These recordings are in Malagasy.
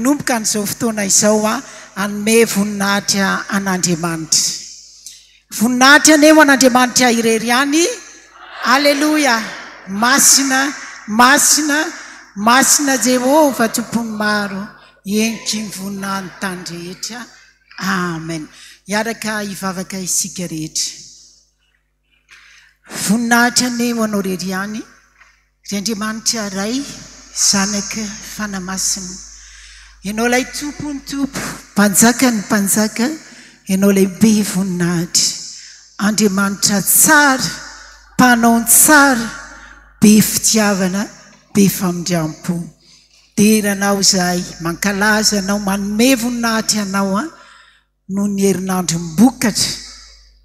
nomboka an'izao fotoana izao anome voninahitra an'Andriamanitra. Voninahitra aneo an'Andriamanitra irery ihany. Alleluia. Masina Jehova tompony maro, eniko ny voninahiny tany rehetra. Amen. Iaraka hivavaka isika rehetra. Voninahitra aneo anao rery ihany. Ry Andriamanitra ray, zanaka fanamasina. Ianao lay tompo ny tompo, mpanjaka ny mpanjaka, ianao lehibe voninahitra. Andriamanitra tsara, mpanao ny tsara, be fitiavana, be famindrampo. Deranao zahay, mankalaza anao, manome voninahitra anao noho ny herinandro mbokatra,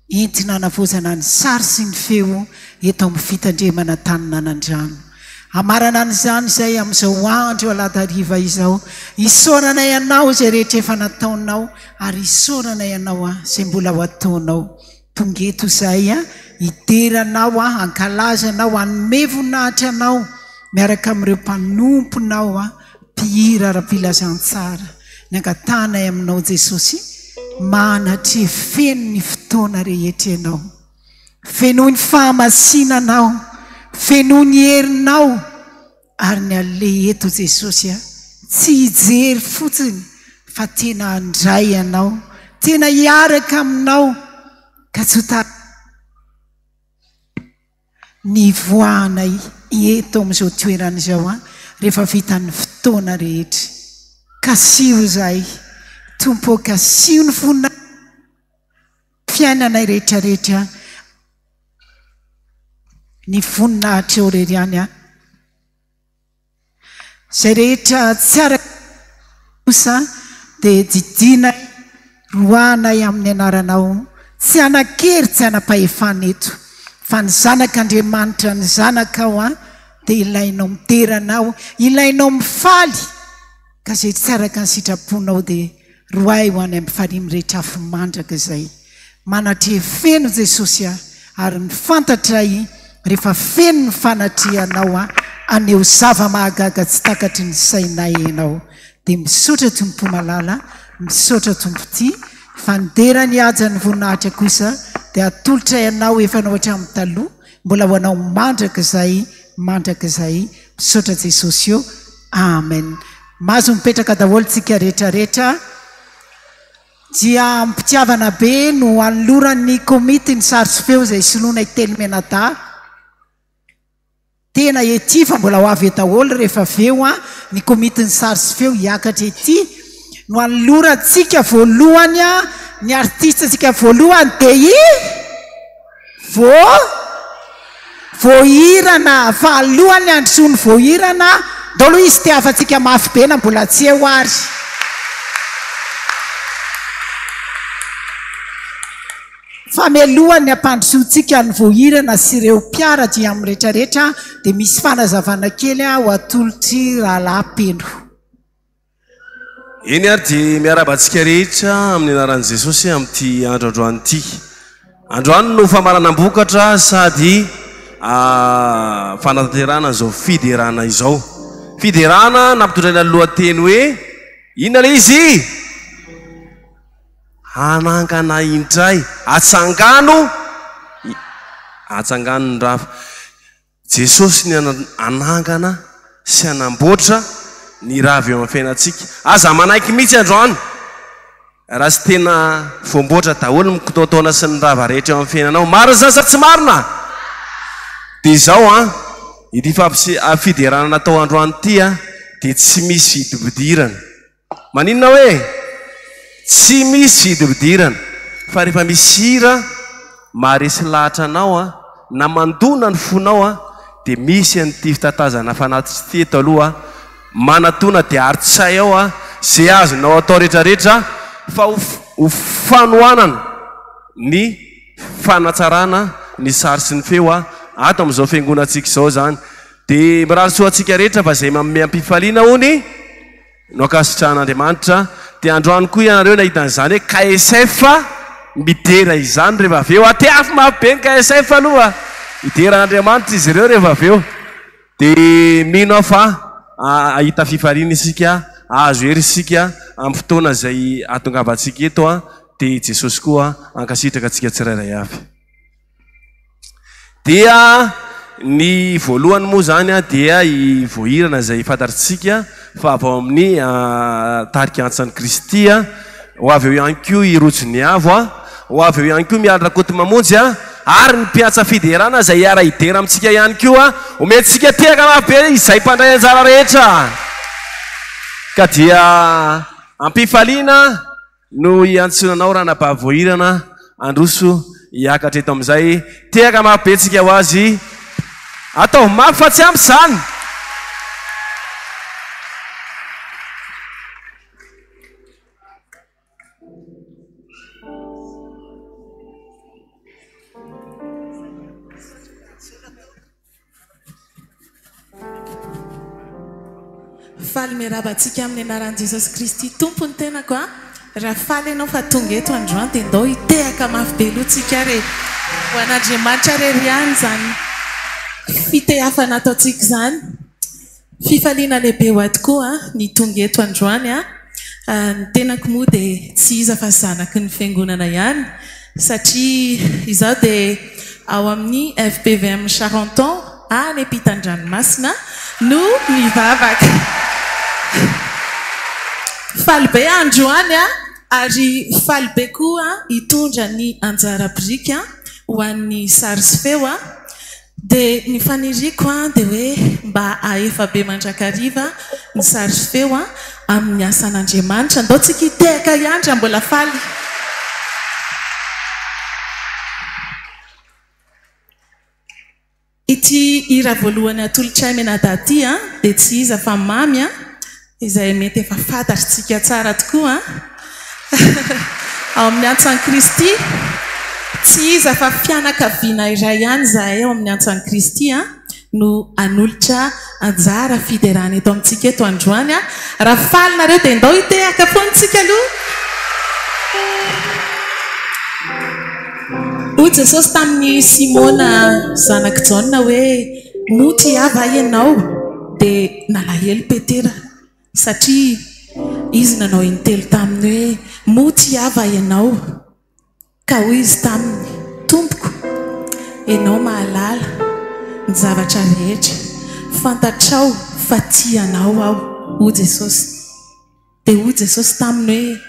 entina hanavozana ny sary sy ny feo eto amin'ny fitandremana tanina an'Andrano. Amarana an'izany izay amin'izao andro alahadariva izao, isaorana ianao izay rehetra efa nataonao, ary isaorana ianao izay mbola ho ataonao. Tongeto izay hideranao, ankalazanao, hanome voninahitra anao miaraka amin'ireo mpanomponao, mpihira ara-pilazantsara. Ny angatanay aminao Jesosy, manatry feno ny fotoana rehetra ianao, feno ny fahamasinanao, feno ny herinao, ary ny ale eto Jesosy tsy hijery fotsiny fa tena handray ianao, tena hiaraka aminao, ka tsy ny voanay eto amin'izao toerana izao rehefa vitan'ny fotoana rehetra. Kasio zahay Tompo, kasio ny vonina fiainanay rehetrarehetra, ny voninahitra eo rery ihany zay rehetra tsy araka kosa dia didinay, roanay amin'ny anaranao, tsy anakery, tsy anapahefana eto, fa ny zanak'Andriamanitra, ny zanakao dia ilainao miteranao, ilainao mifaly, ka zay tsy araka ny sitraponao dia roay ho any amin'ny farimy rehetra afo mandraka izay. Manatria feno Jesosy ary ny fantatray rehefa feno ny fanatrianao aneo zava-mahagaga tsy takatry ny sainay ianao. Dia misaotra Tompo malala, misaotra Tompo ty, fandera ny haja ny voninahitra kosa dia atolotra ianao efa nao hatramin'ny taloha, mbola ho anao mandraka izay, misaotra Jesosy eo. Amen. Mahazo mipetraka daholo tsika rehetrarehetra. Dia mpitiavana be no anoloran'ny komity ny sary sy feo izay sinoana Telo Menada. Tena ety fa mbola ho avy daholo rehefa aveo ny komity ny sary sy feo hiakatra ety no anolorantsika voalohany, ny artiste tsika voalohany dia voahirana, fa alohany androsoany voahirana daholo izy te afatsika mafy be na mbola tsy eo ary. Fa mialohany ampandrosoantsika ny voahirana sy ireo mpiaratra amin'ny rehetrarehetra dia misy fanazavana kely ho atolotry Rahalahy Pendo. Eny ary dia miarabantsika rehetra amin'ny anaran'i Jesosy amin'ity androandroany ity. Androany no famaranam-bokatra sady fanatanterana izao fiderana izao. Fiderana nampitondraina ny lohateny hoe inona le izy? Anangana indray, atsangano ny rafa. Jesosy ny anangana sy anamboatra ny ravy eo amin'ny fiainantsika. Aza manaiky mihitsy androany, raha sy tena voamboatra daholo ny kitaotaona sy ny rava rehetra eo amin'ny fiainanao. Marina zany sa tsy marina? Dia izao ity fiderana natao androany ity dia tsy misy vidim-pidirana. Maninona hoe? Tsy misy vidim-pidirana, fa rehefa misy hira maharesy lahatra anao na mandona ny fonao dia misy an'ity fitatazana fanaty teto aloha manatona dia aritsay ao zay azonao atao rehetrarehetra fa ho fanohanana ny fanatsarana ny sary sy ny feo ato amin'izao fiangonantsika izao zany. Dia mirarisoa antsika rehetra fa zay manome ampifaliana hony no akasitrahan'Andriamanitra. Dia androany koa ianareo nahitan'izany hoe KSF midera izany rehefa aveo. Te afo mafy be ny KSF aloha, hideran'Andriamanitra izy ireo rehefa aveo. Dia mino fa ahita fifaliana isika azo hery isika amin'ny fotoana izay atongavantsika eto dia Jesosy koa ankasitraka antsika tsirairay avy. Dia ny voalohany moa zany dia voahirana izay fantatritsika fa avy amin'ny tarika antsan'i Kristy ho avy eo ihany koa irojony avo ho avy eo ihany koa miaritra koty mamonjy ary ny mpiatsa fiderana izay hiara idera amintsika ihany koa omentsika tehaka mabe izay mpandray anjara rehetra. Ka dia ampifaliana no iantsonanao raha nabavy voahirana androso hiakatra eto amin'izay tehaka mapetsika ho azy atao mafy fa tsy ampy izany. Faly miarabantsika amin'ny anaran'i Jesosy Kristy tompony tenako raha faly ianao fa tonga eto androany dia ndao hitehaka mafy be lohantsika re ho an'Andriamanitra reriany zany fitehafana ataontsika izany. Fifaliana lehibe ho ahy tokoa ny tonga eto androany ny tenako moa dia tsy iza fa zanaky ny fiangonana ihany satria izaho dia ao amin'ny FPVM Charenton any ampitan-dranomasina no mivavaka. Faly be androany ary faly be koa hitondra ny anjara brika ho an'ny sary sy feo dia ny faniriko dia hoe mba ahefa be mandrakariva ny sary sy feo amin'ny asan'Andriamanitra. Ndao tsika hitehaka ihany mbola faly. Ity hira voalohany atolotra menadaty dia tsy iza fa mamy izay mety efa fantatritsika tsara tokoa ao amin'ny antsan'i Kristy. Tsy iza fa fianakaviana iray ihany izahay ao amin'ny antsan'i Kristy no anolotra anjara fiderana eto amintsika eto androany. Raha faly nareo dia ndao hitehaka foantsika aloha. Hoy Jesosy tamin'ny Simona zanaky Jaona hoe moty hava ianao dia nalahelo Petera satria izy nanao intelo taminy hoe moty hava ianao. Ka hoy izy taminy tompoko ianao mahalala ny zavatra rehetra fantatrao fa tianao aho hoy Jesosy. Dia hoy Jesosy taminy hoe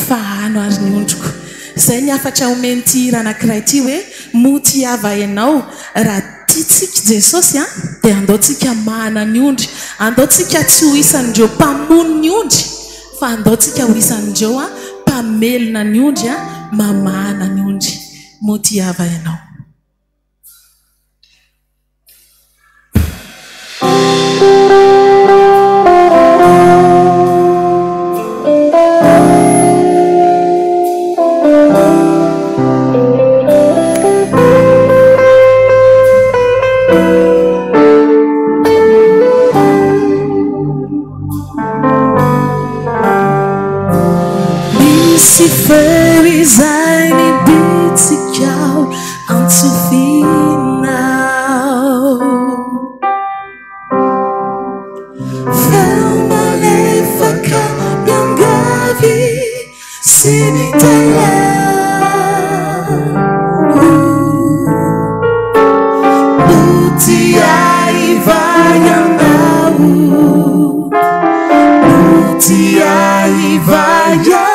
fahano ary ny ondriko. Izay ny afatra omen'ity hira anankiray ity hoe moty hava ianao. Raha tiantsika Jesosy dia andaontsika mahana ny ondry. Andaontsika tsy ho isan'ireo mpamono ny ondry fa andaontsika ho isan'ireo mpamelona ny ondry mamahana ny ondry. Moty hava ianao. Lucifer izay nibitsikao antsofinao feo malefaka miangavy sy nitalao moty aivayanao moty aivayanao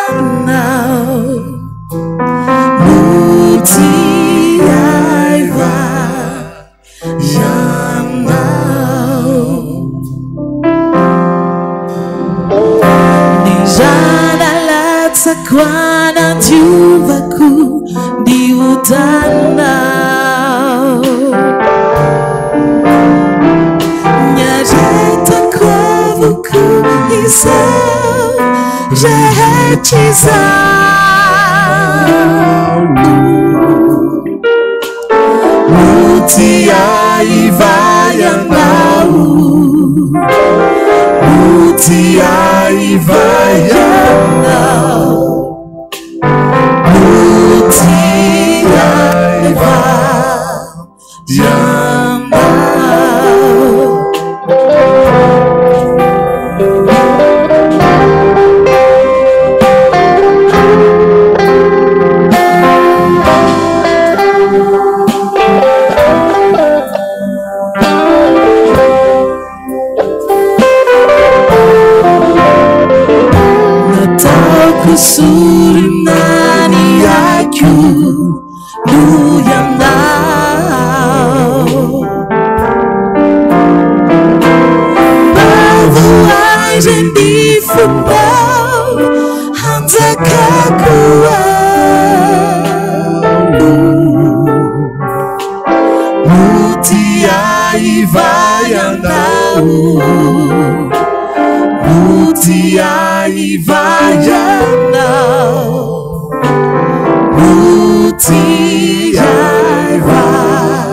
Sakwana diuvaku diutanao Nyareta kwavuku isau rehechizau Muti aivayanau Muti aivayanau kusurunani yaku luyanao bavuais endifundau hanzakakuau mutiai vaiandau mutiai vaiandau mutiai vaiandau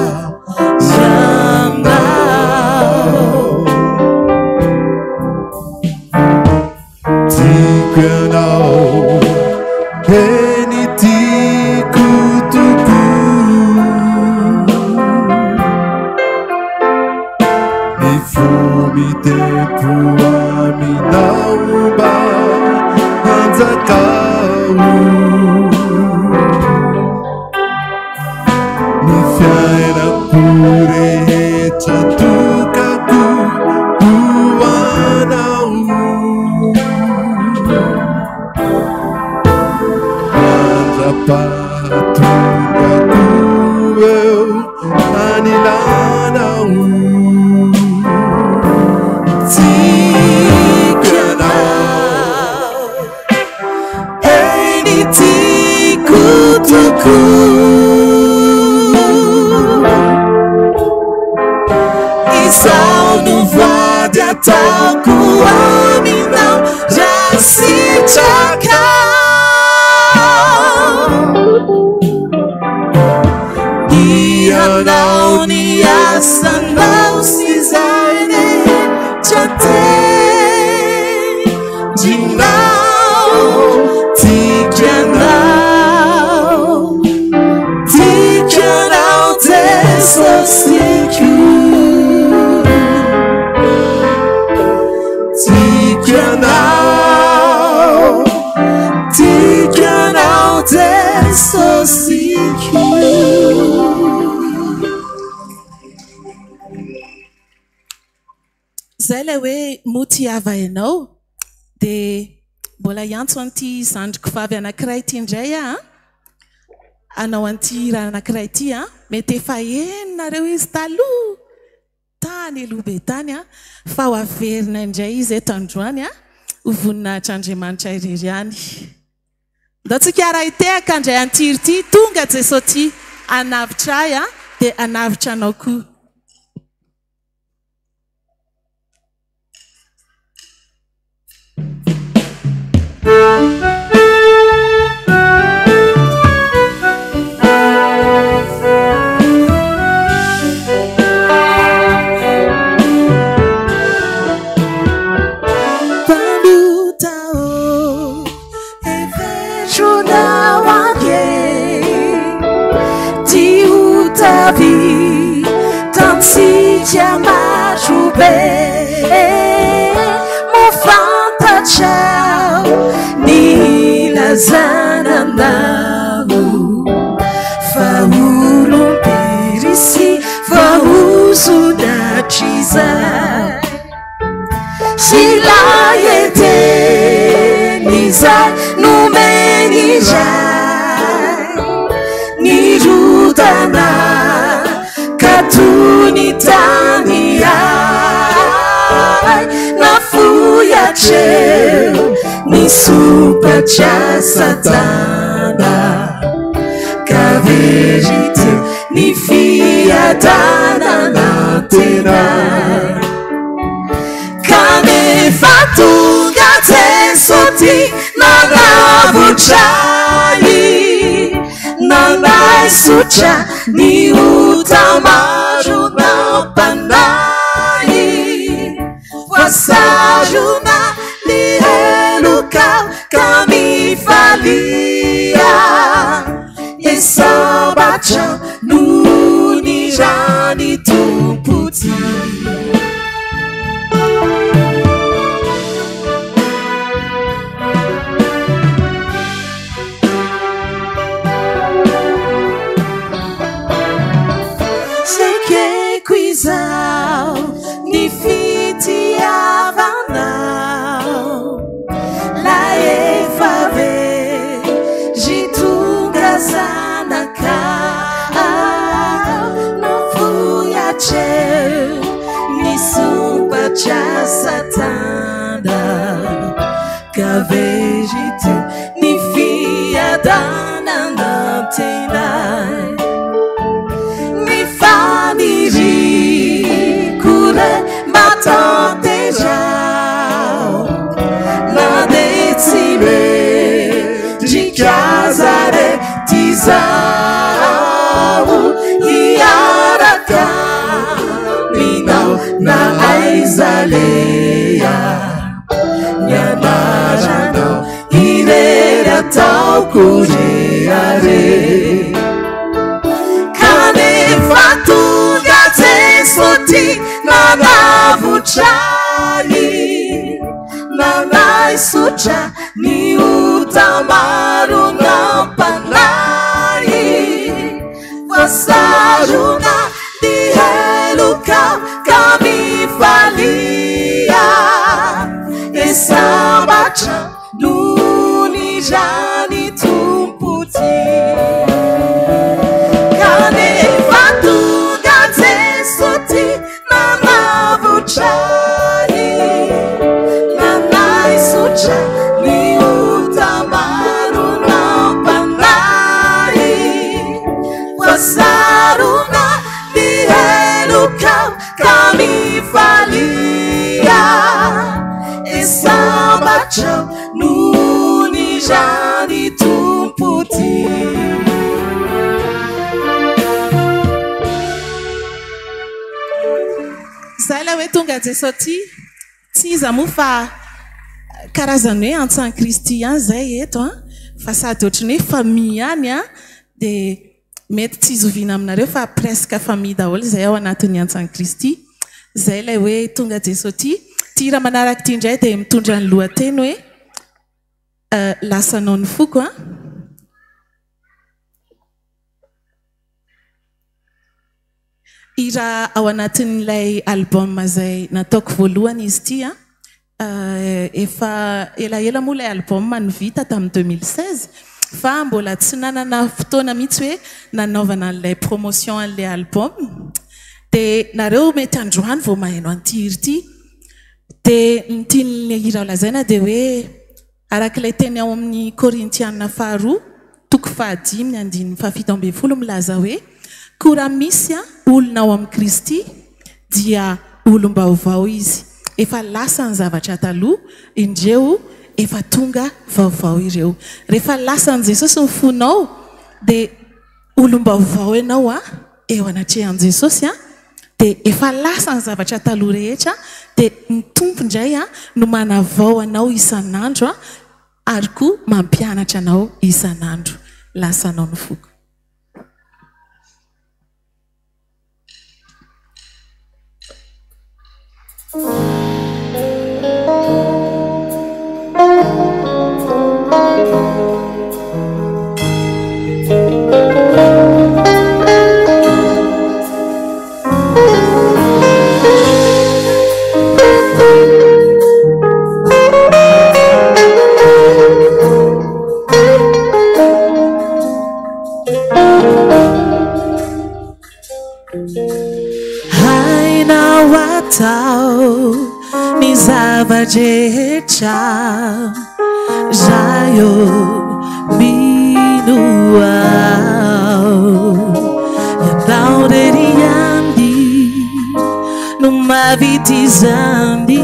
tikanau benitiku tuku nifumi tempo aminauba hanzakau nifiaina purehetra tukaku uanau andrapatungaku eu anilanau tikanau enitikutuku isau no vade ataku aminau jasicakau dianau niasanau sizaine jate jinau tikanau tesosiku tikanau tesosiku. Zay ilay hoe moty ava ianao dia mbola iantso an'ity zandriko vavy anankiray ity indray anao an'ity raha anankiray ity mety efa eninareo izy taloha tany aloha be tany fa ho averina indray izy eto androany ho voninahitra Andriamanitra irery any. Ndao tsika raha itehaka andray an'ity ity tonga Jesosy ty anavitra ahy dia anavitra anao koa. Chiamato bene, mo fanta ciao, ni la zanandau, fa uno perisi, fa uso da cisa, si la eternizai, non me ni giai, ni rudana. Katunitai na fuya cheo ni supa cha satana kaverite ni fia dana na tena kame fatunga tesoti na navuchai nanai sucha ni utamaru na pandai wasajuna ni elukau kami falia esabacha nuni jani tumputi ni fiti avanau la e fave vérité ny fiadanana tenay ny faniriko re matanterao na de tsy mendrikazare tizao hiaraka minao na aizaleya nyanarano irery ataoko reare kanefa tonga Jeso ty nanavotrany nanaisotra ny otamaro nampanay vasarona ny helokao ka mifalia esabatra nony rany tompoty kanefa tonga Jeso ty nanavotrany nanaisotra ny otamaro nampanay vasarona ny helokao ka mifalia esabatra nony rany tompoty zay la hoe tonga Jeso ty tsy iza moa fa karazany hoe antsan Kristy ihany zay eto fa sady ohatrany hoe famille ihany dia mety tsy izovina aminareo fa presque famille daholo zay ao anatin'ny antsan Kristy zay lay hoe tonga Jeso ty raha manaraka ty indray dia mitondra ny lohateny hoe lasanao ny foko i raha ao anatin'ilay album zay nataoko voalohany izy ty efa elaela moa ilay album nyvita tamin'ny 2016 fa mbola tsy nanana fotoana mihitsy hoe nanaovana n'ilay promotion an'ilay album dia nareo mety androany vao maheno antiry ty dia nytian'le hira lazaina dia hoe arak'ilay teny ao amin'ny Korintiana 2:5-7 milaza hoe koa raha misy olona ao amin'ny Kristy dia olom-baovao izy efa lasa ny zavatra taloha indreo efa tonga vaovao ireo rehefa lasa ny Jesosy ny fonao dia olom-baovao ianao eo anatrehan'i Jesosy dia efa lasa ny zavatra taloha rehetra dia ny tompo indray no manavao anao isan'andro ary koa mampianatra anao isan'andro lasanao ny foko ni zavajecha jayo minuau yanaureriandi numavitizandi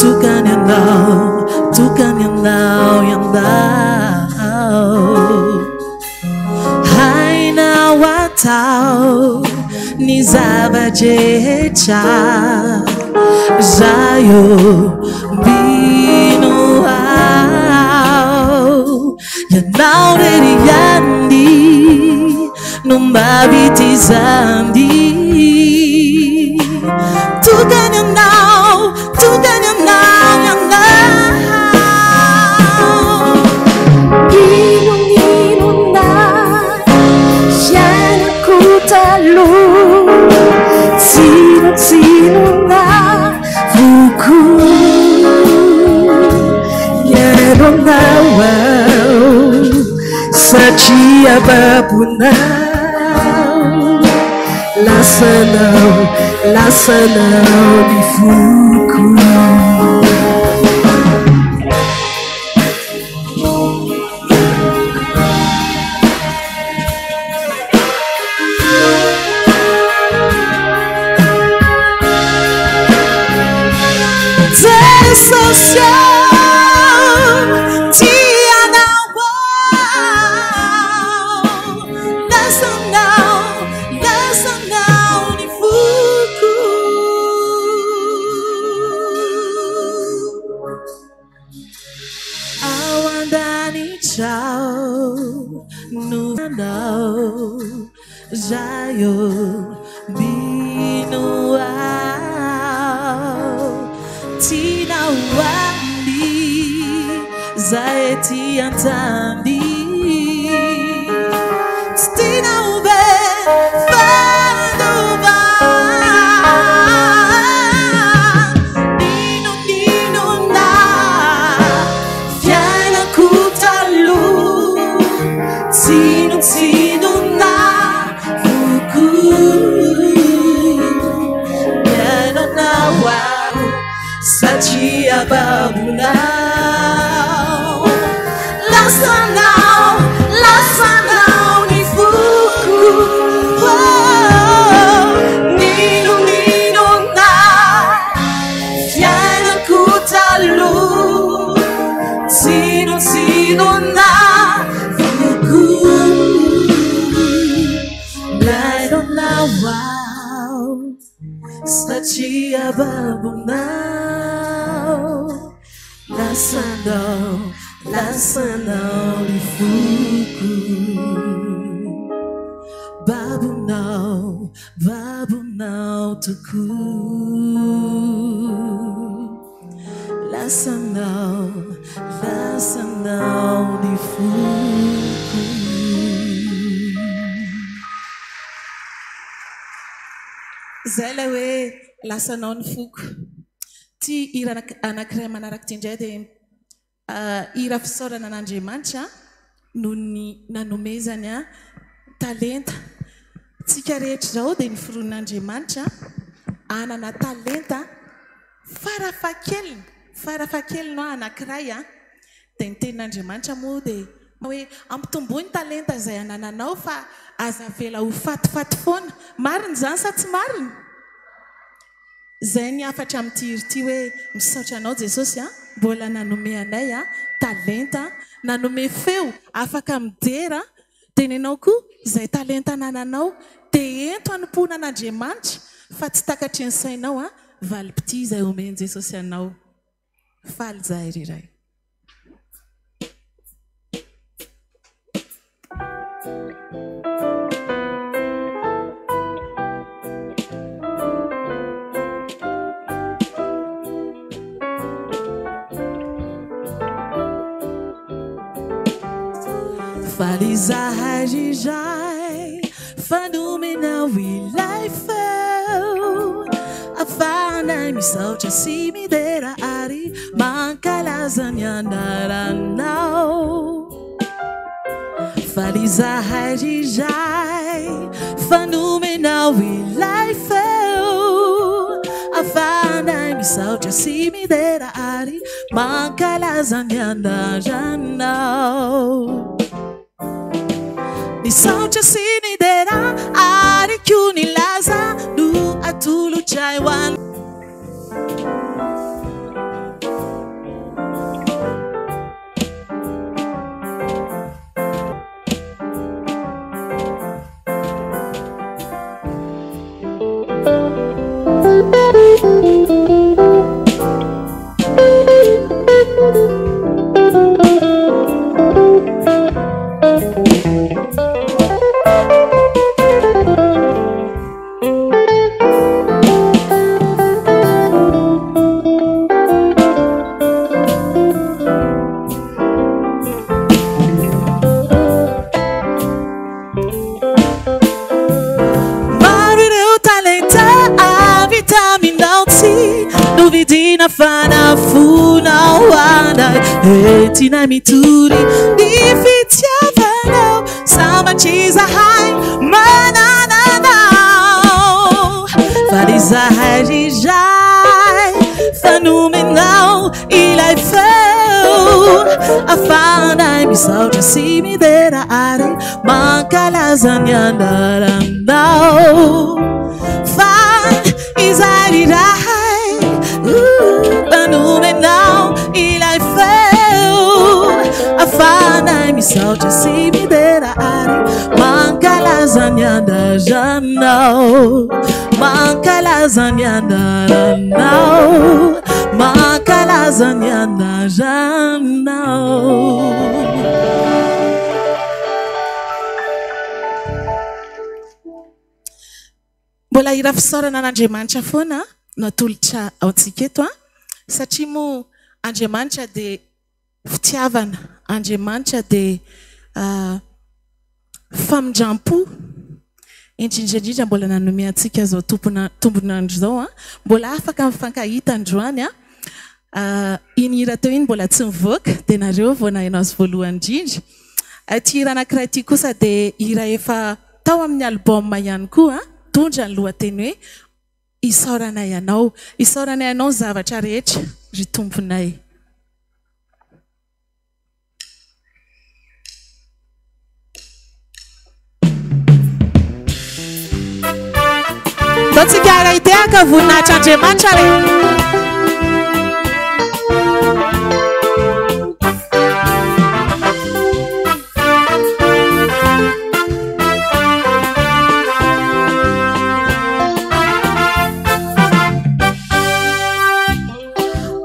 tukanyandau yandau haina watau ni zavajecha jayo minuau yanaureriandi numbavitizandi tukanyandau Inuna Siana kutalu Sino Vuku Yero nawau Sajia babunau Lasanau di Vuku Awandani chao Nunao Jayo Binuao Tina Wandi Zaeti Antandi Tina Ube Fanduba Nino Nino Na Fiana Kutalu Sino Sino Na Fuku Neno Na Wow Sachia Babuna Listen now, ni fuku. Nino nino na, fiana kutalu. Sino sino na, fuku. Blind na wow, sachia babu now. Listen now, ni fuku. Babu now, tuku. Listen now, ni fuku. Zelewe, listen now, ni fuku. Ti ira anakray manaraky tindray dia ira fisaorana an'Andriamanitra no ny nanomezany a talenta. Tsika rehetra zao dia ny fironan'Andriamanitra anana talenta farafahakeliny no anankiray a dia ny tenin'Andriamanitra moa dia hoe ampitomboiny talenta izay anananao fa aza vela ho fatifaty foana. Marina zany sa tsy marina? Zay ny afatra amin'ity ity hoe misaotra anao Jesosy a mbola nanome anay a talenta, nanome feo afaka midera dia nenao koa izay talenta nananao dia ento hanompoana an'Andriamanitra fa tsy takatry ny sainao a valim-pity izay omeny Jesosy anao. Faly zahay iray. Falizahajijai Fenomenal life Afana misaotra si mi dera ari Mankalazanya naranao Falizahajijai Fenomenal life Afana misaotra si mi dera ari Mankalazanya naranao Misaotra sini dera ari kyuni laza du atulu chaiwan Fana funa wanda tina mituri difitiavano sama chiza hai manana faliza harijai fenomenal ilai feu afana misaotra si mi dera are mankalazanya ndarandao fan izarirai Fenomenal, il a fait Afana misaotra si mi dera are Manca lasagna da janao Manca lasagna da ranao mankalaza ny anaranao. Mbola hira fisaorana an'Andriamanitra foana natolotra ao antsika eto a, satria moa Andriamanitra dia fitiavana, Andriamanitra dia famindrampo. Indrindra mbola nanome antsika zao tombonandro zao a, mbola afaka mifankahita androany a. Iny hira teo iny mbola tsy mivoaka dia nareo vao nahaino azy voalohany indrindra. Ty hira anankiray ity kosa dia hira efa tao amin'ny album ihany koa, tondra ny lohateny hoe isaoranay ianao. Isaoranay ianao zavatra rehetra ry tomponay. Tatsika arahitehaka voninahitra Andriamanitra re.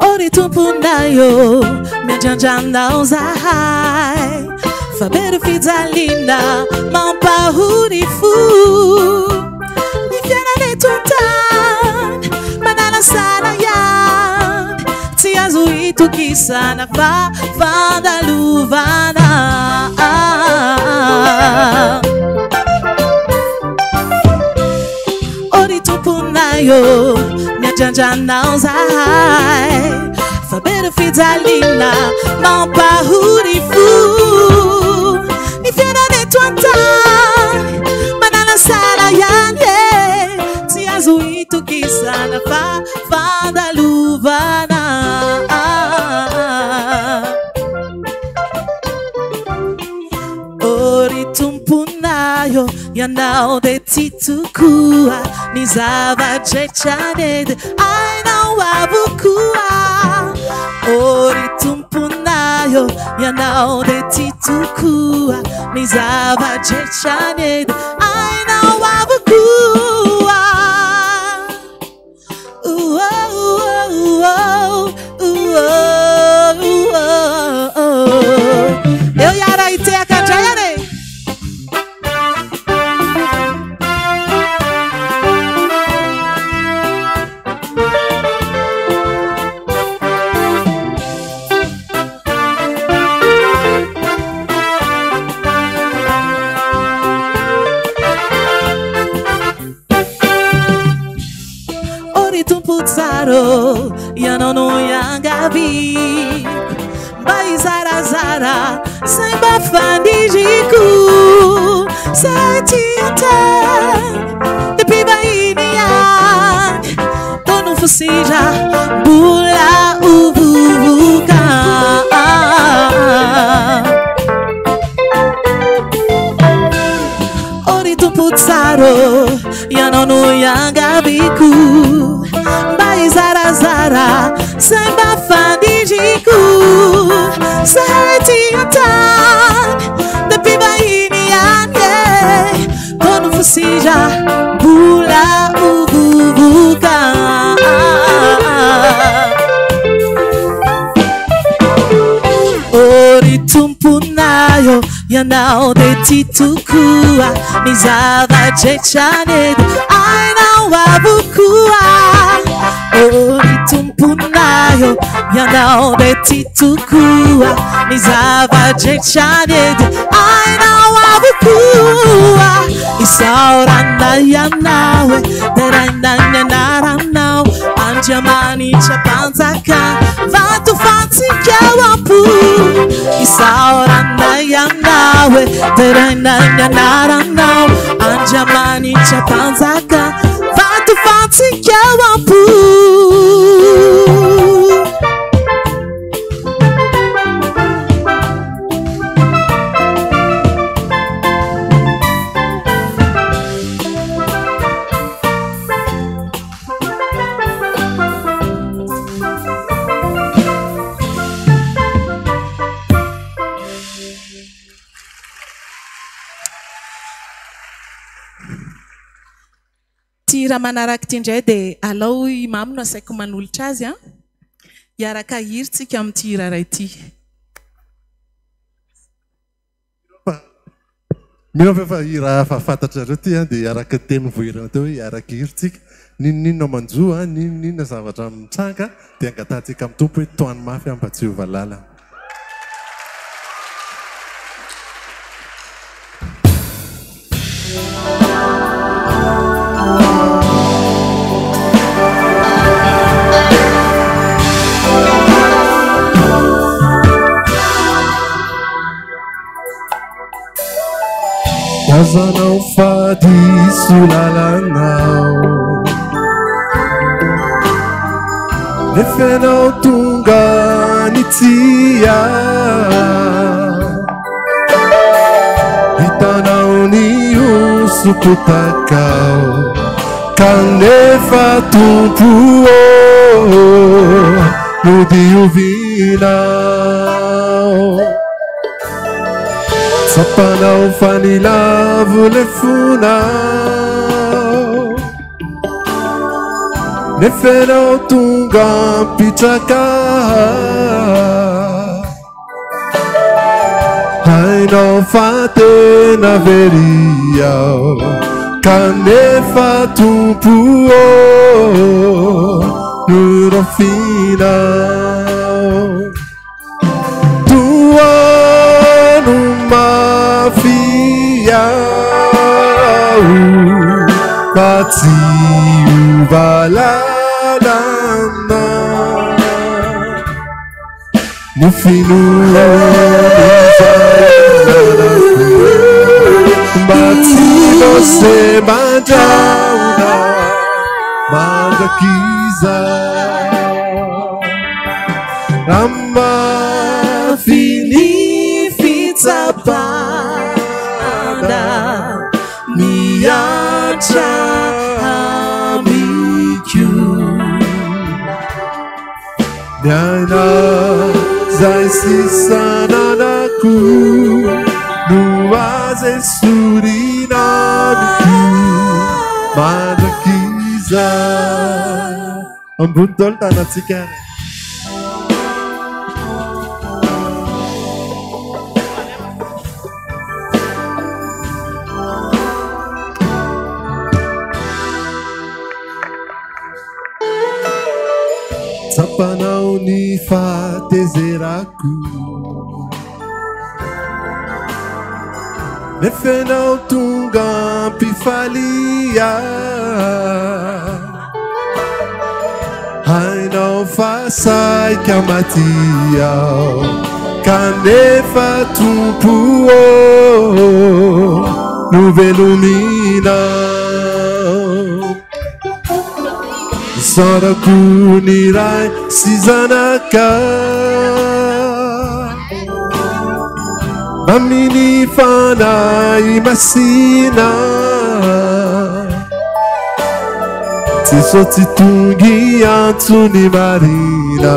Ori tomponayo miandrandrandao zahay, fabery fijaliana mampahori fo. Manala sana yan, tsy azo itokisana fa fandalovana. Ori tomponayo miandrandrandao zahay, fabery fijaliana mampahori fo. Ny fiainaneto antany manala sana yan, tsy azo itokisana fa fandalovana. Ori tomponayo ianao dia tsy tokoa ny zavadretrany ainao avokoa. Ori tomponayo ianao dia tsy tokoa ny zavadretrany ainao avokoa. Eu yara iteka jayare. Ori tumputsaro ianao no yangavi, mba izarazara sai mba fandiryko. Sai tiantany dia mpivahiny any, tono fosira mbola uvuvuka. Ori tumputsaro ianao no yangaviko, mba izarazara sai mba fandiryko. Sai tiantany dia mpivahiny any, tono fosira mbola uvuvuka. Ori tomponayo ianao dia tsy tokoa ny zavadretrany ainao avokoa. Ori tomponayo ianao dia tsy tokoa ny zavadretrany ainao avokoa. Isaoranay ianao dia rainay anaranao, Andriamanitra mpanjaka vato fantsika ampo. Isaoranay ianao dia rainay anaranao, Andriamanitra mpanjaka vato fantsika ampo. Ty raha manaraka ty indray dia alao i mamino asaiko manolotra azy a. Iaraka hiritsika amin'ity hira ity. Mino fa hira fafantatrareo ty dia iaraka teny vohirana teo hoe iaraka hiritsika. Ninona manjoa, ninona zavatra mitsanga dia angatantsika amin'ny tompo hoe toany mafy ampatsiova lalana. Azanao fady solalanao nefenao tonga nitia hitanao ny osopotakao kanefa tompo no diovinao sapanao fanilavo le fonao nefenao tonga mpitraka hainao fa tena veriao kanefa tompo no rofinao tuano mafiao matsiova lalana ny finoanizananako mba tsy você mandraona mandrakiza amafiny fitsapana miatra amiko miaina zay sisananako no aze sorinamiko mandrakiza ambony tolo tanatsika sapanao ny fatezerako nefenao tonga mpifalia hainao fasaika matiao kanefa tompo no velominao sarako ny ray sy zanaka aminy fanay masina tsy tongy antsony marina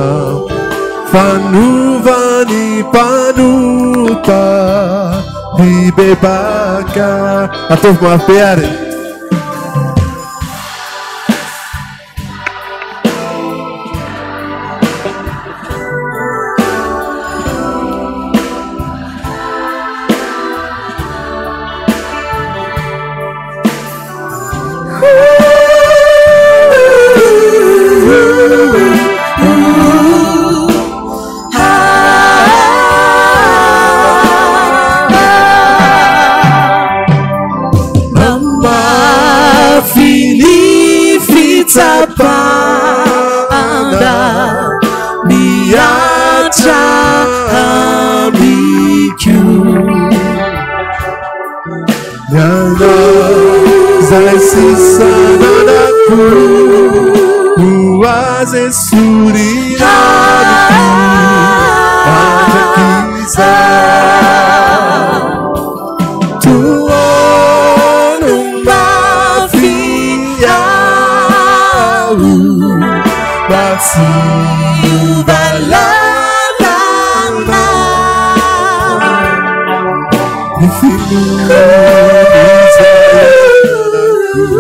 fanovany mpanota bibebaka ataovy mafy ary sapanda miatra amiko miana zay sisananako no aze sorinamiko mandrakiza Siva lalana ni finoanizanako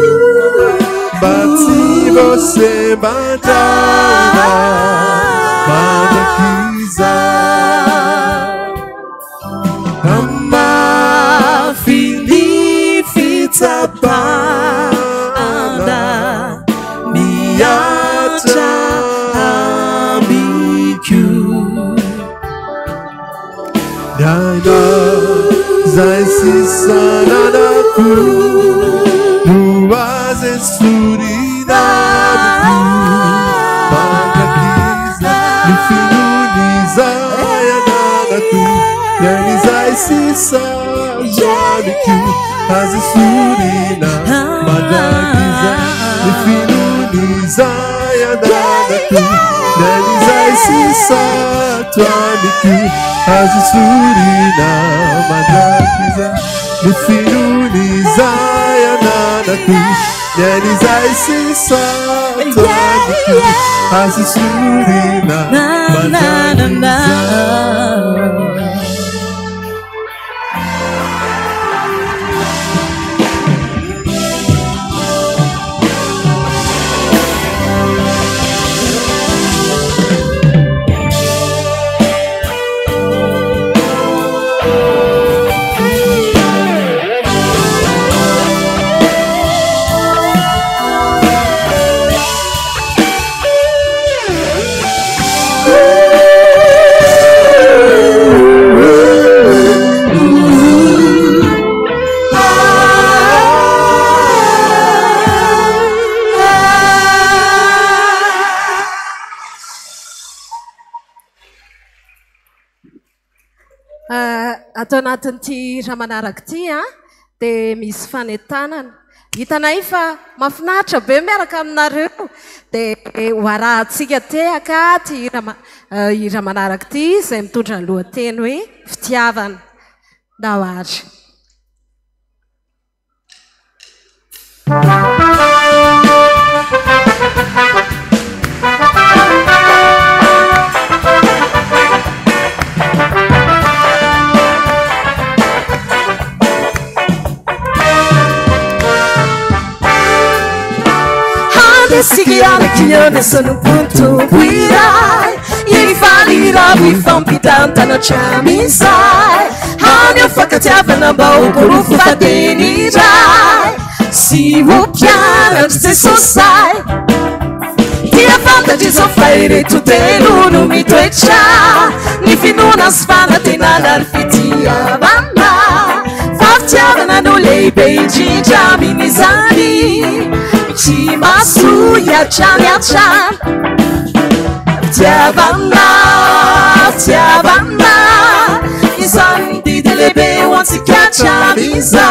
mba tsy você mandraona kiza amafili fitsapana miatra amiku Dana zay sisananaku nuaze surina Magakiza nifinuniza yananaku Yani zay sisajaniku Hazi surina Magakiza nifinuniza yananaku Yani zay sisajaniku Hazi surina Magakiza nifinuniza yananaku Yani zay sisajaniku Hazi surina Magakiza Atao anatin'ity raha manaraka ity dia misy fanentanana hitanay fa mahafinaritra be miaraka aminareo dia ho arahantsika tehaka ty raha manaraka ity izay mitondra ny lohateny hoe fitiavana nahoary Sigiana kione sono punto guidai Ieri falirà vi fampitanta ciami sai Hanno faccatiava na bauco fatenirai Si vuoi piano stesso sai Ti affanta di soffrire tutte l'uno mi tu e c'ha Ni fino una sfana te n'arfitia vanna Fartiavano no lei beigi già minisani Ci masuya chanya chan Tiavana Isandi delebe wansi kacha biza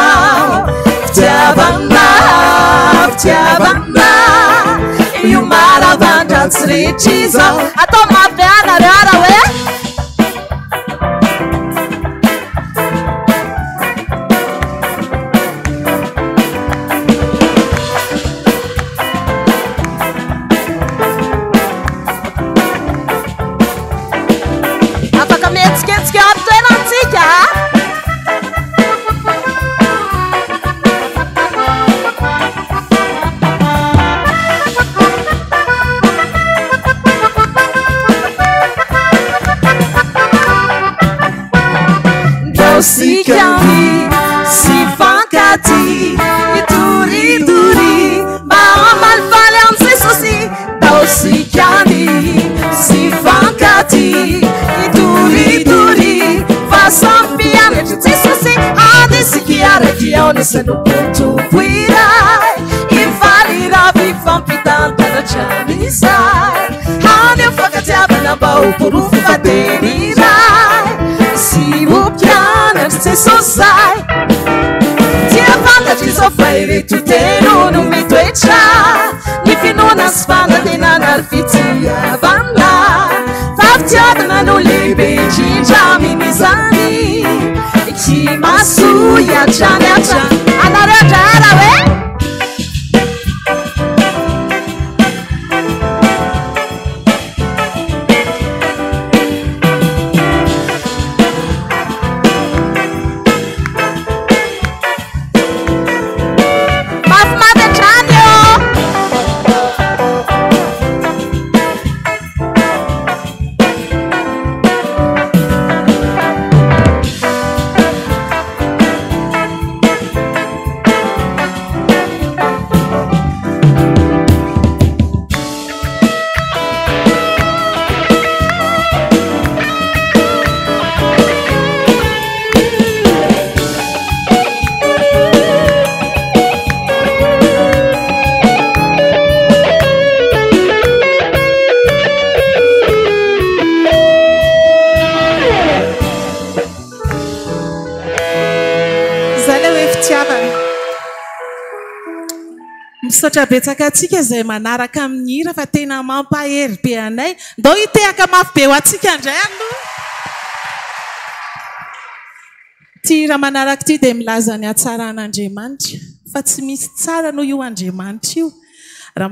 Tiavana Yumara vanda tsrichiza Atoma piana rara we Si chiami, si fancati, e duri, ma malvale anzi così, si chiami, si fancati, e duri, fa sampiare tutti così, adesso chiare che ho ne se non punto guidai, infalirà vi fampi tanta la ciami sai, hanno faccati a bella bau per un fatenirai, si vuoi stesso sai Ti affanta ci soffrire tutte non mi tu e c'ha Ni fino una sfanda di nanarfizia vanna Farti adana le begi già minisani E chi masuya c'ha ne c'ha Andare a giara we misaotra betsaka atsika izay manaraka amin'ny hira fa tena mampahery be anay ndao hitehaka mafy be ho atsika indray aloha ty raha manaraka ty dia milaza ny hatsaran'Andriamanitra fa tsy misy tsara noho io Andriamanitra io raha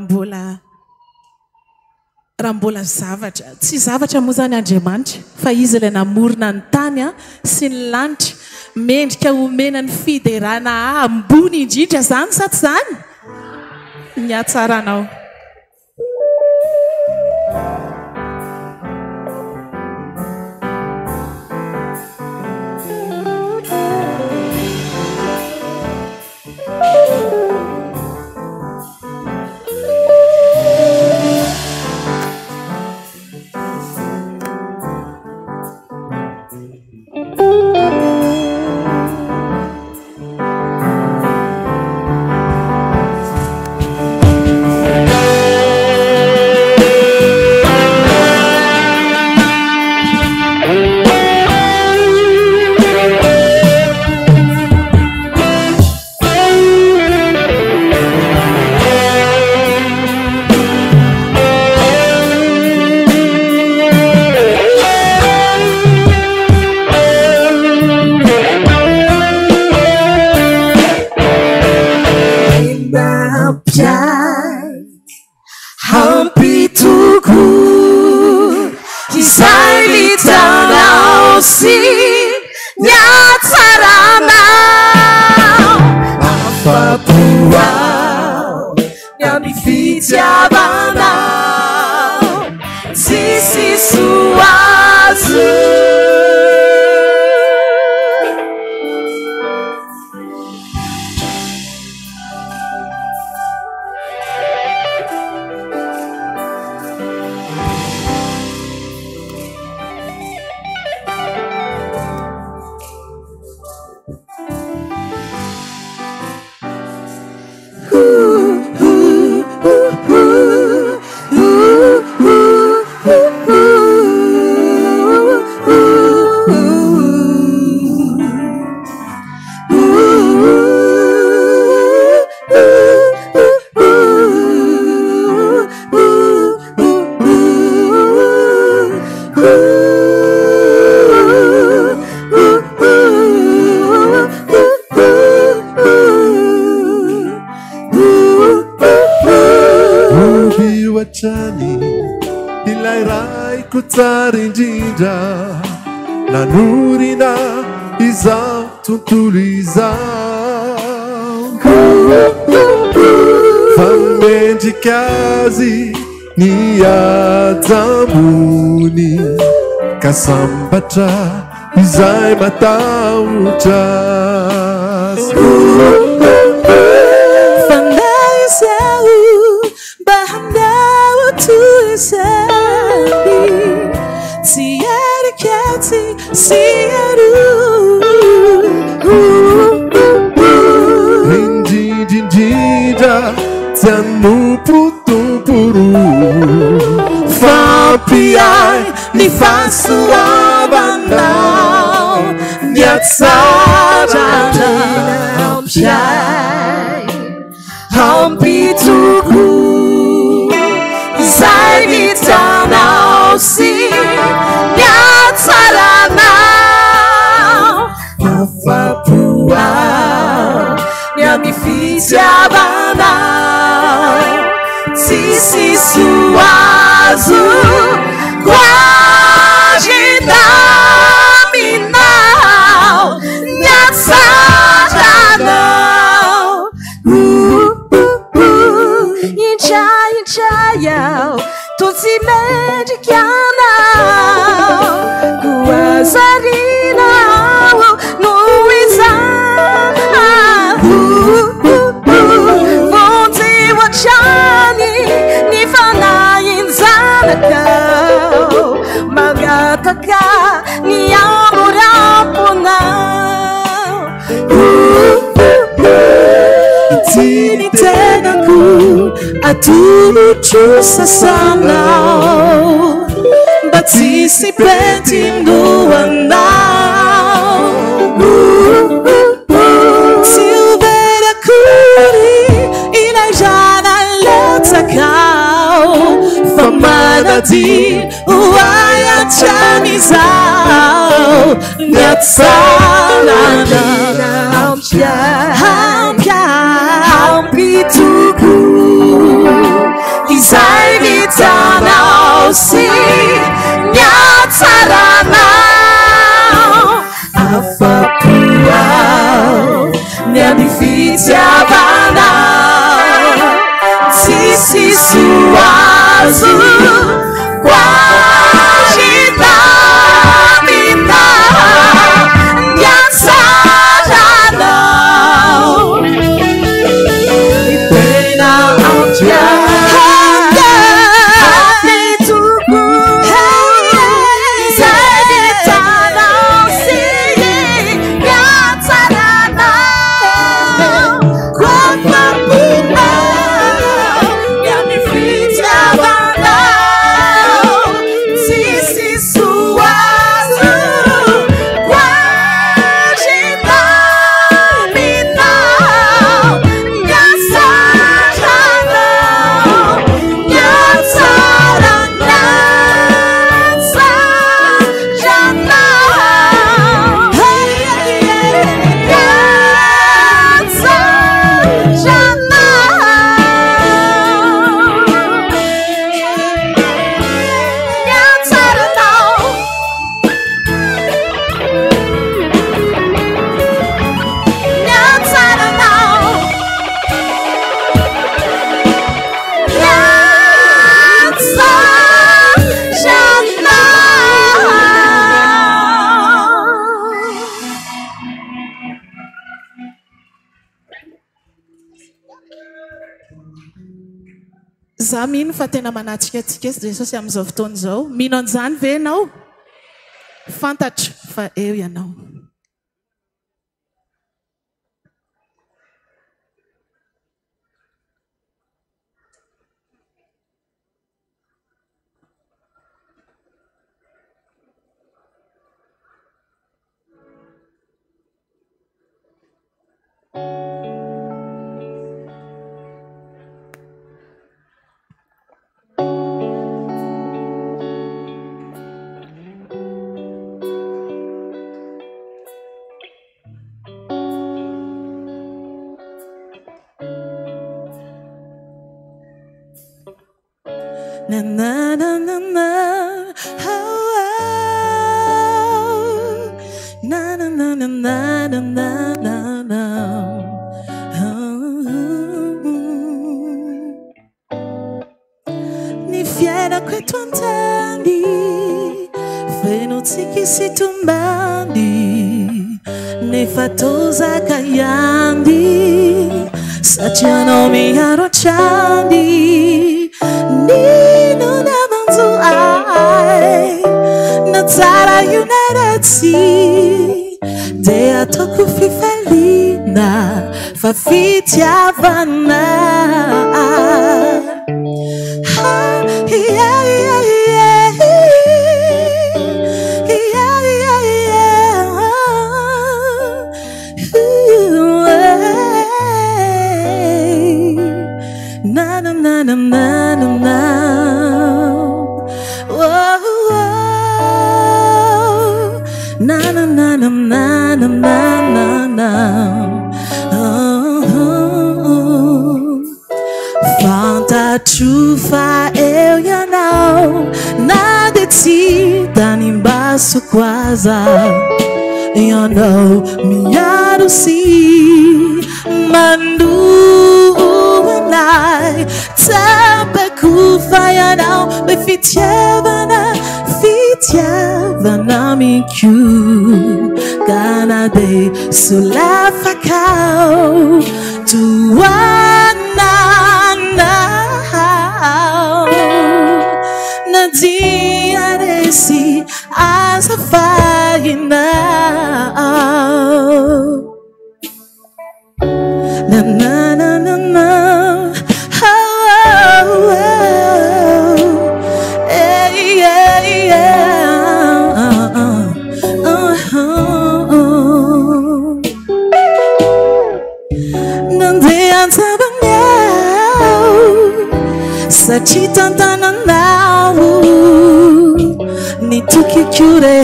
mbola zavatra tsy zavatra moa zany Andriamanitra fa izy ilay namorona ny tany sy ny lanitra mendrika omena ny fiderana ambony indrindra zany sa tsy zany ny hatsaranao Nanurina izao tontolo izao famendrika azy ny hajamony ka sambatra izay matahotra fandao izao mba handao toy izany tsy erikety siaru indrindrindrindra tsy anopotomporo fampiay ny fahasoavanao ny hatsarana ampiay ampitoko izay vitanao sy ny hatsaranao afapoao ny amifitiavanao tsisy soazo quagitaminao ny hatsaranao inchayao tuzimedikianao kuazarinao nuizao vonzi wachani nifanayinzanakao magataka niamuraponao itini tenaku atuluchu sasanao batisi pentinduanao silvera kuri inajara Nyatsarana Hampituku Izay vitanao si Nyatsarana Afapuao Nyamifitiavana Sisi suazu Kwajita Minda Nyatsarana Ipena Ampia Za mino fa tena manatrika atsika Jesosy amin'izao fotoana izao. Mino an'izany ve ianao? Fantatro fa eo ianao. Na na na na na, oh, oh. Na na na na na na na na na, oh. Ni fiera kwetu antandi, fenotiki situmbandi, ne fatoza kayandi, saciano mi arocciandi. Nino namanzu ai Nazara United Sea Dea toku fifelina Fafitiavana Yeah, yeah, yeah Yeah, yeah, yeah Na na na na na na na. Whoa, whoa. Na na na na na na na na. Oh, oh, oh. Fanta trufa eu ya não na decida nimbaço quase you know me arusi mandu nai tampa kufaya now be fitiavana mi ku gana de sulla fakao tuana na dia desi as a fire now. Na na na na na, oh, oh, oh. Hey, yeah, yeah, oh, oh, oh. Nande antabanyao, sachitanta nanao, ni tuki cure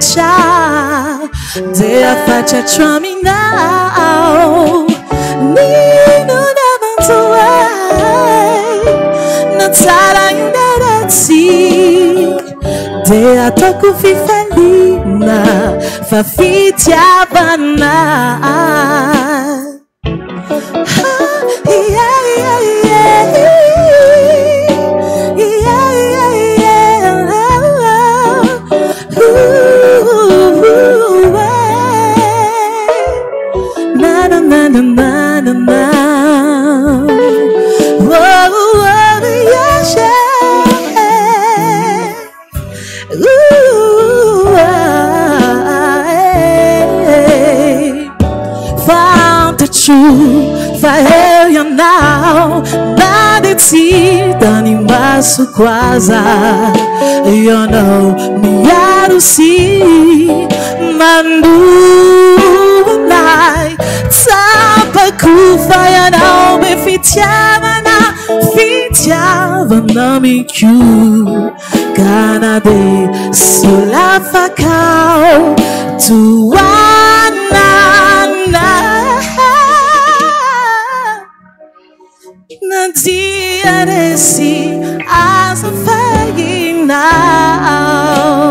child, they are such a charming now. Nino never to way, not tired that see. They are talking fifelina, fafitia bana. Fire you now, not it's dani masu kwaza. You know me I do see mandu nai tapa kufaya now be fitiava na mi ku kana de sulafa kao tu Nanti as a faggy now.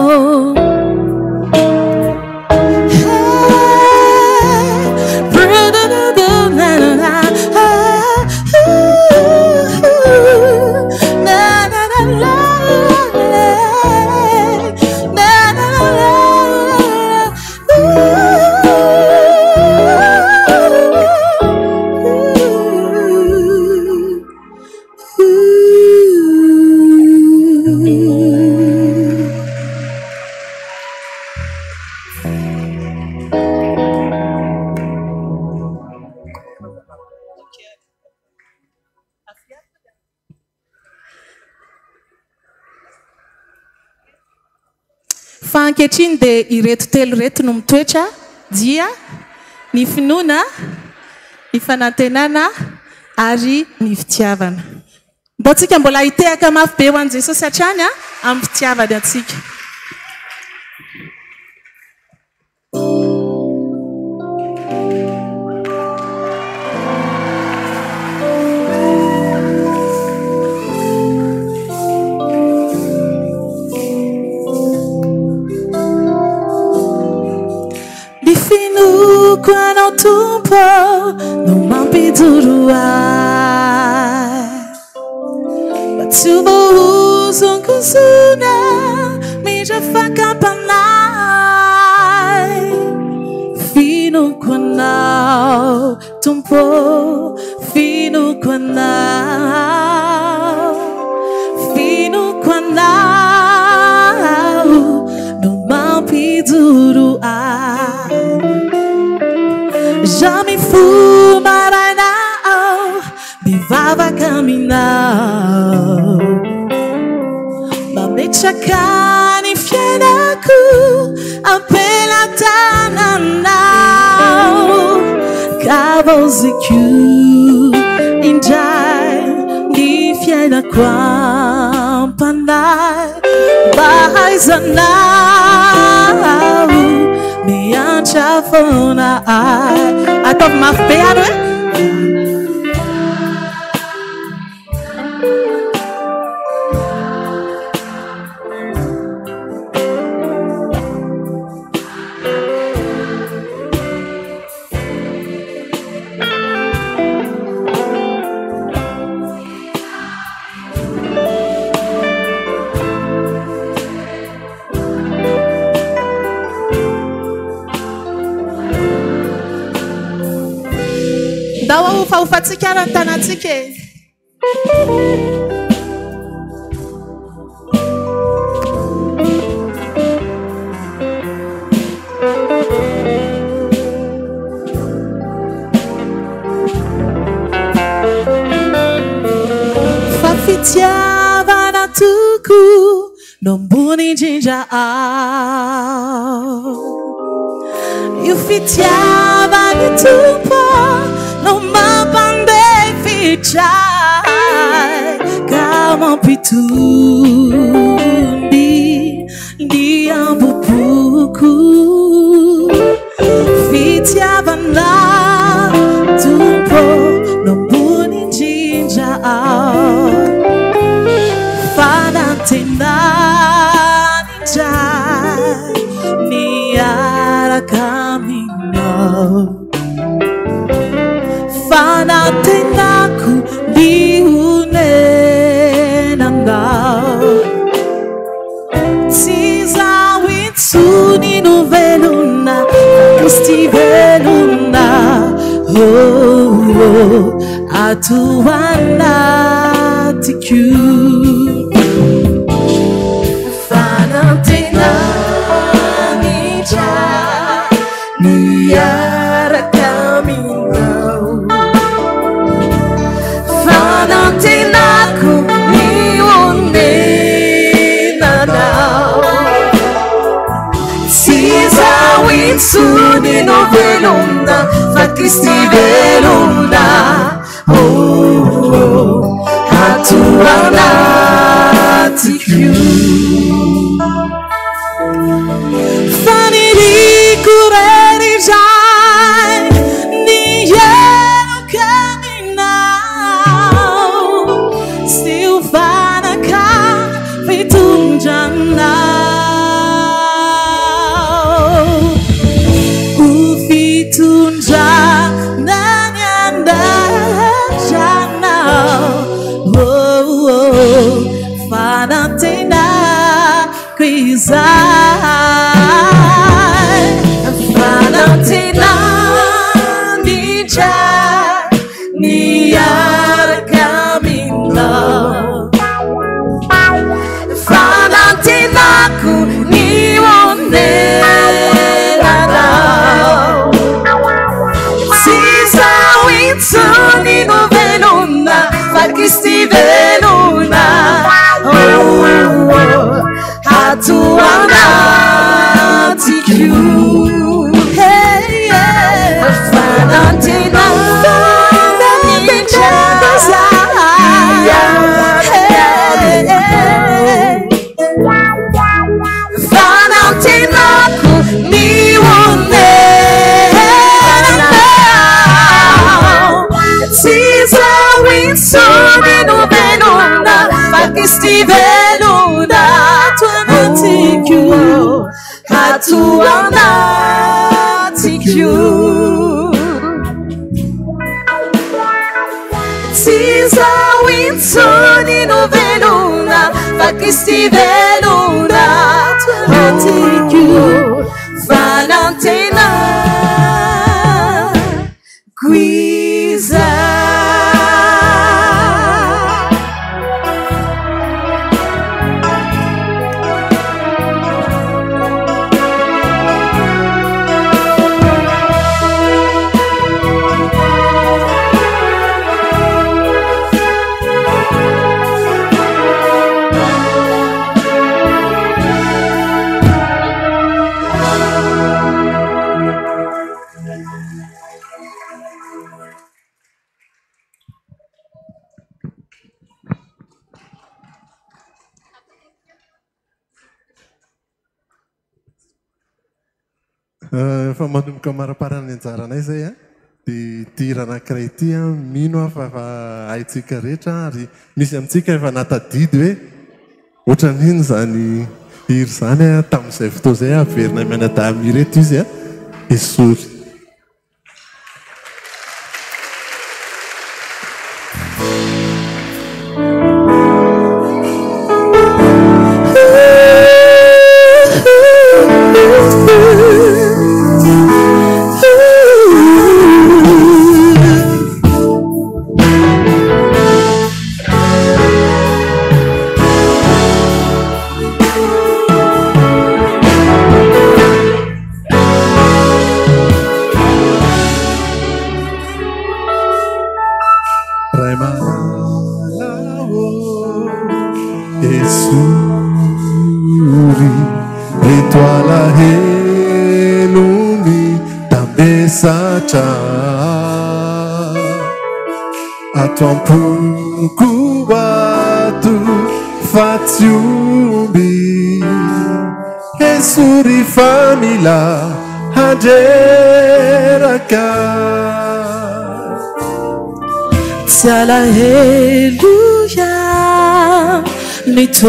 Fanketrin de ireto telo reto no mitoetra dia ny finoana, ny fanantenana ary ny fitiavana. Mba tsika mbola hitehaka mafy be ho an'i Jesosy hatrany amin'ny fitiavany antsika. Quando o tempo não mampiduro mas tu vos um cozuna me já fa campanai fino quando o tempo fino quando não mampiduro já me fumarai now, me vava caminhar, ma me chacani fienaku, apela tananau, cavoziku, injai, ni fienaku ampanai, baizanau. Me anchafona I thought my favorite. Dawa ufatika na tanatike. Fafitiava na tuku, nombuni jinja You fitiava ni tupo, no mapande fichai, kama pitundi, di ambupu tompoko fitiavana tompo nombony indrindra ao fanantenany indray miaraka aminao fanantenako lihonenanao tsy zaho intsony no velona Kristi velona ato anatiko fanantenany indray miaraka aminao fanantenako lihonenanao tsy zaho intsony no velona fa Kristi velona ato anatiko faniriko rerizay niheroka aminao sy ho fanaka fitondranao ho fitondranany andaranao fanantenako izay fanantenany indray miaraka aminao fanantenako lihonenanao tsy zaho intsony no velona fa Kristi velona ato anatiko fanantenany fanantenako lihonenanao tsy zaho intsony no velona fa Kristi velona ato anatiko tsy zaho intsony no velona fa Kristi velona ato anatiko fanantenako izay Fa manomboka maraparany anjaranay zay a dia tir anankiray ity a mino aho fa haitsika rehetra ary misy amintsika efa natadidy hoe ohatran'iny zany hiry zany a tamin'izay fotoa zay averina mianadahy reto izy a esory Atompuku batu faciumbi Jesuri famila hajeraka Hallelujah nitoechao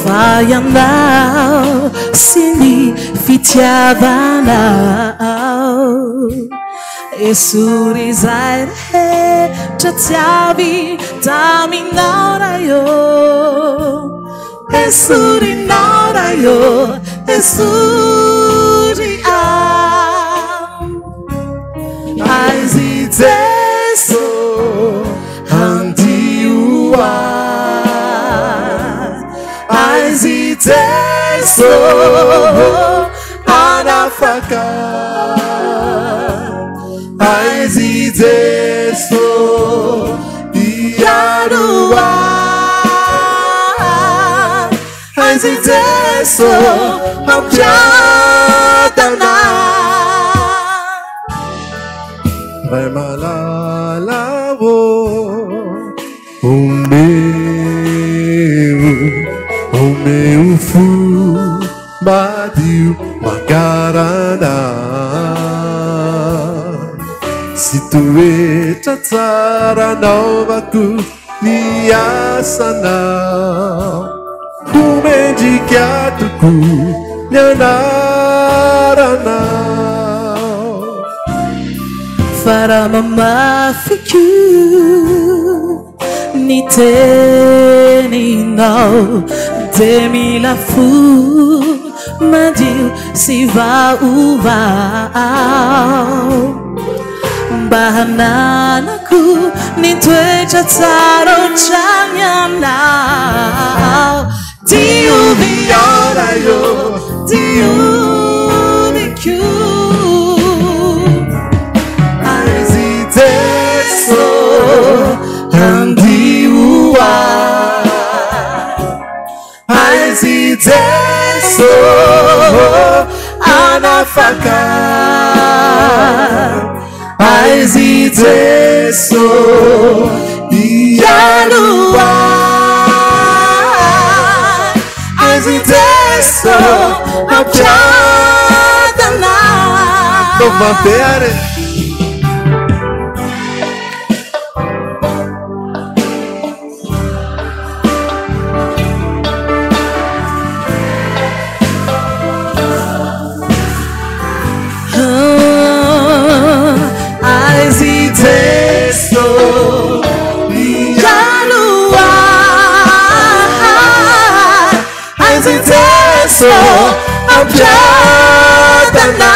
fayanao sini fitiavanao Esuri zaire chatiavi taminaurayo Esuri naurayo Esuri Aiziteso Antiua Aiziteso Anafaka Aiziteso Iarua Aiziteso Amjadana Vai malalawo o meu fu badiu magarana se tu eta tsara nauvaku niasana kumendikatuku nyanarana Faramafiku nitenino demilafu madiu siva uvao bahananaku nitwecha tsaro chanyanao Diu viorayo Diu viku Andiua Aiziteso Anafaka Aiziteso Ialua Aiziteso Abjadana Toma peare So I'm Jadana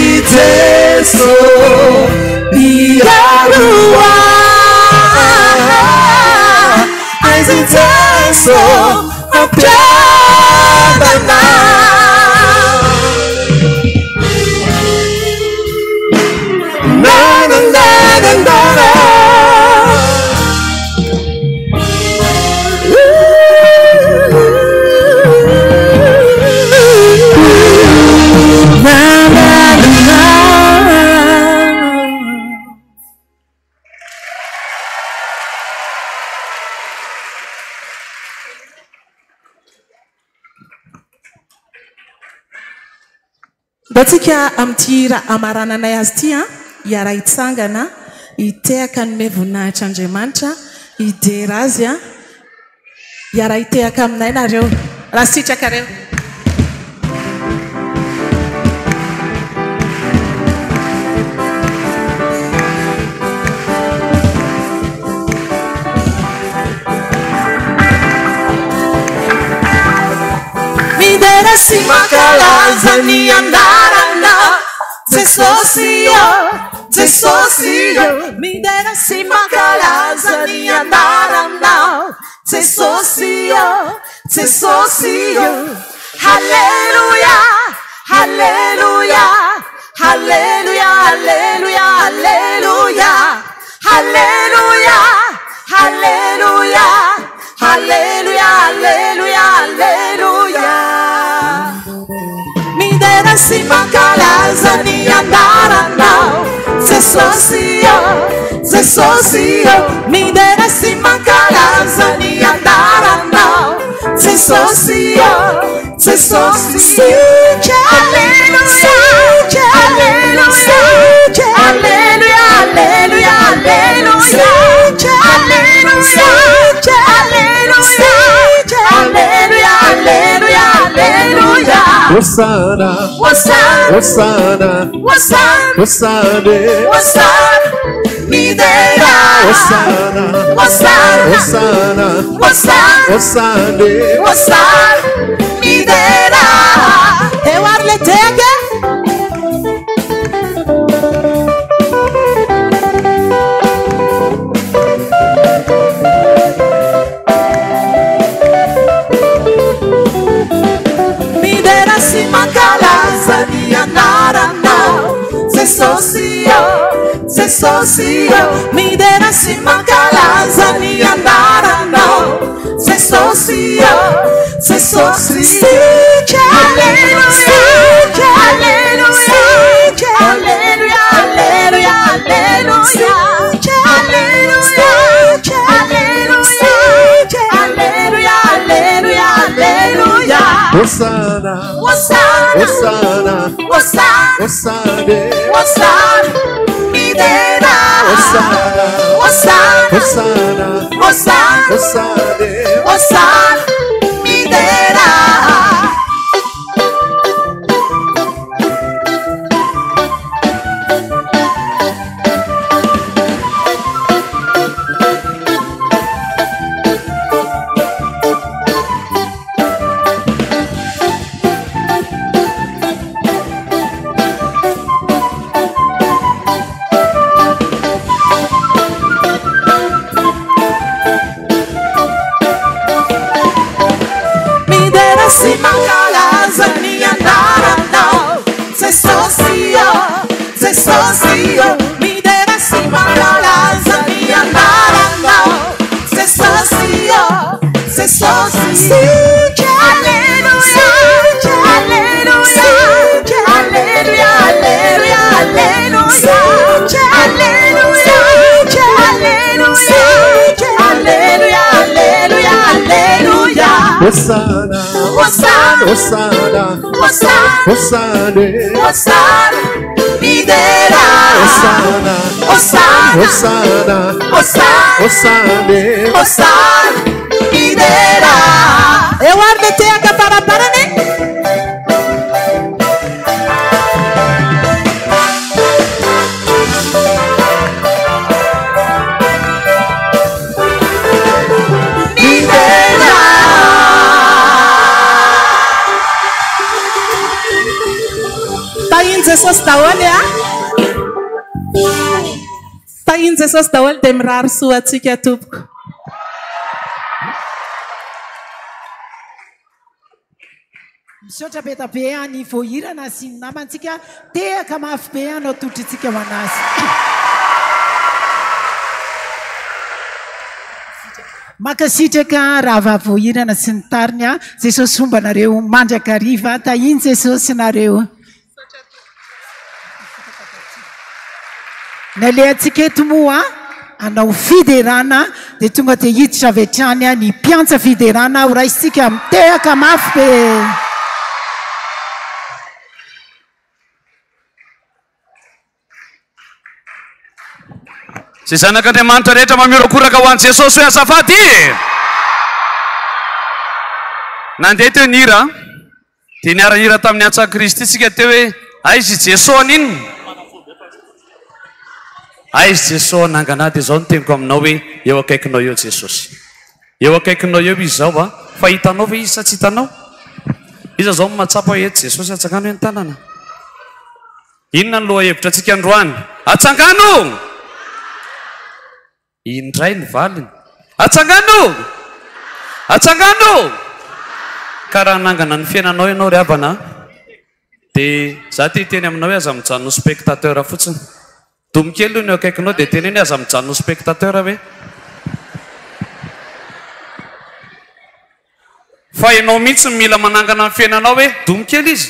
Aiziteso Iarua Aiziteso Abjadana Na na na na na na Batsika amtira amarananay azy ty iara itsangana itehaka ny voninahitra Andriamanitra idera azy iara itehaka aminay nareo raha sitraka reo Midera si makalaza ni andarana Tesosio Midera si makalaza ni andarana Tesosio Hallelujah Hallelujah Hallelujah Hallelujah Hallelujah Hallelujah Alleluia, alleluia, alleluia, alleluia. Midera si mankalaza ny andaranao, Jesosy io. Midera si mankalaza ny andaranao, Jesosy io. Alleluia, alleluia, alleluia, alleluia, alleluia. Alleluia, alleluia, alleluia. Hosanna, Hosanna, Hosanna, Hosanna, Hosanna, Hosanna, Midera. Hosanna, Hosanna, Hosanna, Hosanna, Hosanna, Hosanna, Midera. Eu arletega. Midera si mankalaza ny anaranao, Jesosy io. Midera si mankalaza ny anaranao, Jesosy io. Alleluia, alleluia, alleluia, alleluia, alleluia. Alleluia, alleluia, alleluia. Hosanna, Hosanna, Hosanna, Hosanna, Hosanna, Hosanna, Midera. Hosanna, Hosanna, Hosanna, Hosanna, Hosanna, Hosanna, Midera. Si mankalaza ny andaranao, Jesosy io. Midera si mankalaza ny andaranao, Jesosy io. Alleluia, alleluia, alleluia, alleluia, alleluia. Alleluia, alleluia, alleluia, alleluia. Hosanna, Hosanna, Hosanna, Hosanna, Hosanna, Hosanna, Midera. Hosanna, Hosanna, Hosanna, Hosanna, Hosanna, Hosanna, Midera. Eu arletega para né? Jesosy daholo tahiny Jesosy daholo dia mirary soa antsika tompoko. Misaotra betabe any voahirana sy ny namantsika tehaka mafy be anao totritsika ho anazy. Makasitraka raha vavoahirana sy ny tariny a Jesosy fombanareo mandrakariva tahiny Jesosy nareo. Nalehantsika eto moa anao fiderana dia tonga dia hiditra avy hatrany ny mpiantsa fiderana ho raisitsika mitehaka mafy be. Sy zanak'Andriamanitra rehetra mamerokoraka ho an'i Jesosy hoe azafady. Nandeha teo ny hira dia niara-hira tamin'ny antsaky Kristy tsika teo hoe aizy Jesosy an'inona. Aizy Jesosy nangana dia izao no teniko aminao hoe eo akaikinao eo Jesosy. Eo akaikinao eo izy zao fa hitanao ve izy sa tsy hitanao? Iza zao mahatsapa hoe eto Jesosy atsangano eny tanana. Inona ny loha hevitra antsika androany? Atsangano! Indray ny valiny. Atsangano! Atsangano! Karaha nangana ny fiainanao ianao ry havana dia za ty teny aminao hoe aza mijanona spectateur fotsiny. Domikely io ny eo akaikinao dia teny hoe aza mijanona spectateur hoe fa ianao mihitsy mila manangana amin'ny fiainanao hoe domokely izy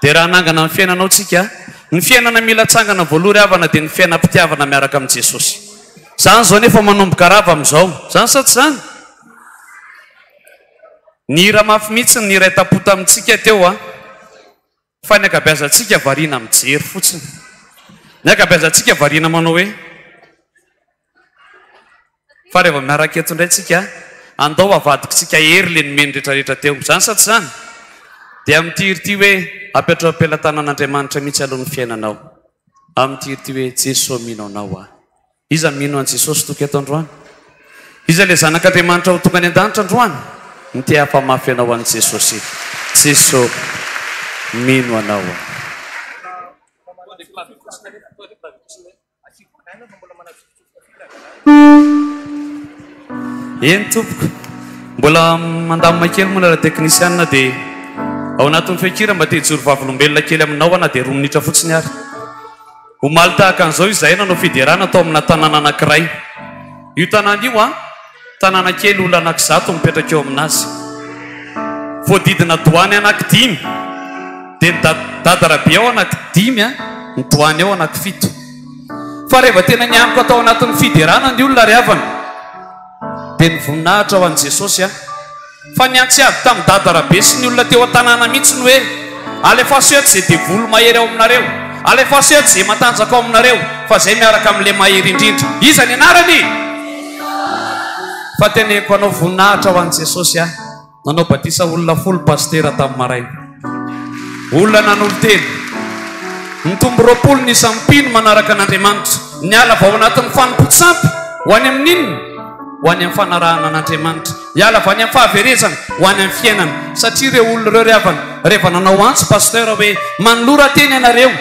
dia raha anangana amin'ny fiainanao tsika ny fiainana mila tsangana voalory havana dia ny fiainam-pitiavana miaraka amin'i Jesosy zany zao nefa manomboka rava amin'izao zany sa tsy zany ny hira mafy mihitsy ny iray tapota amintsika teo fa ny akabeazantsika variana mijery fotsiny ny akabeazantsika variana manao hoe fa rehefa miaraka eto indray tsika andao avadikitsika hery le nomeny rehetrarehetra teo zany sa tsy zany dia amin'ity hirity hoe apetrao am-pelatanan'Andriamanitra mihitsy alohan'ny fiainanao amin'ity hirity hoe Jesosy mino anao iza mino an Jesosy toky eto androany iza le zanak'Andriamanitra ho tonga any an-danitra androany ny tia hafamafy anao an Jesosy Jesosy mino anao eny tompoko mbola mandamina kely moa raha teknisianina dia ao anatin'ny fenkira mba te hijoro vavolombelona kely aminao ana dia 2 minitra fotsiny ary omaly tahaka an'izao izahay nanao fiderana atao amina tanàna anankiray io tanàna io tanàna kely olo anankizato mipetraka eo aminazy voadidina doany anankidimy dia ny dadarabe ao anankidimy ny doany ao anankifito fa rehefa tena niamiko atao anatin'ny fiderana ny olona ryavana dia ny voninahitra ho an'i Jesosy fa niantsiady tamin'ny dadarabe sy ny olona teo an-tanàna mihitsy ny hoe alefaso eto izay devolo mahery ao aminareo alefaso eto izay matanjaka ao aminareo fa izay miaraka amin'ilay mahery indrindra iza ny anarany fa teneko anao voninahitra ho an'i Jesosy nanao batisa olona 10 pastera tamin'ny maraina olona nanolo teny ny tombo 20 ny isampino manaraka an'Andriamanitra ny ala vao anatin'ny fanompotsapy ho any amin'inona ho any amin'ny fanarahana an'Andriamanitra hiala avy any amin'ny fahaverezana ho any amin'ny fiainana satria ireo olona ireo ryavana rehefa nanao antso pastera hoe manolora teny ianareo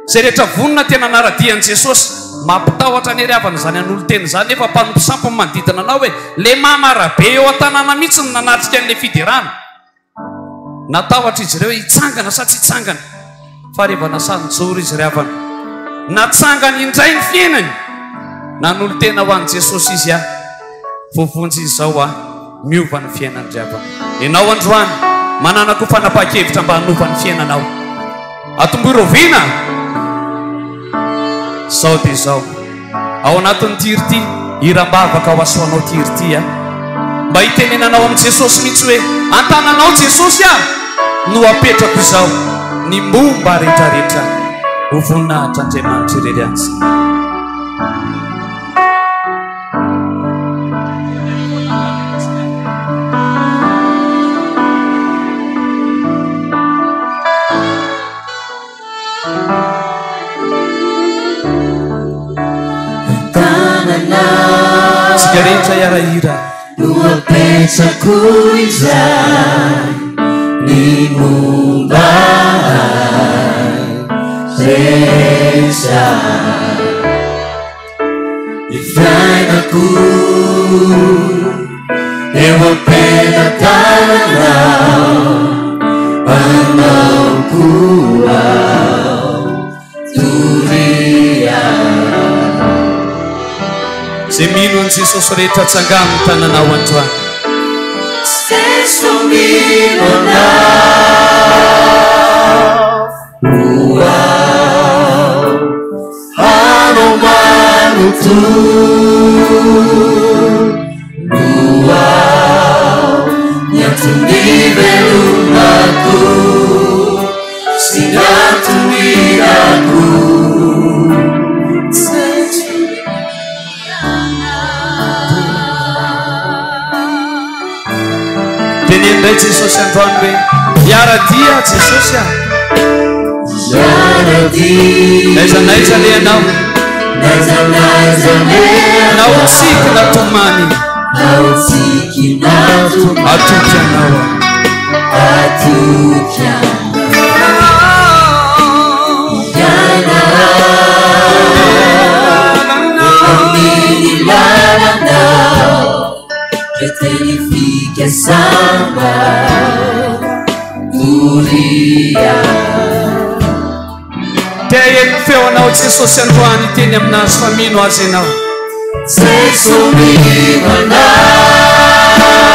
izay rehetra vonona tena naradian'i Jesosy mampitahotra ny ryavana zany an'olo teny zany nefa mpanomposampy ny manodidina anao hoe le mamarabe eo an-tanàna mihitsy ny nanatrika an'ilay fiderana natahotra izy ireo hitsangana sa tsy hitsangana fa rehefa nasanijoro izy ryavana natsangana indray ny fiainany nan'olo tena ho an'i Jesosy izy vovonjy izy zao miova ny fiainany ryavana ianao androany mananako fanapaha-kevitra mba hanova ny fiainanao atombo iroviana zao dia zao ao anatin'ny tirity irambavaka ho asoanao tirity mba hitenenanao amin'i Jesosy mihitsy hoe antananao Jesosy no apetrako izao ny momba rehetrarehetra ho voninahitra Andriamanitra irery azy tsika rehetra iarahira no apetrako izay ny momba rehetra ny fiainako eo am-pelatananao anaoko toria zay mino an Jesosy rehetra tsangaminy tananao androany Jesosy mino anao hanao manoto ny antony velomako sy ny antonirako tenendray Jesosy androany hoe iaradia Jesosy naizanaiza le anao naotsiky natomany atoky anao Fica samba Turia Teia ny feonao Jesosy androany teny aminazy fa mino azy ianao Jesosy mino anao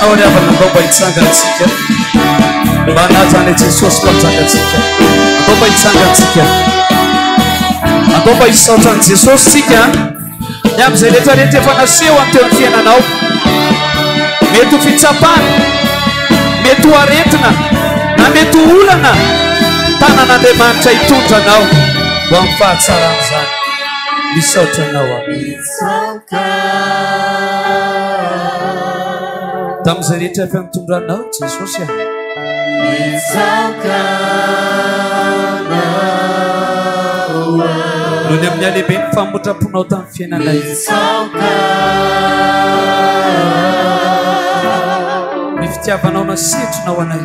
Olha para não vai sangar tsika. Banazane Jesus kwa sangar tsika. Ando vai sangar tsika. Ando vai sangar Jesus tsika. Yam zeleta lete fanaseo anteo fiainanao. Mety fitsapana. Mety aretina. Na mety olana. Tanan'Andriamanitra hitondranao. Ho amin'ny fahatsarana zany. Misaotra anao. Tam'izay rehetra efa nitondranao Jesosy noho ny amin'ny alehibe ny famotraponao tamin'ny fiainanay ny fitiavanao na setronao anay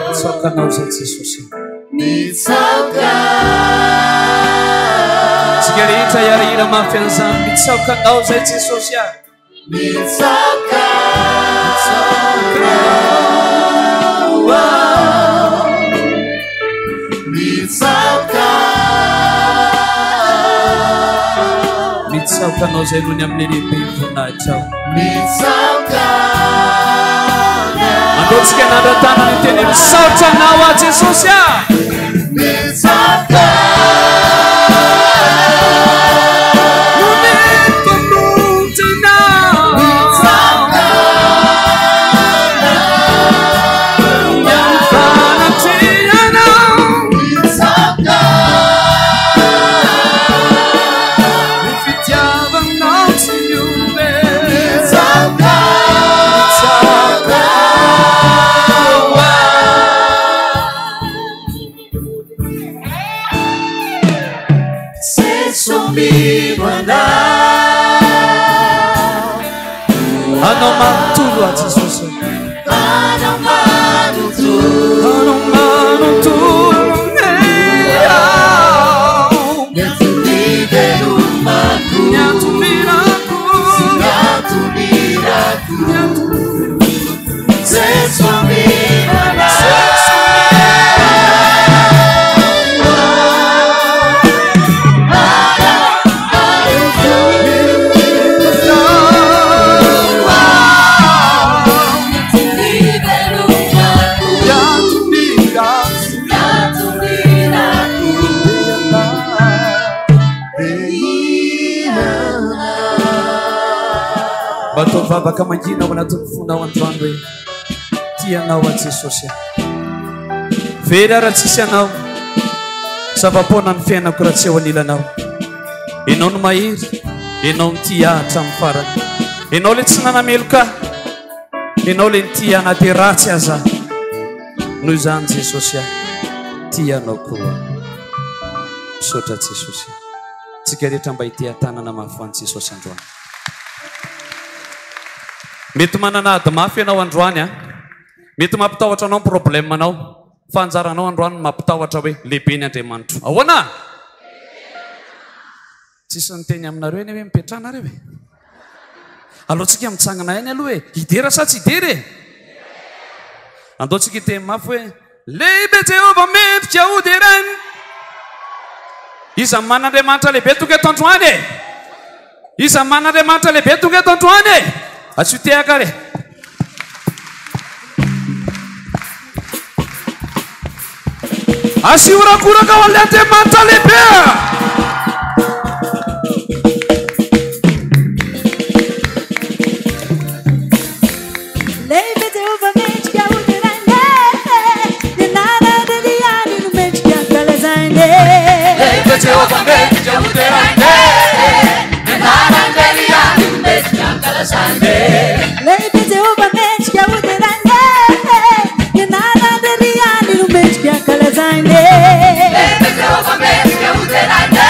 mitsaokanao zay Jesosy tsika rehetra iarahira mafy an'izany mitsaokanao zay Jesosy mitsaokanao zay noho ny amin'ny lehibe voninahitra mandotsika nandrantana ny teny misaotra anao a Jesosy Anao manontolo a Jesosy Anao manontolo vavaka mangina ao anatin'ny fonao androany hoe tianao a Jesosy very raha tsisy anao zava-poana ny fiainako raha tsy eo anilanao ianao no mahery ianao no tia ahatra amin'ny farany ianao le tsy nanameloka ianao le nitia anaty ratsy aza noho izany Jesosy tianao koa misaotra Jesosy tsika rehetra mba hitia tanana mahafoany Jesosy androany mety manana ady mafy ianao androany mety mampitahotra anao problème anao fa anjaranao androany mampitahotra hoe lehibe ny Andriamanitra ahoana tsisy ny teny aminareo eny hoe mipetrana reo alohantsika mitsangana eny aloha hoe idera sa tsy idera andaontsika iteny mafy hoe lehibe Jehova mendrika oderany iza man'Andriamanitra lehibe tonga eto androany iza man'Andriamanitra lehibe tonga eto androany asuteka re asiurakuraka wale Andriamanitra lehibe lehibe Jehova mendrika oderany nenarandeliany no mendrika ankalazany lehibe Jehova mendrika oderany nenarandeliany no mendrika ankalazany lehibe Jehova mendrika oderany nenarandeliany no mendrika ankalazany lehibe Jehova mendrika oderany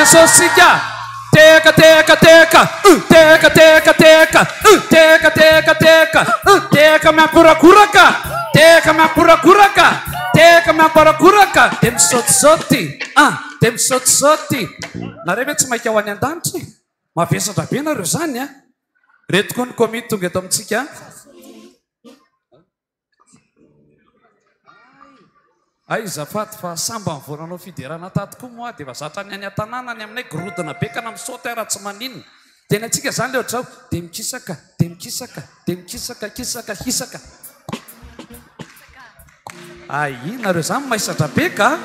Sosika, teka, teka, teka, teka, teka, teka, teka, teka, teka, teka makurakuraca, teka makurakuraca, teka makurakuraca, tem sotsoti, tem sotsoti. Nareo tsy mainka ho any an-danitra mavesatra be nareo zany a. Reto koa ny komity tonga eto amintsika. Ay zafady fa samba mivoranao fiderana tato koa moa dia vazatra ny any an-tanàna ny aminay gorodona be kana misaoty raha tsy maninona. Tena antsika zany le ohatrao dia mikisaka, dia mikisaka, dia mikisaka, kisaka, hisaka. Ay nareo zany maisatra be ka.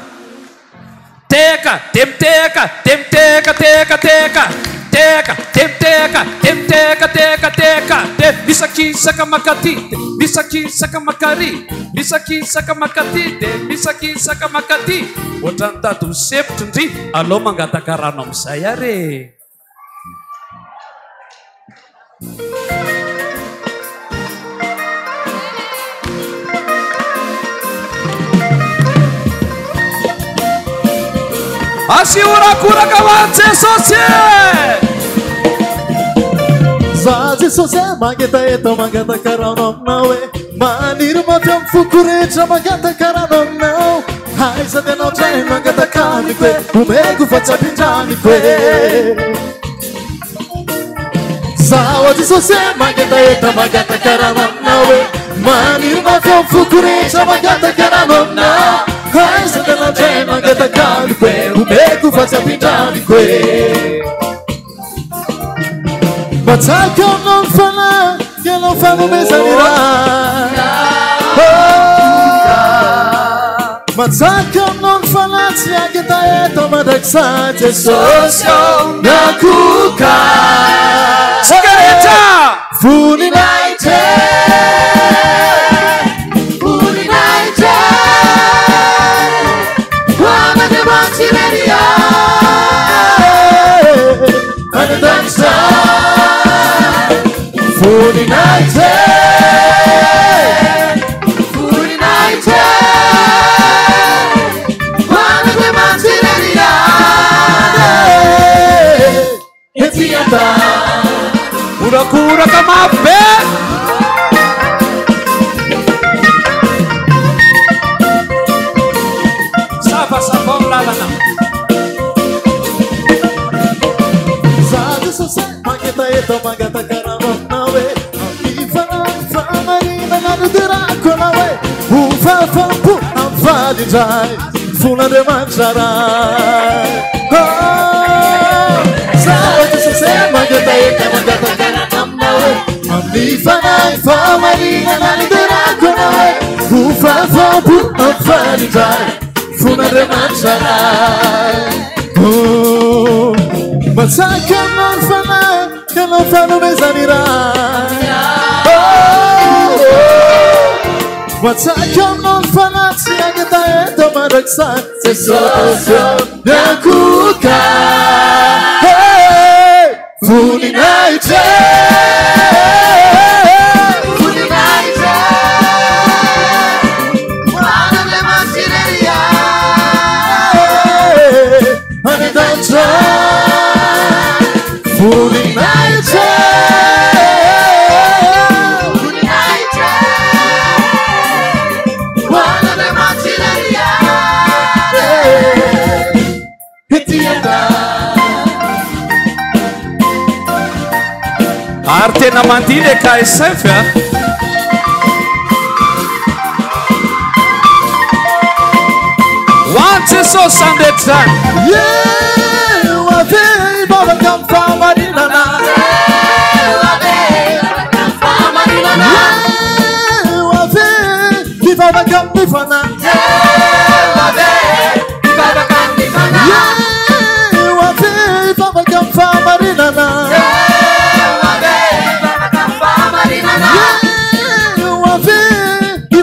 Teka, dia miteka, dia miteka, teka, teka. Teka, teka, teka, teka, teka, de misakisaka makati, misakisaka makary, misakisaka makati, de misakisaka makati. Ohatrany tady ho sepotry ndry, alao mangataka rano amin'izay ary. Asiurakuraka wa Jesosy. Za Jesosy mangetaheta mangataka rano aminao e, maniry mafy amin'ny foko rehetra mangataka rano aminao. Aiza dia anao tray mangataka amiko e, omeko fa tsy ampindramiko e. Zaho Jesosy mangetaheta mangataka rano aminao e, maniry mafy amin'ny foko rehetra mangataka rano aminao. Aiza dia anao tray mangataka amiko e, omeko fa tsy ampindramiko e. Matsaka aminao ny fanahy, ianao fanomezany raha. Matsaka aminao ny fanahy, tsy angetaheta mandrakizay Jesosy nakoka. Sikareta voninay te, voninay te, hoamandemantireria mandrakizay. Forty nights, forty nights, quando le mantireria, e ti andà, una cura che m'abbè. Sapa sapon lalana. eto mangatakaranona hoe amifanafamaina nanodirako na hoe hofafampo amvalindray fonandriamanitra ray zavatra sase mangataeta mangatakaranamna hoe amifanafamaina nanodirako na hoe hofafampo amvalindray fonandriamanitra ray Matsaka manfana Kanao fanomezany raha Matsaka manfana Tsy angata eto mandraksan Jesosy Nyakuka Voninahitra Voninahitra Manale mansireria Anedatra Voninahitra Voninahitra Manale mansireria Hitienda Ary tena mandihy le KSF a One Jesus Sunday time Wave babaka mfamarinana Wave Wave babaka mfana Wave babaka mfana Wave babaka mfamarinana Wave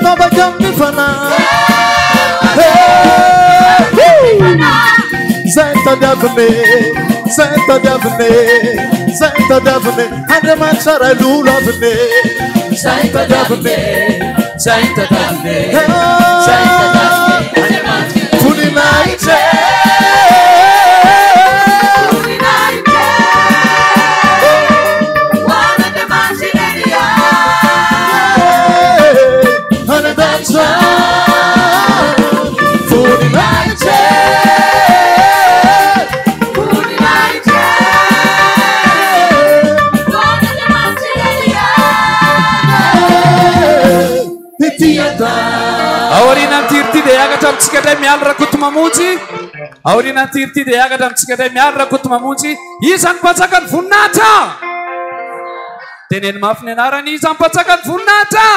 babaka mfana Senta diavne Andre manchara lula vne Senta diavne Voninahitra Wanade mansireria Anedatra Voninahitra Aorina tirti de agata amtsika dray miala rakoto mamonjy Aorina tirti de agata amtsika dray miala rakoto mamonjy Iza nipatsaka ny voninahitra Teneny mafy ny anarany iza nipatsaka ny voninahitra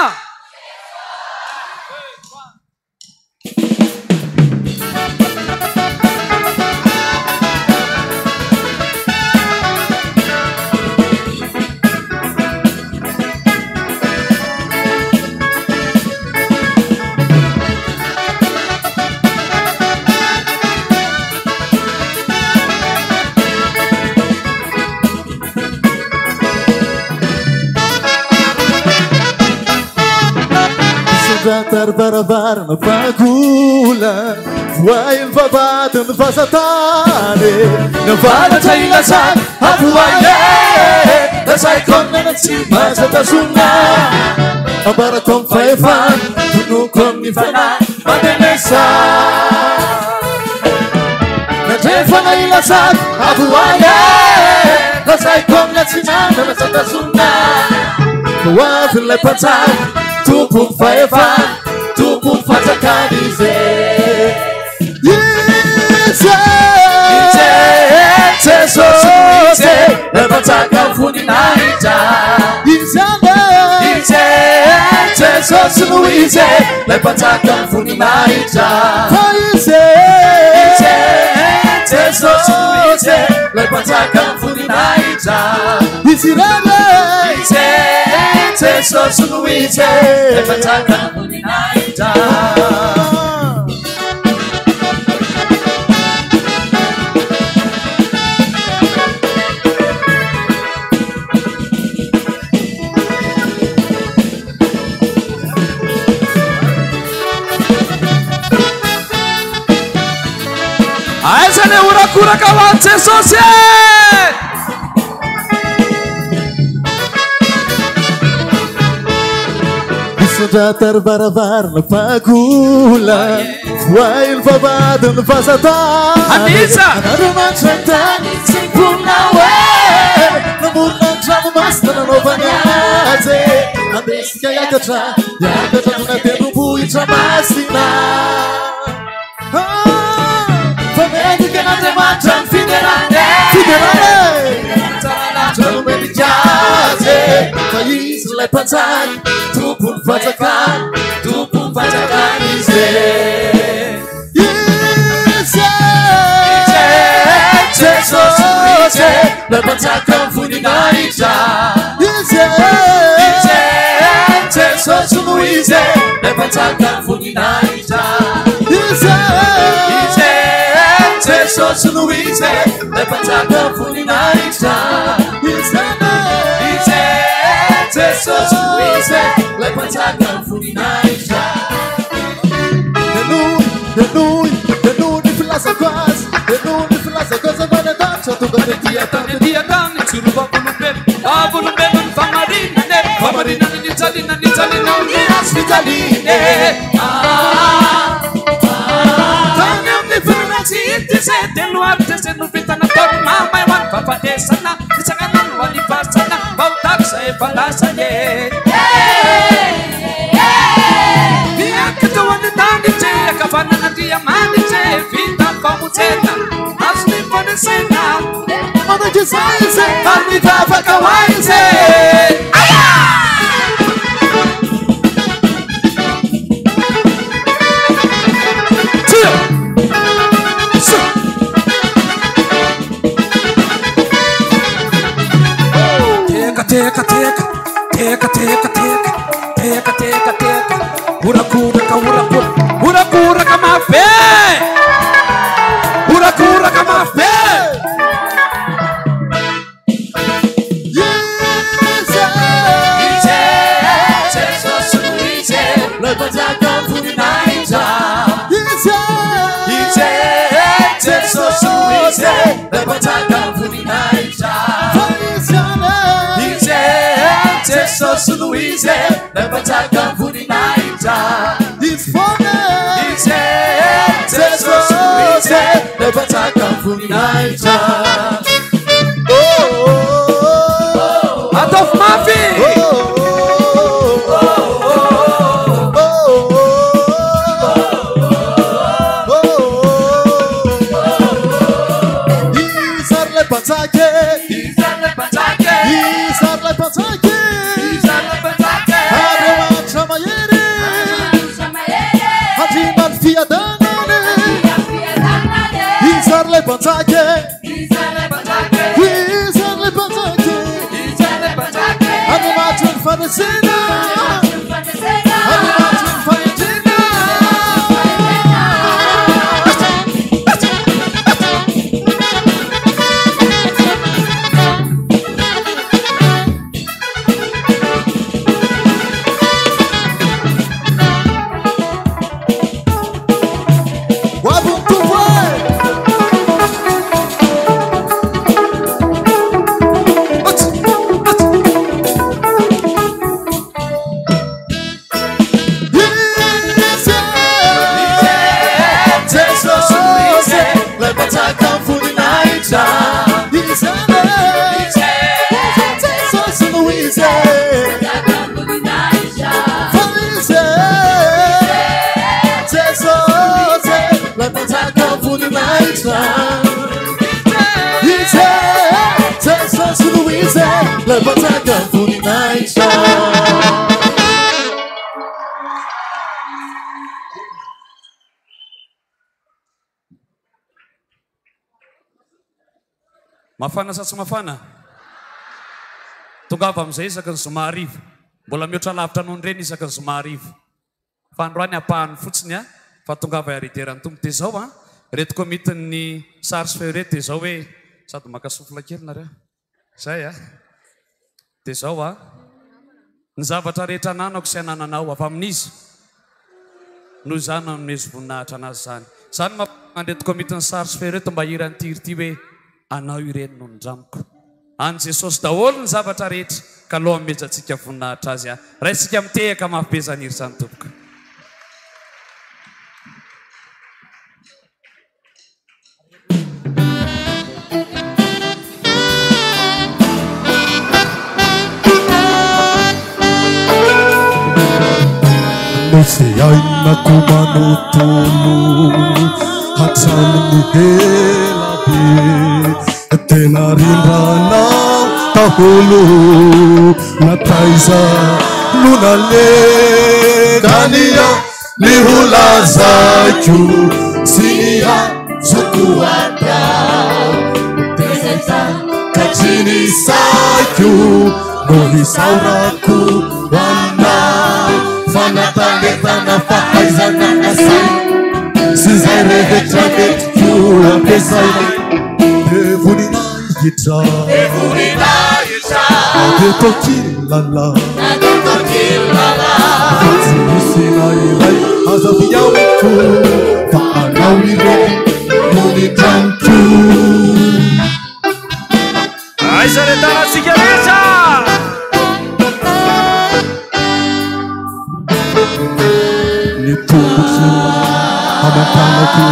Tarvaravarana fagula Voail vavata ny fasatany Navalatra ilatsaka avoaye Lasay konnana tsy masatazona Ambarako amin'ny fahefana Tonoko amin'ny fanahy mandenesa Nandrefana ilatsaka avoaye Lasay konnana tsy masatazona Voavin'ilay mpanjaka Tumpung faefan, tumpung fatakanize. Jesus, lepataka voninahitra. Jesus, Luise, lepataka voninahitra. Jesus, Luise, lepataka voninahitra. Jesus, Luise, lepataka voninahitra. Aisa ne urakura kawan Jesus. Sudah terbar-bar fagula, wail babad fasatan. Anissa, ada macam tani simpul nawe, namun macam voninahitsy andesika iakatra tonatenobohitra masina fa mendrika n'andriamanitra ny fiderane tranomedikazy fa izy lay mpanjany tompony fanjakany izy Jesosy lay mpanjaka ny voninahitra Jesosy no izy lay mpanjaka ny voninahitra Jesosy no izy lay mpanjaka ny voninahitra Jesosy no izy lay mpanjaka ny voninahitra Denun ny filazako azy Denun ny filazako azy anao ny tatra tonga diatany tsolovavolobelo ny famarinany nijalinao ny azy fitaline tany amin'ny firinatsy ity ze teloaritra ze no vitana taony mamay hoany fampandesana fitsakanano hoany fasana mba ho taksa efa lasanye miakatra hoany tany tse akavanana diamany tse vita famojena azo ny fanesena manakizaize amivavaka waize teka urakura kama fe Jesus Louise, never take a food in night. It's funny. Jesus Louise, never take a food in night. Oh, out of my feet. Mafana sa tsy mafana tonga avy amin'izay isaky ny zoma arivo mbola mihoatra lavitra noho ny reny isaky ny zoma arivo fa androany apahany fotsiny a fa tonga avy arideran'ny tompo dia zao a reto komitin'ny sars feo reto dia zao hoe sady makasofla kely nareo zay a dia zao a ny zavatra rehetra ananako sy anananao avy amin'izy no zany amin'izy voninahitra anazy zany zany mandreto komitin'ny sars feo reto mba hirany tirity hoe anao ireny no ndramiko any Jesosy daholo ny zavatra rehetra ka aloha mejantsika voninahitra azy a raha isika mitehaka mafibezaniry zany tompoko fiainako manontolo hatramin'ny elabe tena rindranao taholo nataiza nonale kania ny holazaiko sy ny azokoatao tezaita katriny saiko no hisaorako hoanao fanatanetana fahaizana nasai sy zay rehetra metiko ampiasaina devoninahitra adetokilala tsy misy na iray azaviamiko fa anao ireny no ny traniko aizaretanatsika rehetra ny tombotry amantanako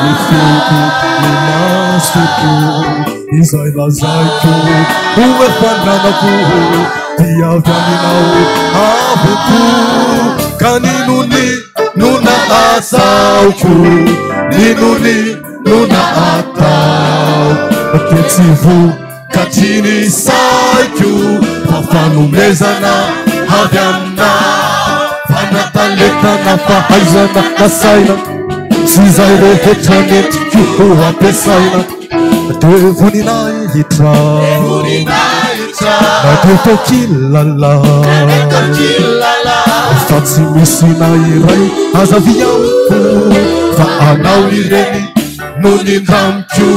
ny feoko ny masoko izay lazaiko oefananako diavy aminao avoko ka ninony nona azaoko ninony nona atao ketsivo katriny saiko fafanomezana avy amina fanatanetana fahaizana nasaina sy zay rehetra netiko ampiasaina devoninahitra nadetokilala fa tsy misy na iray azaviamiko fa anao ireny no nindramiko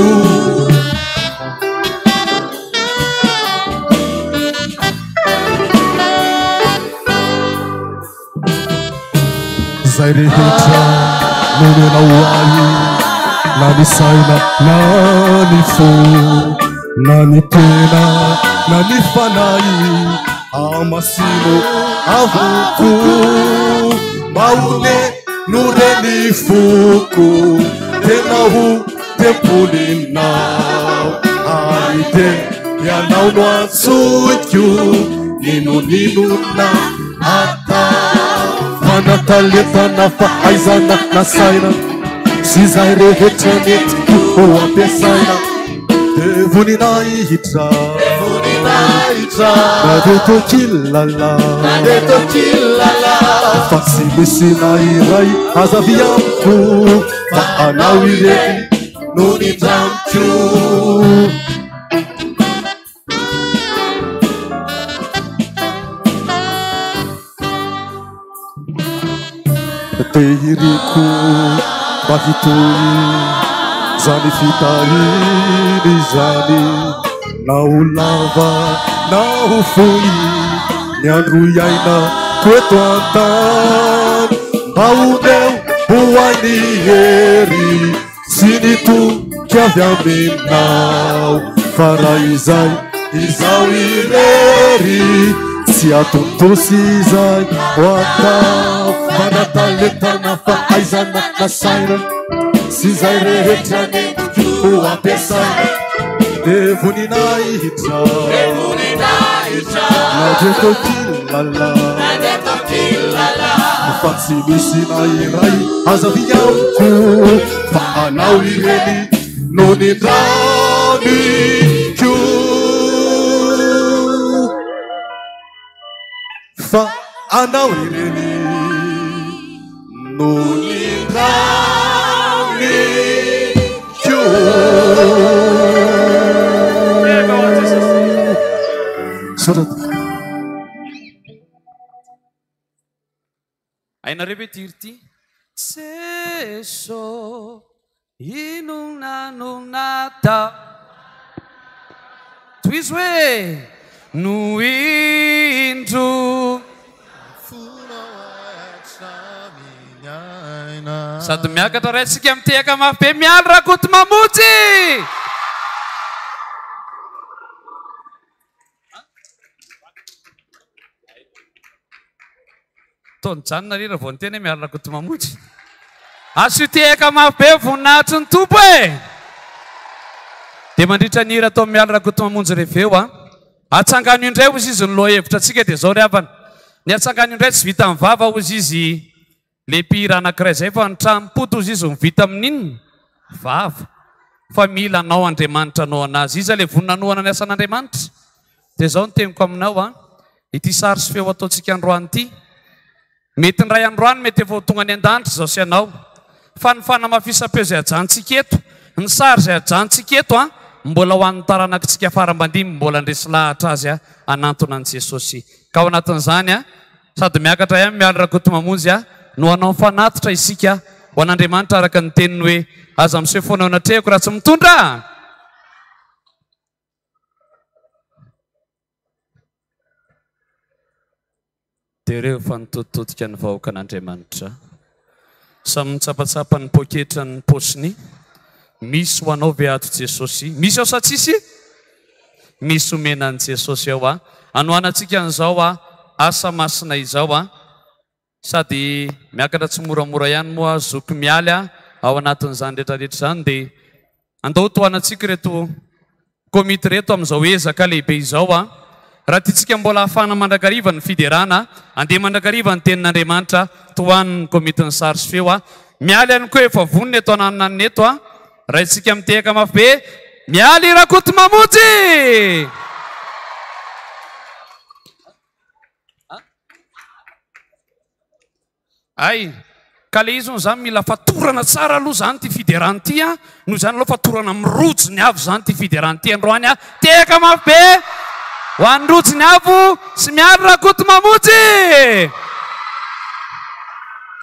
zay rehetra nomenao ahy na ny saina na ny fo na ny tena na ny fanahy amasino avoko maone no reny foko tena ho tempolinao ary te ianao no antsoiko ninoninona atao fanatalentana fahaizana nasaina sy zay rehetra netiko ampiasaina devoninahitra nadetokilala fa tsy misy na iray azaviamiko fa anao ireny no nindramiko tehiriko mahitoy zany fitahiny zany na ho lava na ho foy ny andro iaina koeto antany mba oneo ho any hery sy ny toky avy aminao fa raha izay izao irery sy atontosy izay ho atao fanatalentana fahaizana nasaina sy zay rehetra netiko ampiasaina devoninahitra nadetokilala fa tsy misy na iray azaviamiko fa anao ireny no nindramiko fa anao ireny no nindramiko ainareo ve tiry ty seso inonanonata toy izy hoe no indro sady miakatra raitsika mitehaka mafy be mialy rakoty mamotsy tony janona rira vao ny tena hoe mialy rakoty mamotsy azo tehaka mafy be voninahitry ny tompo e dia mandritra ny hira atao mialy rakoty mamonjy reveo a atsangano indray ozy izy ny loha hevitra atsika dia zao ry havana ny atsangany indray tsy vita amin'ny vava ozy izy le mpihira anankiray zay fa nitrampoto ozy izy mivita amin'inona vava fa mila anao Andriamanitra anao anazy iza le voninanoana ny asan'Andriamanitra dia zao ny teniko aminao a ity sary sy feo ataontsika androany ity mety ny ray androany mety efa tonga ny an-danitra zao sy anao fa ny fanamafisam-peo zay ajantsika eto ny sary zay ajantsika eto a mbola ho an'ny taranakitsika farambandimy mbola ndresy lahatra azy a anantona an' Jesosy ka ao anatin'izany a sady miakatra ihany miala rakoto mamonjy a no anao fanatitra isika ho an'Andriamanitra araka ny teniny hoe aza miseho foana ao anatrehako raha tsy mitondra dia ireo fa nitototodika ny vahoaka an'Andriamanitra samy mitsapatsapa ny poketra ny posiny misy ho anao veato Jesosy misy ao sa tsisy misy omena an' Jesosy ao a anohanantsika an'izao a asa masina izao a sady miakatra tsy moramora ihany moa zoky mialy a ao anatin'izany rehetrarehetra izany dia andao toanantsika reto komity reto amin'izao ezaka lehibe izao a raha tiatsika mbola hafana mandrakariva ny fiderana andeha mandrakariva ny tenin'Andriamanitra tohaniny komity ny sary sy feo a mialy ihany koa efa voniny eto ananonaniny eto a raha itsika mitehaka mafy be mialy rakoto mamonjy ay ka le izy no zany mila fatorana tsara aloha zany ty fiderany ty a noho zany aloha fatorana mirojony avy zany ty fiderany ty androany a tehaka mafy be ho an'nyrojony avo sy miary rakoto mamonjy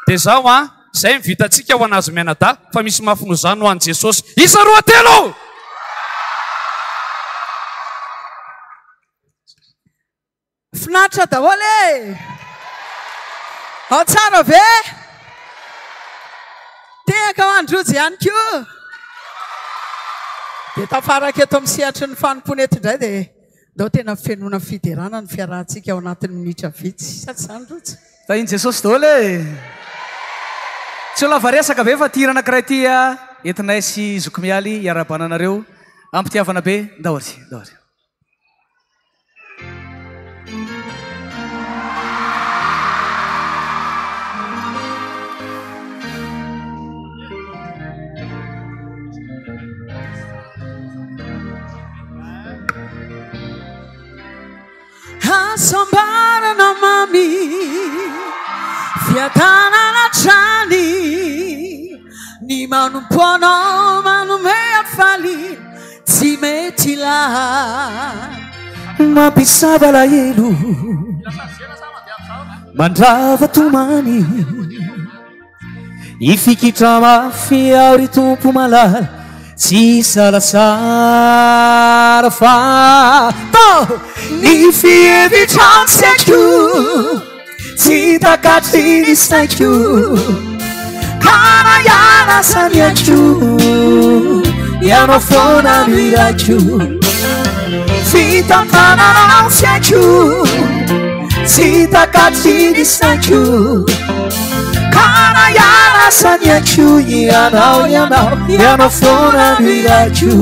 dia zao a zay mivitatsika ho anazy mianada fa misy mafy no zany ho an'i Jesosy isa roa telo finaritra daholo ao tsara ve tehaka ho androzy ihany koa dia tafaraka eto amin'ny sehatry ny fanompony eto indray dia dao tena fenona fiderana ny fiarahantsika ao anatin'ny minitra vitsy sady zany rotsy da iny Jesosy daholo tsy olava resaka ve fa tirana anankiray ty a entinay sy zoky mialy iarabananareo ampitiavana be dahory dahory asambarana mami fiatanana trany ny manompo anao manome afaly tsy mety lahy mampisava lahelo mandrava tomany ifikitra mafy ao ry tompo malala tsy salasara fa ny fievitranseko tsy takatry ny saiko kana iana samiako ianao foana mirako fitantananao saiko tsy takatry ny saiko kana iana samiako ianao foana mirako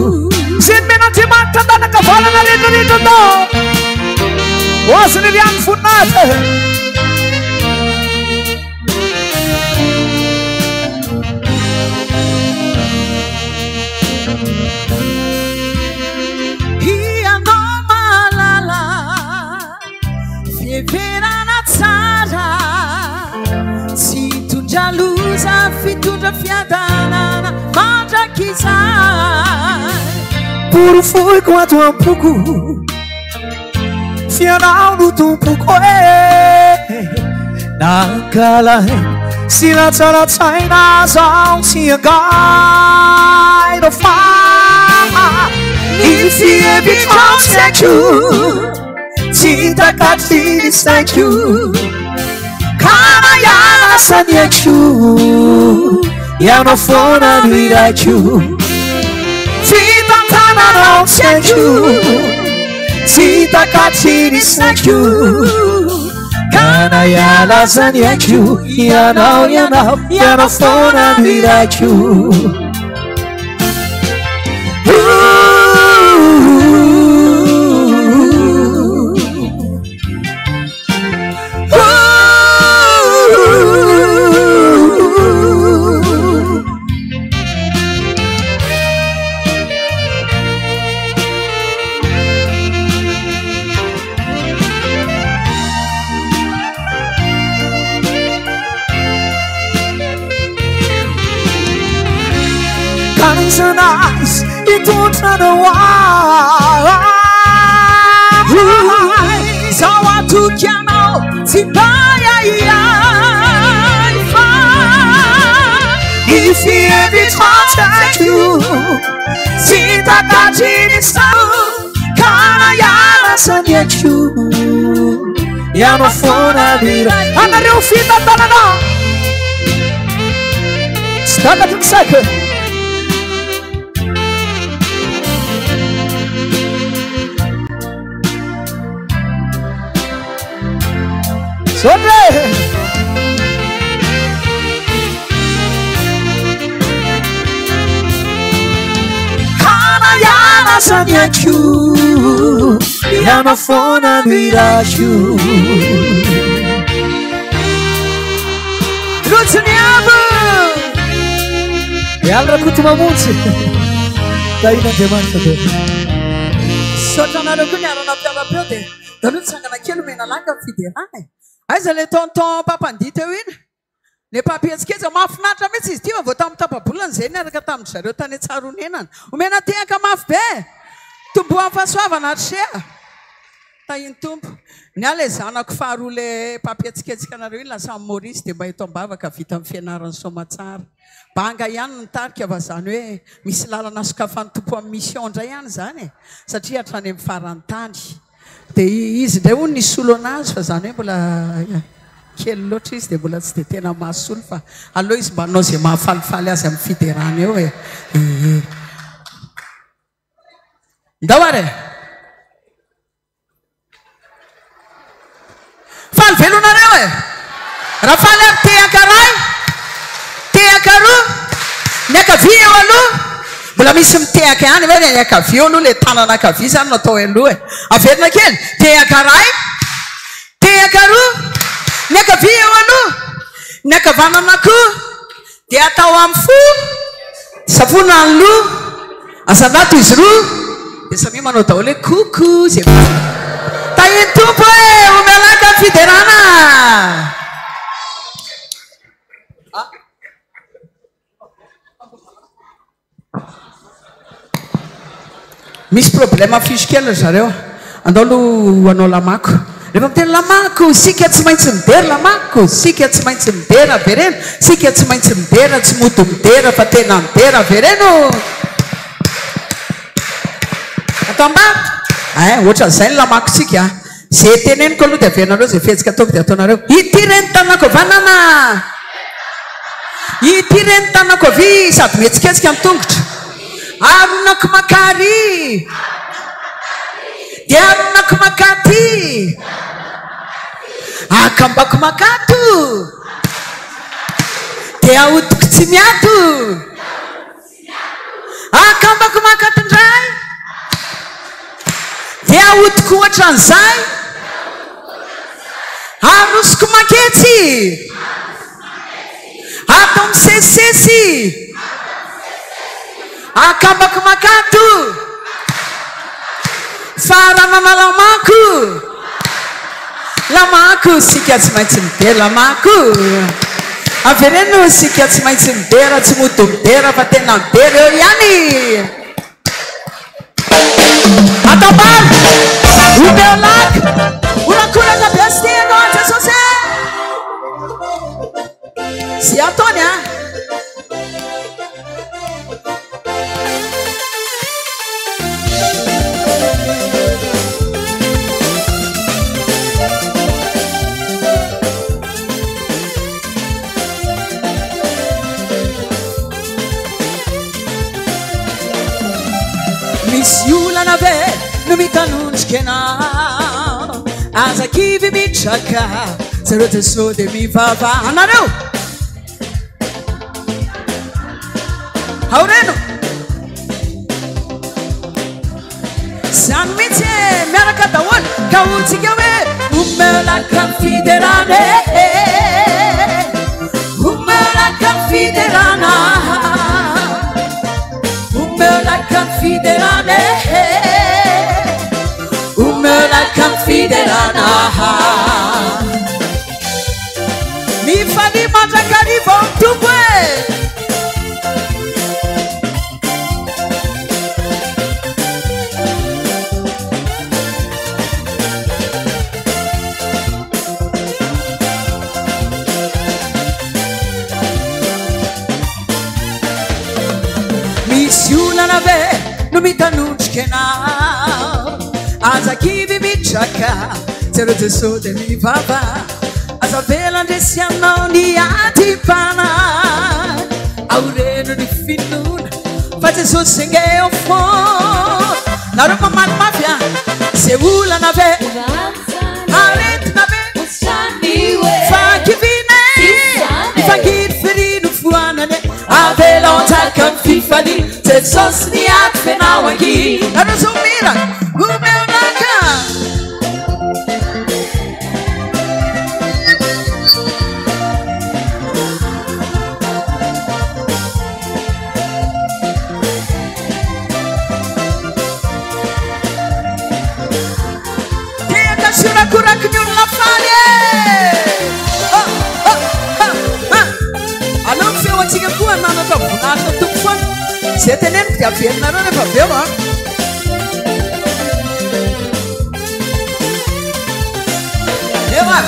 zay menandriamanitra andanakavalana rehetrarehetra tao oaziny riany voninahitra ianao malala fieverana tsara tsy tondra loza fitondra fiadanana mandrakizay porofoiko ato ampoko fianao no tompoko nankala sy latsalatsaina zao tsy angaino fa ny fievitranseko tsy takatry ny saiko kana iasaniako ianao foana mirako fitantananao saiko tsy takatry ny saiko kana ialazaniako ianao foana mirako azy itotranaho zao atoky anao tsy mbayahiay fa ifievitratsako tsy takatriny sao kana iarasaniako ianao fona mira anareo fitantanana tsy takatry misaiko Sonre Kana yana saniachu Yana fona mirachu Rutsuniabu Yalra kutumamunzi Taina demanta de Sotana rukuni arana piala piote Danu sangana kelu mena langa fiderane Aiza le tonton papandita eo iny le papietsiketsy mahafinaritra mihitsy izy ty vao tamin'ny tapabolana zay niaraka tamin'ny zareo tany Tsaronenana omena tehaka mafy be tomboan'ny fahasoavana atrea tahiny tompo ny ala zanako faharoa le papietsiketsika anareo iny lasa Maurice dia mba eto ambavaka vita amin'ny fianarany Somatsara banga ihany nitarika ava zany hoe misy lalana sokafan'ny tompo amin'ny mission ndray ihany zany e satria hatrany amin'ny farantany dia izy ndray hono nisolo anazy fa zany hoe mbola kely loatra izy dia mbola tsy dia tena mahasolo fa aloha izy mba anao zay mahafalifaly azy amin'ny fiderana eo e ndao are faly velonareo e raha faly ary tehaka ray tehaka roa ny akavia eo aloha mbola misy mitehaka ihany ve ny akavia aloha le tanana akavia zany natao aloha e averina kely tehaka ray tehaka roa ny akavia eo aloha ny akavanana koa dia atao amin'ny fo savona ny loha asanato izy roa dia samy manao daholo hoe koko zay tahiny tompo e omelaka ny fiderana misy problème fisikely zareo andao aloha anao lamako rehefa miteny lamako sika tsy maintsy midera lamako sika tsy maintsy midera vereno sika tsy maintsy midera tsy moto midera fa tena midera vereno atao mba ohatra zay ny lamako sika zay teneniko aloha dia averinareo zay fihetsika ataoko dia ataonareo ity reny tanako vanana ity reny tanako avy sady metsiketsika ny tongotra aronako makary dia aronako makaty akambako makato dia ahodiko tsy miato akambako makato ndray dia ahodiko ohatra an'izay arosoko maketsy atao misesisesy akambako makato faranana lamako lamako sika tsy maintsy midera lamako avereno sika tsy maintsy midera tsy moto midera fa tena midera eo ihany atao bary omeolaka orakoraka biasiteno jesosy sy ataony a misy olana be no mitanonjika anao azakivy mitraka zareo jesosy dia mivava anareo haoreno zany mihitsy miaraka daholo ka otsika hoe omelaka fiderana omelaka fiderana omelaka fiderana omelaka fiderana mifany mandrakarivo tombo e mitanondrikena azakivy mitraka tsero Jesosy de mivava aza velandresianao ny atipana aureno ny finona fa Jesosy sengeo fo nareo mamaly mafia ze olana ve aretina ve fakivine fangiry ferino foanane avela ontsaka ny fifali Jesosy ny aty fenao angy nareo somira omeonaka Kurakunyun la fare allo feo atsika koa nana ta vonahitra tompo foana zay teneniko dia averinareo rehefa aveo a ewa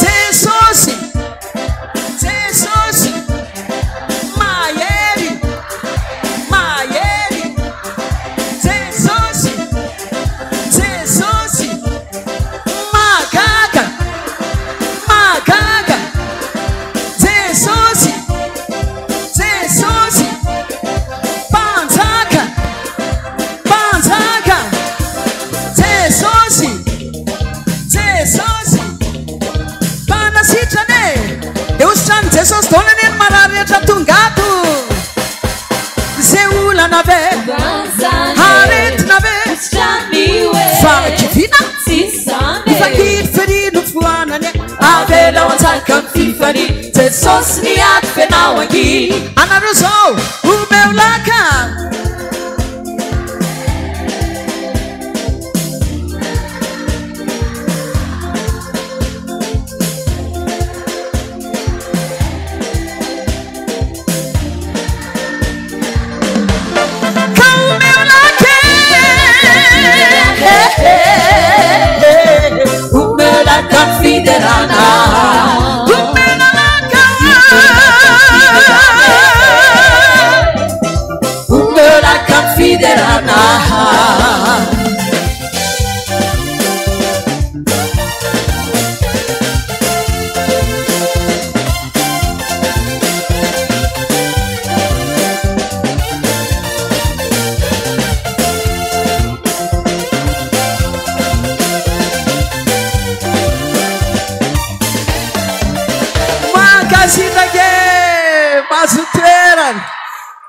Jesosy Jesosy mahery mahery Jesosy Jesosy magaga magaga Jesosy Jesosy panzaka panzaka Jesosy Jesosy panasitrane eusitrany Jesosy donaneny mararehatra tongato ze olana ve aretina ve fakivina ifakiry ferino foanane avela ontsaka ny fifany Jesosy ny aty fenao angy anareo zao omeolaka Confiderana Umela confiderana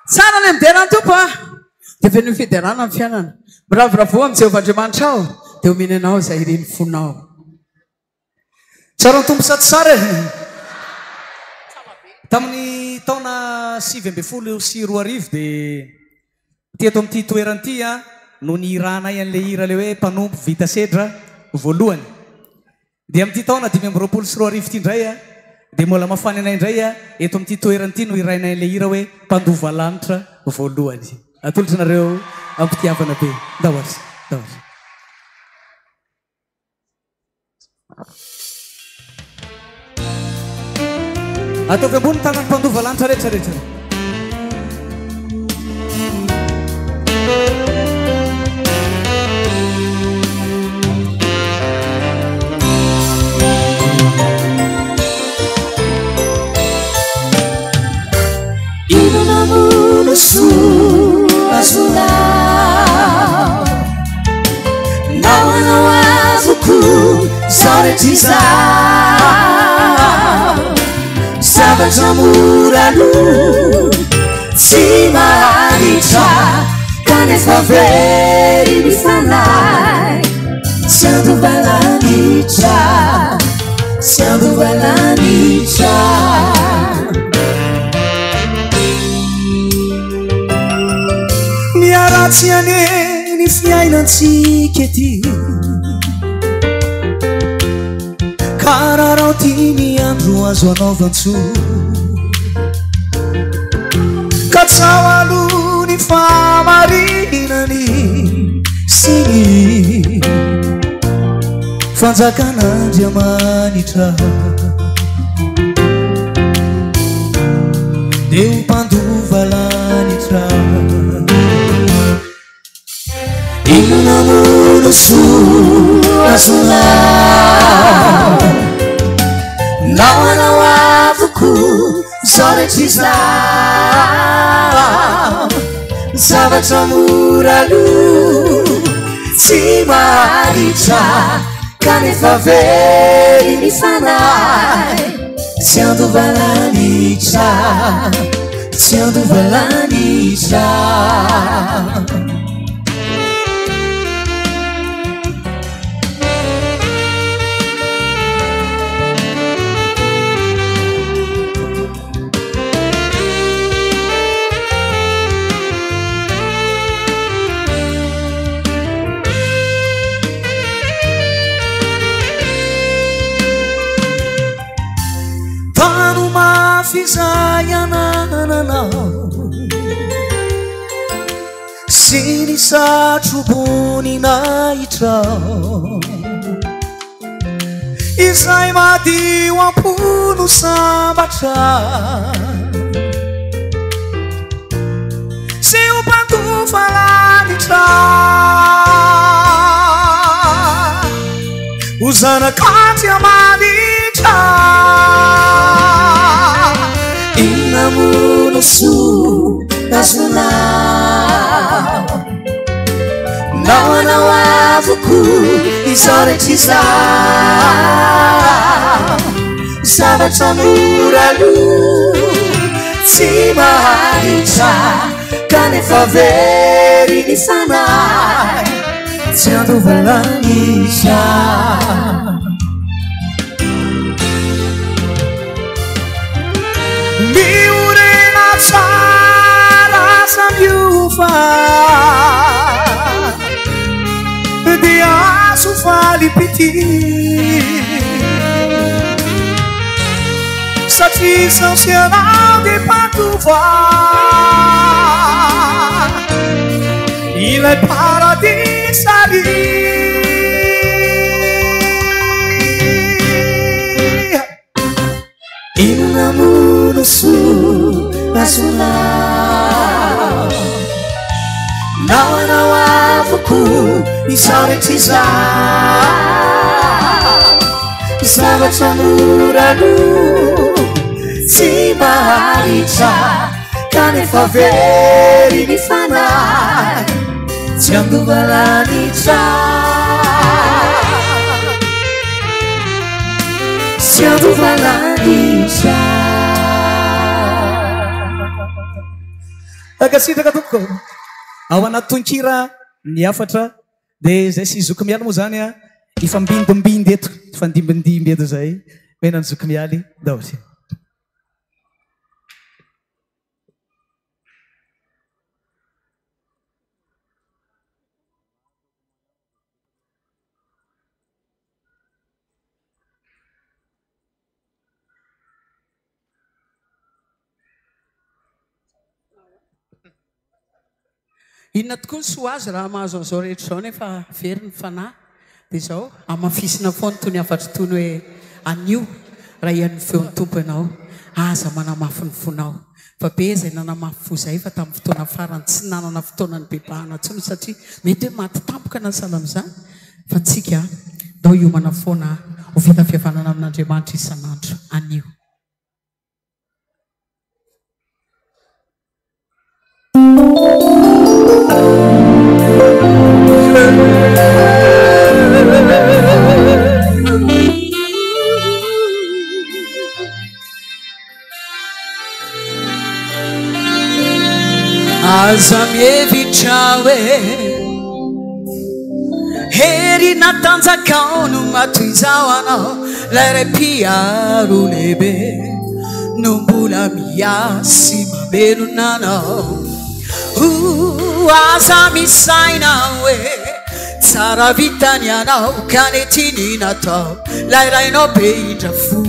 Sana ny miderana tompo a dia fe ny fiderana amin'ny fiainana miravoravo amin'ny Jehovandriamanitra ao dia omeny anao izay ireny fonao tsara ny tompo sady sara tamin'ny taona 2014 dia teto amin'ity toerany ity a no ny iranay an'le hira le hoe mpanompo vita sedra voalohany dia amin'ity taona 2024 ity indray a dia mbola mafany anay indray a eto amin'ity toerany ity no irainay an'le hira hoe mpandova lanitra voalohany atolotra nareo ampitiavana be dahoatra dahoatra ataovy ambony tagnany mpandova lanitra rehetra rehetra Não azuku soretiza Sabajamuralu Simarita Canesva veri bisanai Sendo valanicha Sendo valanicha Miaraziane ni fiainantsika ety kararao ty ny andro azo anaovantsò ka tsao aloha ny famarinany sy ny fanjakan'Andriamanitra dia mpandova lanitra namono soazonao naoanao avoko zaretr'izao zavatra moralo tsy maritra kanefa very ny fanay tsy andovalanitra tsy andovalanitra fizayanananao siny satroboninaitrao izay madio ampono sambatra se o pantofalanitra o zanakatry amanitra namono soazonao naoanao avoko izaretr'izao zavatra moralo tsy maritra kanefa very ny fanay tsy andovalanitra miorena tsara samiofa dia azo falipity satria sansianao de patova ilay paradisary ino namono soazonao naoanao avoko izaretr'izao zavatra moralo tsy maritra kanefa very ny fanay tsy andovalanitra tsy andovalanitra akasitraka tompoko ao anaty tonkira ny afatra dia zay sy zoky mialy moa zany a ifambindimbindy eto ifandimbindimby eto zay mena ny zoky mialy daoly inona tokoa ny soa azy raha mahazo an'izao rehetra izao nefa very ny fanahy dia izao amafisina foana toy ny afatra toy ny hoe anio raha ian'ny feon'ny tompo ianao aza manamafy ny fonao fa be izay nanamafy fo izay fa tamin'ny fotoana farany tsy nanana fotoana ny bebahana ntsony satria mety hoe maty-tampoka na sala amin'izany fa tsika dao iomana foana ho vita fihavanana amin'Andriamanitra isan'andro anio aza mievitra hoe hery natanjakao no matoy izao anao lay ray mpiaro lehibe no mbola miasy mamelonanao aza misaina hoe tsara vitany anao kanetiny natao lay rainao be indra fo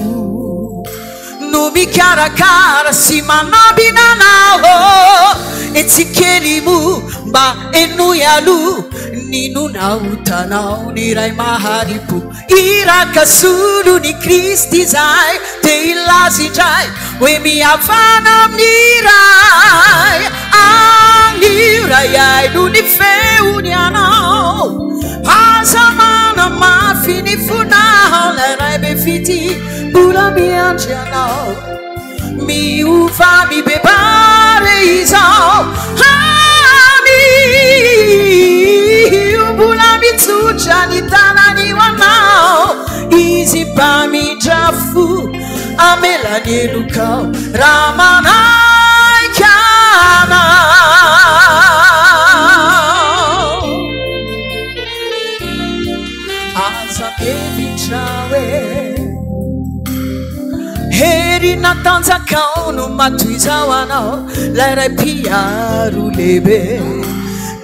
no mikarakara sy manambinanao etsikely mo mba enoy alo ninonautanao ny ray maharipo irakasolo ny Kristy zay te ilazy indray hoe mihavana amin'ny ray anio ray aino ny feony anao mbola miandry anao miova mibebare izao mbola mitsotra ny tanan'io anao izy mba midrafo amelany elokao raha manaiky anao aza hevitra hoe hery natanjakao no matoy izao anao lairay mpiaro lehibe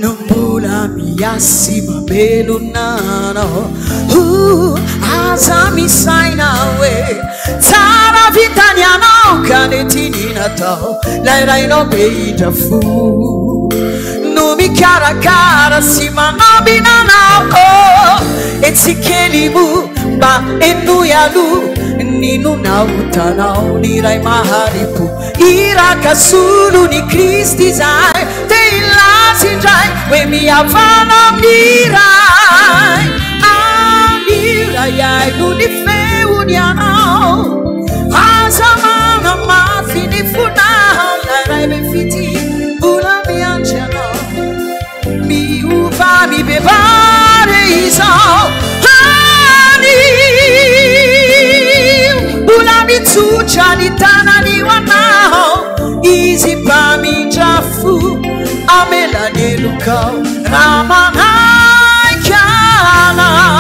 no mbola miasy mamelonanao aza misaina hoe tsara vitany anao ka netiny natao lairainao be hidrafo no mikarakara sy manambinanao etsikely mo mba enoy alo ninonao tanao ny ray maharipo iraka solo ny kristy zay te ilasindray hoe miavana miray amiray ay no ny feony anao aza manamafy ny fonao lairay mefity mbola miandry anao miova mibebare izao mbola mitsotra ny tanan'io anao izy mba midrafo amelany elokao raha manaiky anao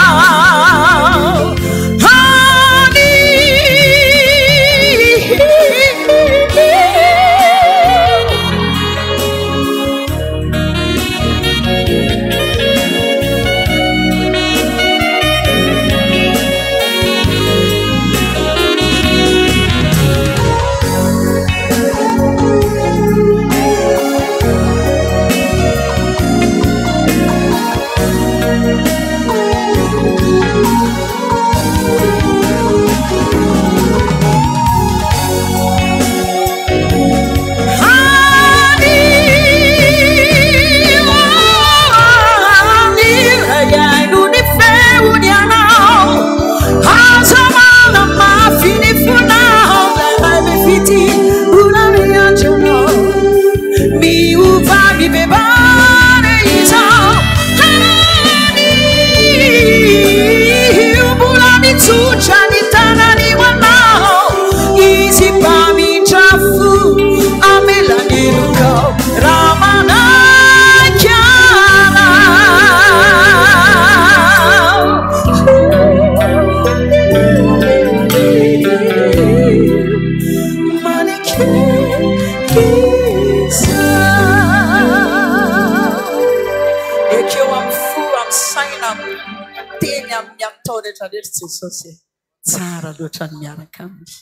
Jesosy tsara loatra ny miaraka aminy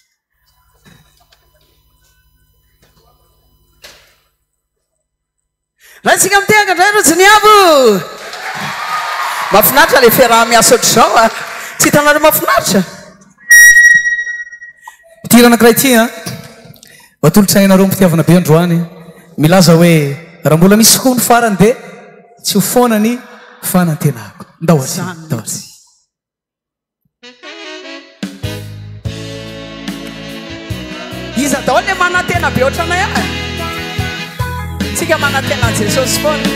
raha tsika mitehaka ndray rojony avo mafinaritra le fiaraha miasa ohatr'izao a tsy hitanareo mafinaritra ity ranankiray ity a vatolotsainareo mpitiavana be androany milaza hoe raha mbola misy koa ny farany dia tsy ho foanany fanantenako ndao azy iza daholo le manantena be ohatranay a tsika manantena an Jesosy foana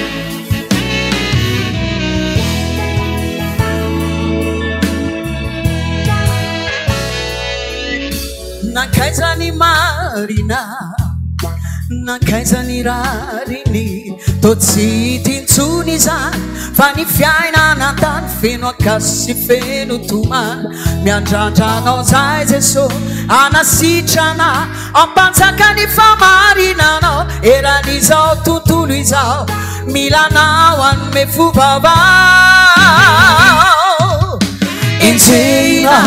nankaizany marina nankaizany rariny totsy tintsony zany fa ny fiainana antany feno akasy feno tomana miandrandranao zay Jesosy anasitrana ampanjaka ny famarinanao eran'izao tontolo izao milanao anome fovavao enjena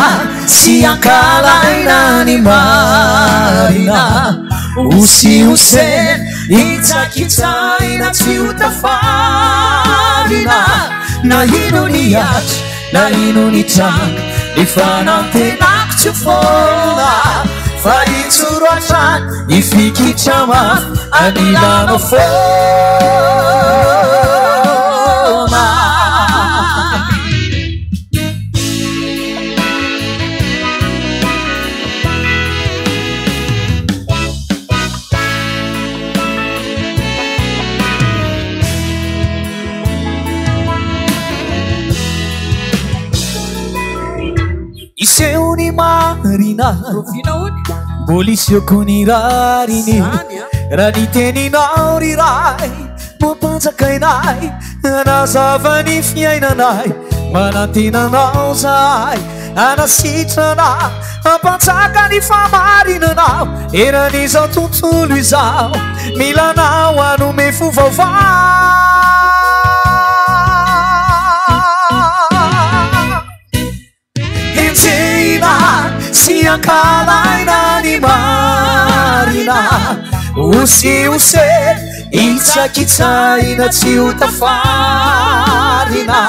sy ankalaina ny marina usiusen itakitaina tiutafarina na inoniat na inonitanga ifanantenak tufona faituroatan ifikichama anilanofona aseo ny marina mbolisoko ny rariny raha ny teninao riray mampanjakainay anazava ny fiainanay manantenanao zahay anasitra ampantsaka ny famarinanao eran'izao tontolo izao milanao anome fo vaovao enjehina sy ankalaina ny marina osiose itsakitsaina tsy ho tafarina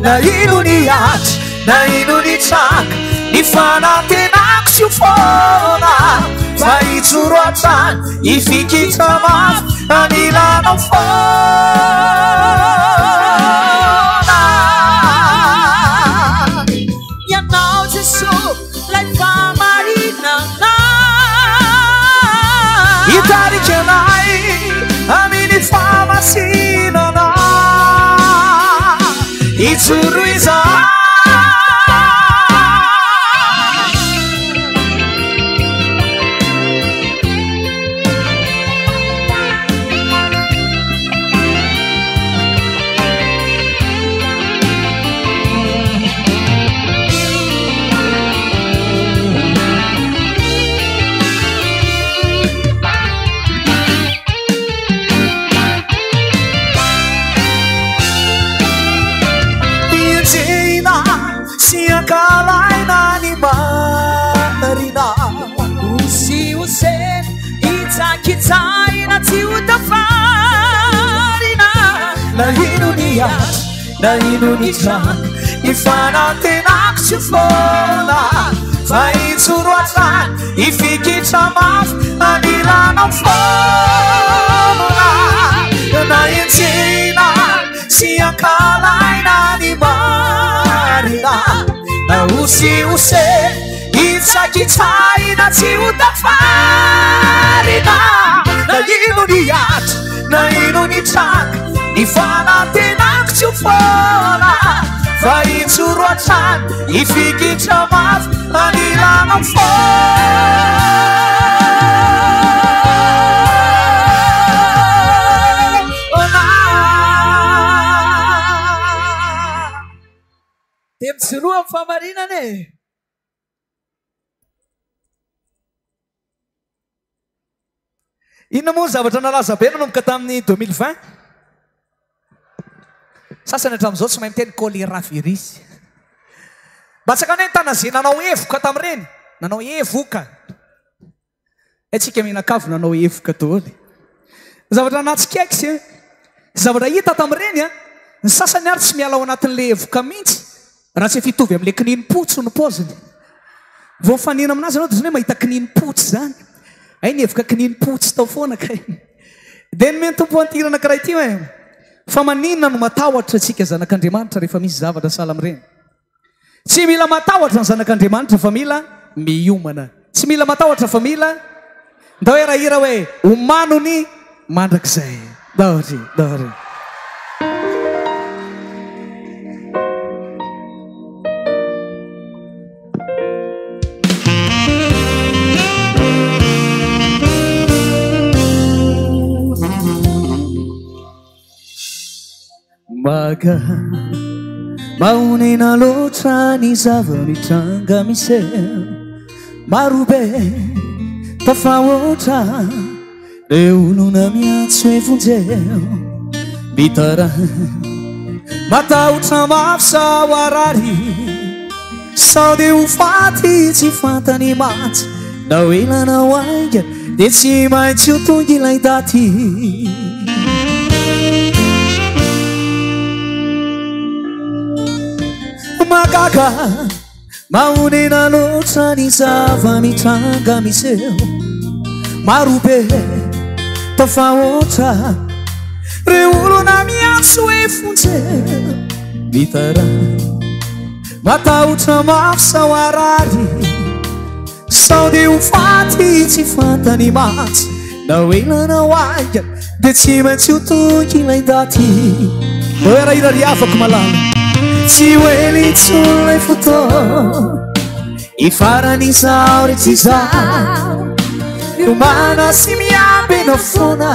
na ino ny atra na ino ny traka ny fanantenako tsy ho fona fa itsoro atrany ifikitra mafy anilanao fona ianao Jesosy lay famarinana itarika anay amin'ny famasinana itsoro izay kalaina ny marina usiuse itsakitsaina tsy ho tafarina na ino ny atra na ino ny traka ny fanantenako tsy fona fa itsoro atrany ifikitra mafy anilanao fona na enjehina sy ankalaina ny marina na usiuse itsakitsaina tsy ho tafarina na ino ny atra na ino ny traka ny fanantenako tsy ho fona fa itsoro atrany ifikitra mafy anilanao dia mijoroa amin'ny famarinana e inona moa ny zavatra nalaza be nanomboka tamin'ny 2020 sasany hatramin'izao tsy mahay miteny choléra virus mba tsaka ny hoe tanaze nanao evoka tamin'ireny nanao evoka atsika mihinan-kavo nanao evoka daholo zavatra natsikaiky sy zavatra hita tamin'ireny a ny sasany ary tsy miala ao anatin'le evoka mihitsy raha tsy fitovy amin'le kininipotsy ny paoziny vao mifanina aminazy anao dia zany hoe mahita kininipotsy zany ay ny evoka kininipotsy tao foana kay dia nomeny tompo antirana karaha ity hoe fa maninona no matahotra antsika zanak'Andriamanitra rehefa misy zavatra sahala amin'ireny tsy mila matahotra ny zanak'Andriamanitra fa mila miomana tsy mila matahotra fa mila nda hoe raha hira hoe omanony mandrakizay dahotry dahotry Maka maonena loatra ny zava-mitranga miseho marobe tafahoatra re olona miantso hoe vonjeo mitara matahotra mafy sao arary sao dia ho faty tsy fantany matsy na hoe lanao ainga dia tsy maintsy ho tonga ilay daty Magaka maonena loatra ny zava-mitranga miseho marobe tafahoatra re olona miantso hoe vonjeo mitara matahotra mafy sao arary sao dia ho faty tsy fantany matsy na hoe lanao ainga dia tsy maintsy ho tonga ilay daty hoe raha irary afako malala tsy hoe litson'ilay fotoa ifarany zao rehetra izao miomana sy miambina foana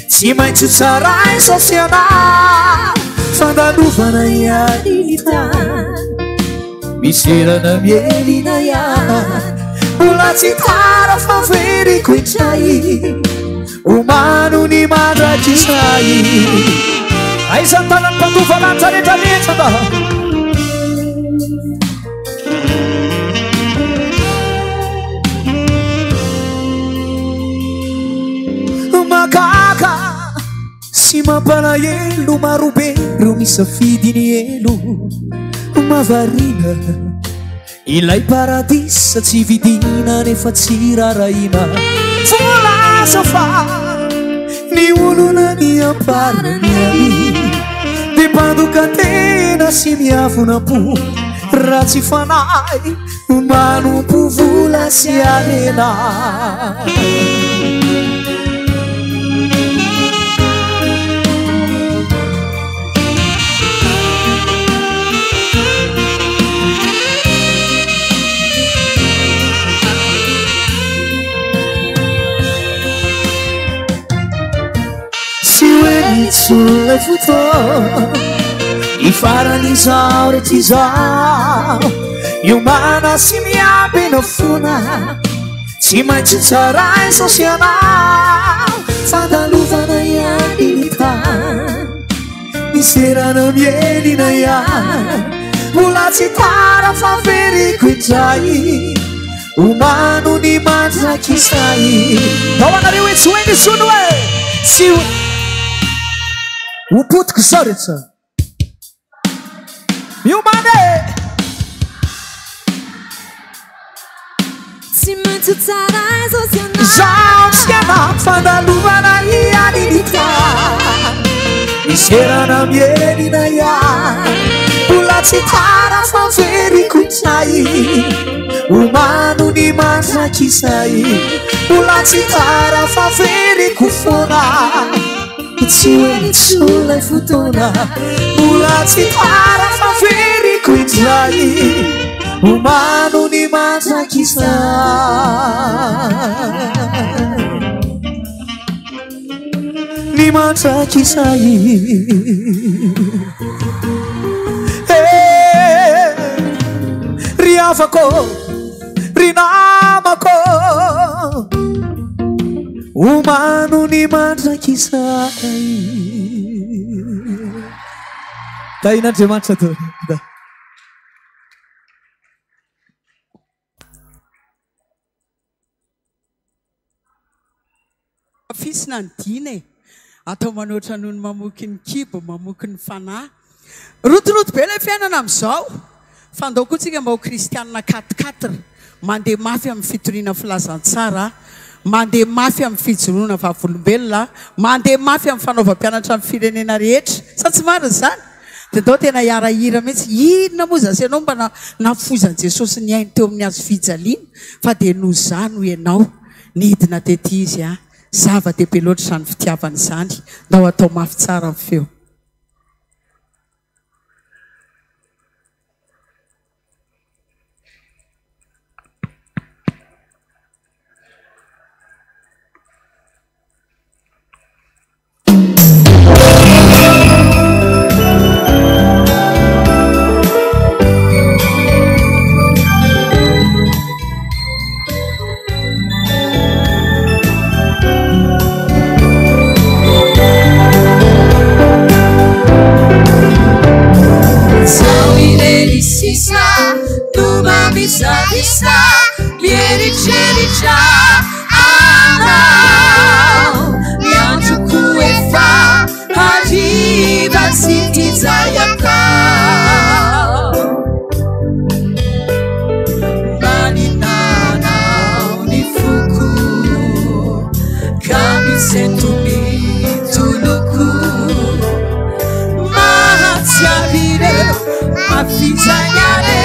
tsy maintsy tsara isasianao fandalovana ihany ny tany miserana mielina ihany mbola tsy tara fa veriko indray omano ny mandrakizay aizany tanany mpandova lanja rehetrarehetra da makaka sy mampalahelo marobe ro misafidiny elo mavarina ilay paradisa tsy vidina nefa tsy rarahina volaza fa ny olona miamparany ay de mpandoka tena sy miavona-po raha tsy fanay manompo vola sy alena sulle foto ifarany zao rehetra izao iomana sy miambina foana tsy maintsy tsara isasianao fandalovana ihany ny tany miserana mielina ihany mbola tsy tara fa veriko indray omano ny mandrakizay ao anareo hoe tsy hoe ny sono hoe tsy uputku soritsa miomane tsy maintsy tsara isasianao zao siana fandalovana ihany ny tany miserana mielina ihany mbola tsy tara fa veriko indray omano ny mandrakizay mbola tsy tara fa veriko foana tsy hoe nitsolay fotoana mbola tsy tara fa veriko indray omano ny mandrakizay ny mandrakizay ry avako ry namako omano ny mandrakizay tain'Andriamanitra to fisina ny dina e atao manoatra noho ny mamoky ny kibo mamoky ny fanahy rotoroto be ilay fiainana amin'izao fandao koa tsika mba ho kristianina 4-4 mandeha mafy amin'ny fitoriana filazantsara mandeha mafy amin'ny fijoroana vavolombelona mandeha mafy amin'ny fanaovam-pianatra amin'ny firenena rehetra sa tsy marina zany dia dao tena hiarahira mihitsy inona moa zasy ianao mba nafozan'i Jesosy ny ainy teo amin'ny azo fijaliana fa dia noho izany ho ianao nidina tety izy a zava-dehibe loatra izany fitiavana izany ndao atao mafy tsara amin'ny feo Bisa miericericcia anao mianjuku efa arriva sitizayakao maninanao ni fuku kami sentumi tuluku mahatsiavire mafizanyare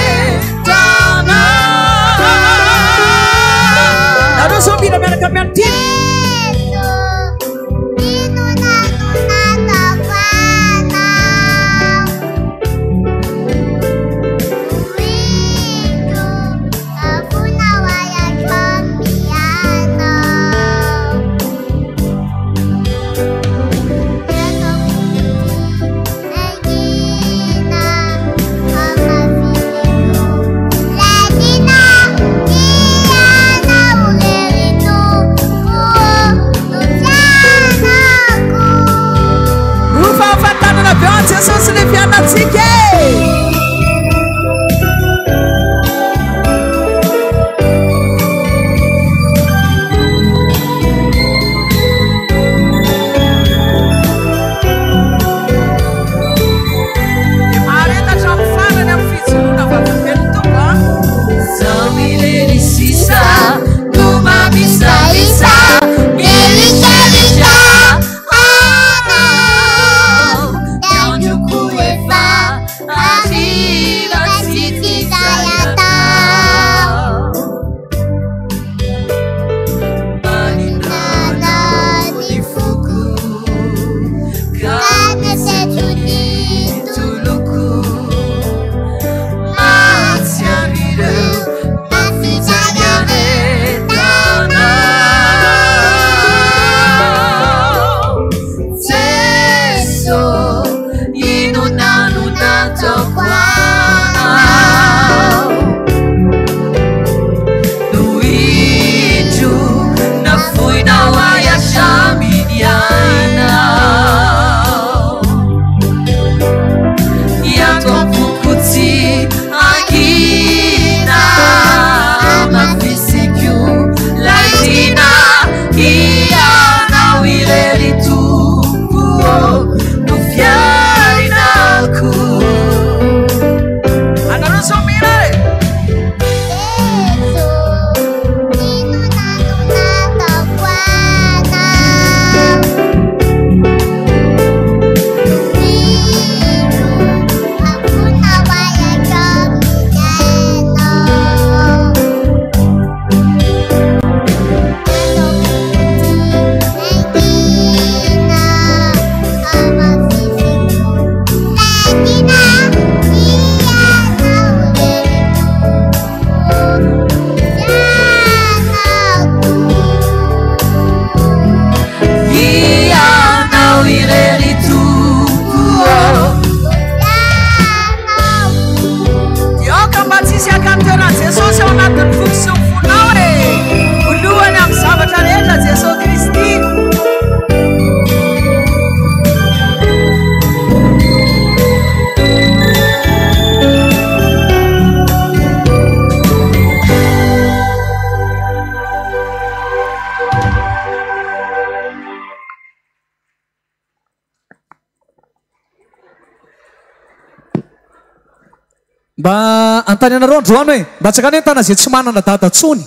mba antany anareo androany hoe mba tsakany hoe tana zay tsy manana dada tsony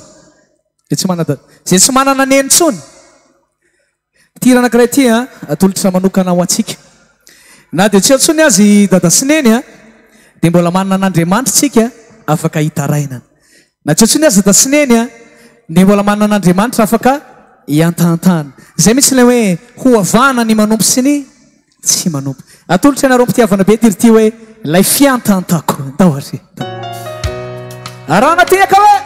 zay tsy manana dada zay tsy manana neny tsony tira anankiray ty a atolotra manokana ho atsika na dia tsy atsony azy dada sy neny a dia mbola manana an'Andriamanitra tsika afaka hitarainana na tsy atsony azy dada sy neny a dia mbola manana an'Andriamanitra afaka hiantantana zay mitsy ilay hoe ho avana ny manompo sy ny tsy manompo atolotra ianareo mpitiavana be tiry ty hoe lay fiantantako tahoary arana tiaka hoe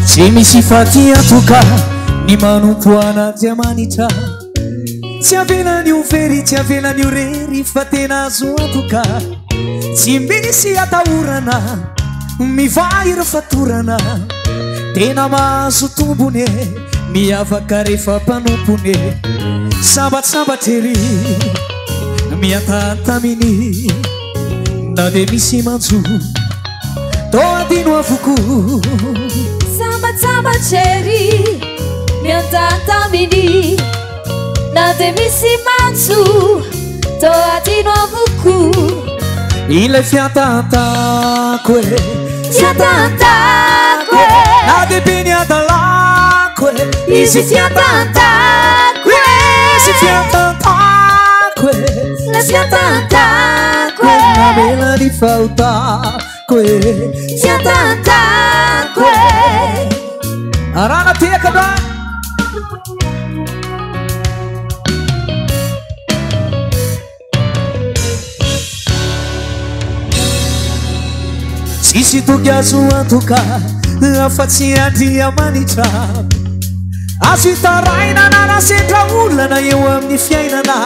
tsy misy faty atoka ny manompo an'Andriamanitra tsy avelany ho very tsy avelany ho rery fa tena azo atoka tsy misy atahorana mivay ireo fatorana tena mahazo tombony miavaka rehefa mpanompony sambatsambatry ery miatantaminy na dia misy manjo toa adino avoko sambatsambatry miantantaminy na dia misy matso toa adino avoko ilay fiantantako e fiantantako e na dia be ny adalako e izy fiantantako e izy fiantantako e la fiantantako e navela ny fahotako e fiantantako e arana tiaka da sisy toky azo antoka afa-tsy Andriamanitra azo hitaraina na nasendra olana eo amin'ny fiainana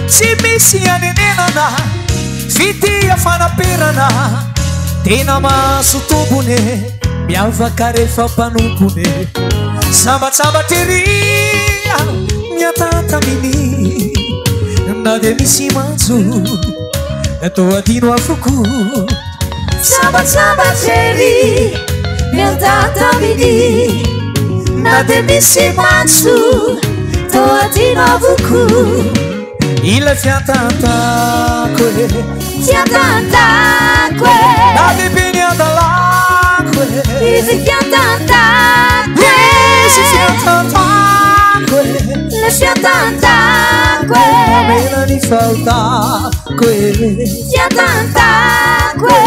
tsy misy anenenana fitia fanaperana tena mahazo tombony miavaka rehefa mpanompony sambatsambatry ery miatantaminy na dia misy manjo toa adino avoko sambatsambatry ery miatantaminy na dia misy manjo toa adino avoko ilay fiantantako e fiantantako e na dia be ny adalako e izy fiantantako e izy fiantantako e la fiantantako e navela ny fahotako e fiantantako e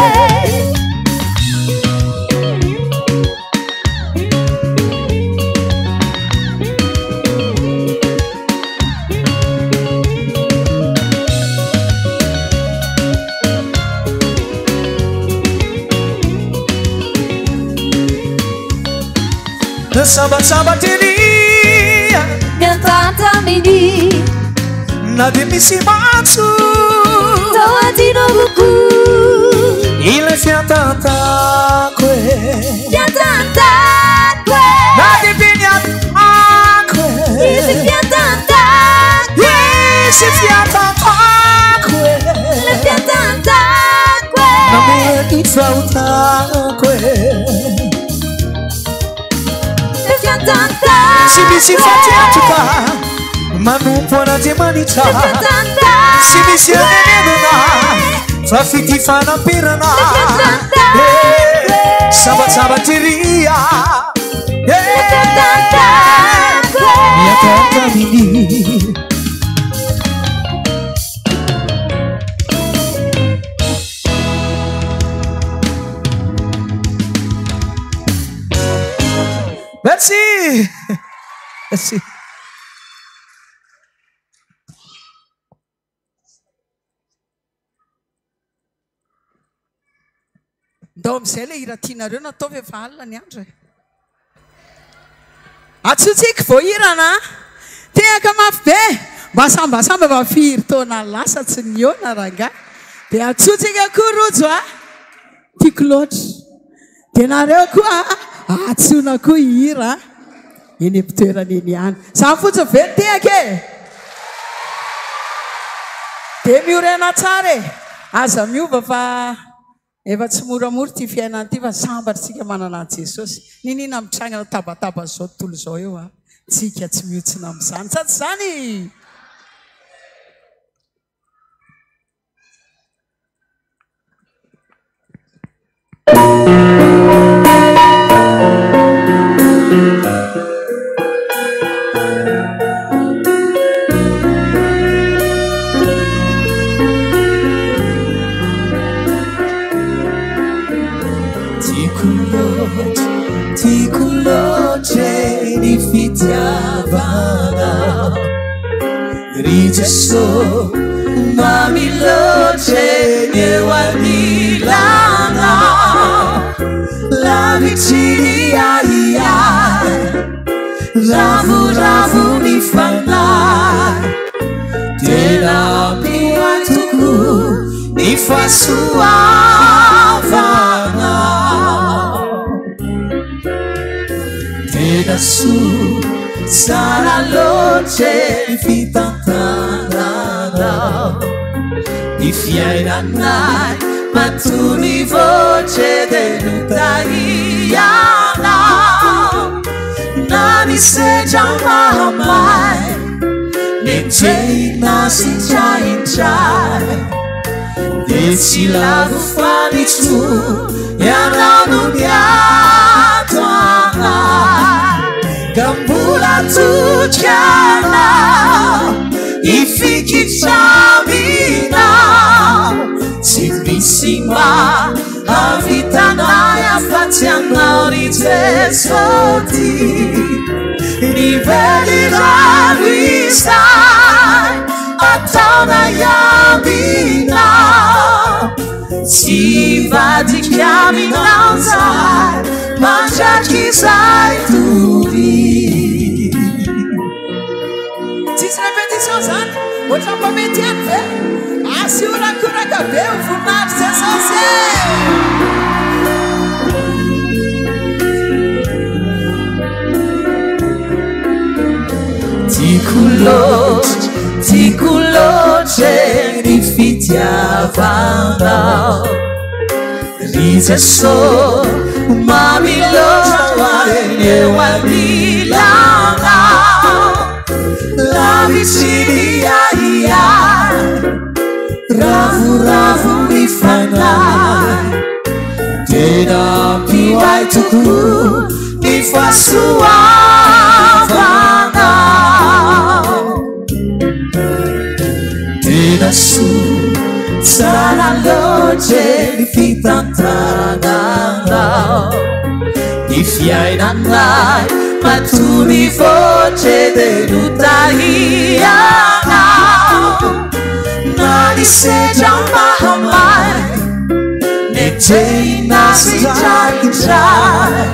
sambatsambatry ery miantantaminy na dia misy matso toa adino avoko ilay fiantantako e fiantantako e na dia be ny adalako e izy fiantantako e izy fiantantako e la fiantantako e navela ny fahotako e tsy misy faty atoka manompo an'Andriamanitra tsy misy anenenana fa fity fanaperana sambatsambatry ery Tamini Merci. Merci. Ndao amin'izay ilay hira tianareo natao efa alina ny andro e. Atsotsika voahirana tehaka mafy be mba sambasamba mba firy taona lasa tsy niona ranga dia atsotsika koa rojo a tiako loatra dia nareo koa atsona koa hira eny am-pitoerana eny ihany za fotsiny ve tehaka e dia miorena tsara e aza miova fa efa tsy moramora ty fiainana ty fa sambatritsika manana an Jesosy ninina mitrangana tabataba zao tontolo zao eo a tsika tsy miotsina amin'izany sa tsy zany Ni fitiavana Rigeso Mami loce Niewalilana La vicina ia Ravu ravu ni fana Tena piwa tuku Ni fasuavana Tena su Sarà loce fitantanana Ni fiairanai Ma tu ni voce dell'italiana Nani se già mai Neggina si già in giai E si lavo fani tu E avranno diato Gambula tu chiama I figli ciamina Simplissima A vita naia Faziana orizzesoti Livelli la vista A tana yamina Si va di chiaminanza Mangia chi sai tu Tsisy répétition zany ohatra mpamety ihany ve asiorakoraka be voninahitry Jesosy Tico loce Ni fitiavana Rigeso Mami loce Niewalilana La vicina ia Ravu ravu ni fanai Tena piwai tuku Ni fasuavana Tena su Sarà loce Ni fitantanana Ni fiairanai Ma tu mi voce dell'italiana Nani se già mai Neggina si già in giai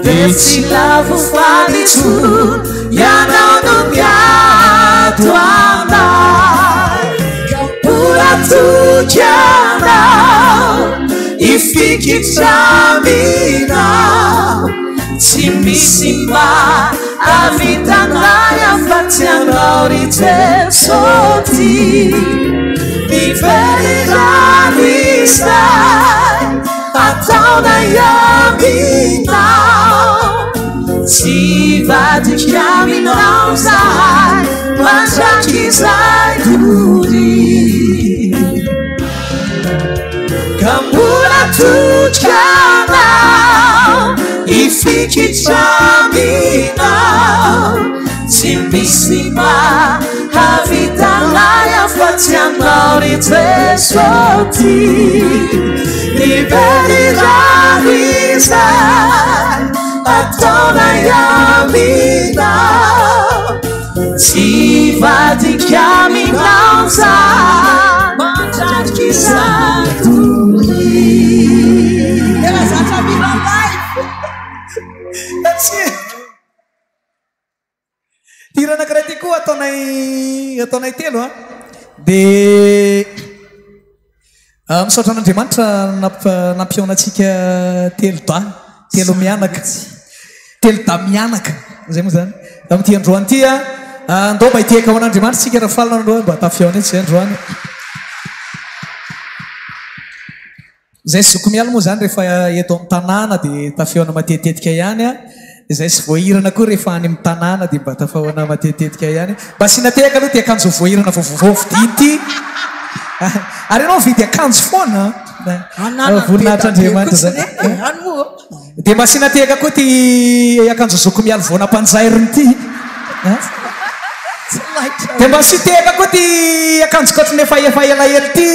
E si lavo fani tu Yana non gato andai Campura tu chiama I figli ciamina Simissima a vita naia Faziana orizzesoti Vivere la vista A tana yamina Si va di chiaminanza Mangia chi sai duri Cambura tu chiama I figli ciamina tsy misy mahavitanay afa-tsy anao ry Jesosy niverirano izay ataonay aminao tsy vadika aminao zay mandraiky izatory zatra milalay tira anankiray ty koa ataonay telo a dia misaotra an'Andriamanitra nampiaonatsika telo mianaka telo da mianaka zay moa zany amin'ity androany ty a andao mba hitiaka ao an'Andriamanitra tsika raha falina androany mba tafiaona etsy zay androany zay sy zoko miala moa zany rehefa eto amin'ny tanàna dia tafiaona matetetika ihany a zay sy voahirana koa rehefa any amin'ny tanàna dia mba tafahoana matetetika ihany mba sinatehaka aloha ty akanjo voahirana vovovovovdiny ty ary anao vidy akanjo foana voninahitryandriamanitra zany dia mba sinatehaka koa ty akanjo zoko miala voanam-panjairiny ty dia mba sitehaka koa ty akanjo kotrany efa elaela ty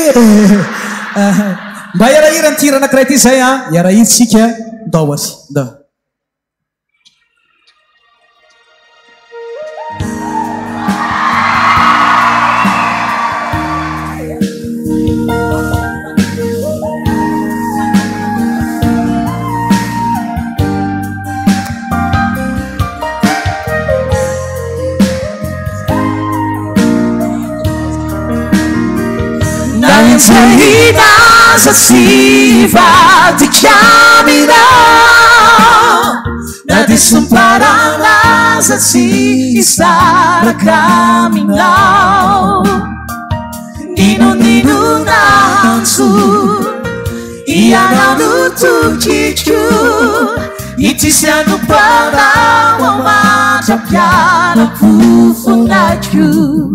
mba iarahira ny tira anankiray ty zay a iarahirsika ndao asy nda Zahida si vadika aminao na disumparana si isaraka aminao nino nanso ianao no tokiko itisiano panao matrapianam-pofonako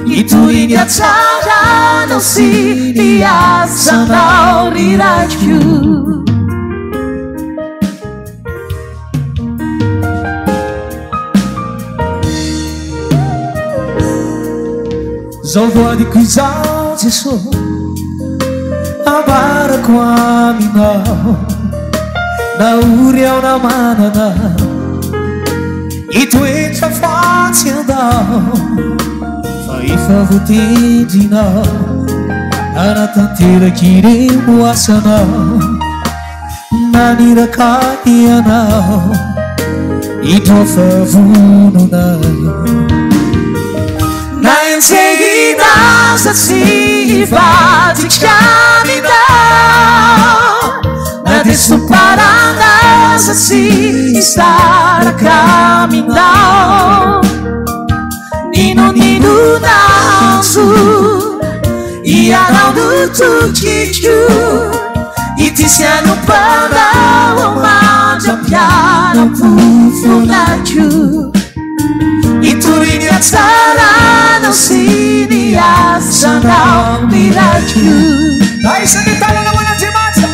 itoiny atsarano sy iazanao rirako zao voadiko izao Jesosy ambarako aminao naory ao namanana itoetra fatsy andao efa voatendrinao anatanteraky ireo asanao naniraka ianao itrofa vononao naenjehinaza tsy vadika aminao na desumparanaza tsy isaraka aminao nino nanso ianao no tokiko itisiano panao mandrapianam-pofonako itoriny atsarano sy niazanao mirako aisany tanana ho an'Andriamanitra